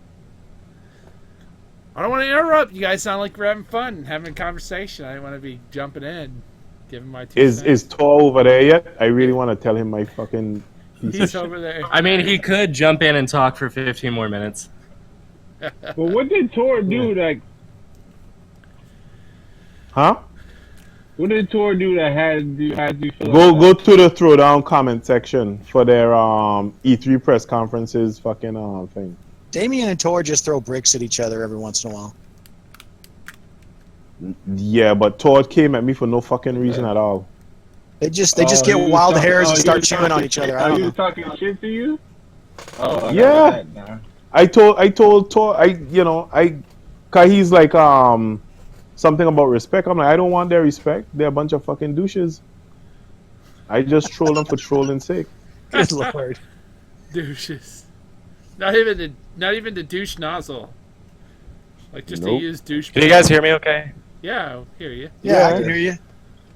I don't want to interrupt. You guys sound like we're having fun and having a conversation. I don't want to be jumping in, giving my 2 cents. Is Tor over there yet? I really want to tell him my fucking... He's over there. I mean, he could jump in and talk for 15 more minutes. Well, what did Tor do? Huh? What did Tor do that had you go to the throwdown comment section for their E3 press conferences fucking thing. Damien and Tor just throw bricks at each other every once in a while. Yeah, but Tor came at me for no fucking reason at all. They just get wild hairs and start chewing on each other. I don't know. Talking shit to you? Oh, yeah. I told Tor cause he's like something about respect. I'm like, I don't want their respect. They're a bunch of fucking douches. I just troll them for trolling's sake. Good lord. Douches. Not even the douche nozzle. Like just to use douche. Can you guys hear me okay? Yeah, I hear you. Yeah, I can hear you.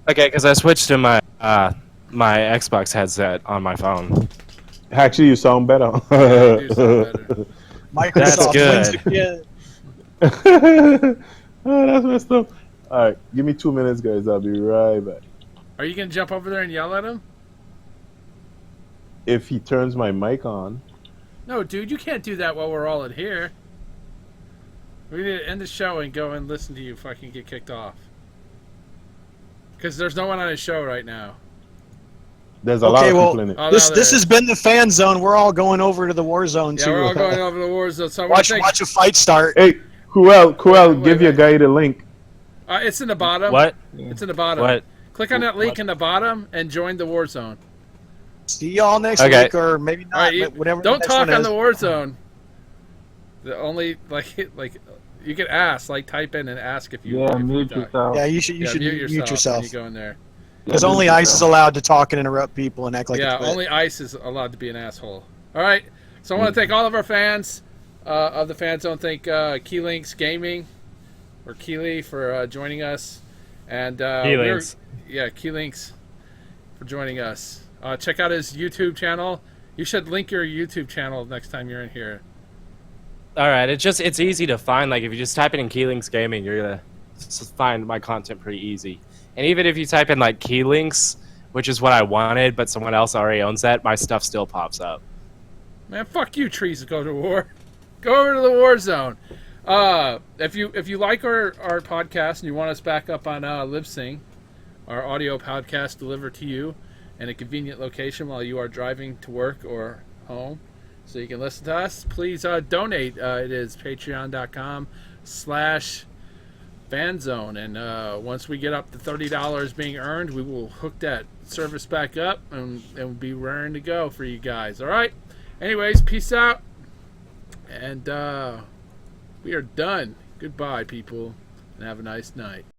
Okay, because I switched to my my Xbox headset on my phone. Actually, you sound better. Yeah, you do sound better. Microsoft That's good. Oh, that's messed up. Alright, give me 2 minutes, guys. I'll be right back. Are you going to jump over there and yell at him? If he turns my mic on. No, dude, you can't do that while we're all in here. We need to end the show and go and listen to you fucking get kicked off. Because there's no one on his show right now. There's a lot of people in it. Oh, this has been the fan zone. We're all going over to the war zone yeah, too. we're all going over to the war zone. So watch a fight start. Hey, Cruel, give your guy the link. It's in the bottom. What? It's in the bottom. What? Click on that link in the bottom and join the war zone. See y'all next week, or maybe not. Right, but whatever. Don't talk on the war zone. The only like you can ask, type in and ask if you. Yeah, if mute you yourself. Yeah, you should mute yourself. When you go in there. Because only ICE is allowed to talk and interrupt people and act like yeah, a twit. only ICE is allowed to be an asshole. All right, so I want to thank all of our fans of the Fanzone. Thank Keylinks Gaming or Keely for joining us, and Keylinks. Keylinks for joining us. Check out his YouTube channel. You should link your YouTube channel next time you're in here. All right, it's easy to find. Like if you just type it in Keylinks Gaming, you're gonna find my content pretty easy. And even if you type in like Keylinks, which is what I wanted, but someone else already owns that, my stuff still pops up. Man, fuck you, trees. Go to war. Go over to the war zone. If you like our podcast and you want us back up on Libsyn, our audio podcast delivered to you in a convenient location while you are driving to work or home, so you can listen to us, please donate. It is patreon.com/Fanzone, and once we get up to $30 being earned, we will hook that service back up and we'll be raring to go for you guys. All right. Anyways, peace out, and we are done. Goodbye, people, and have a nice night.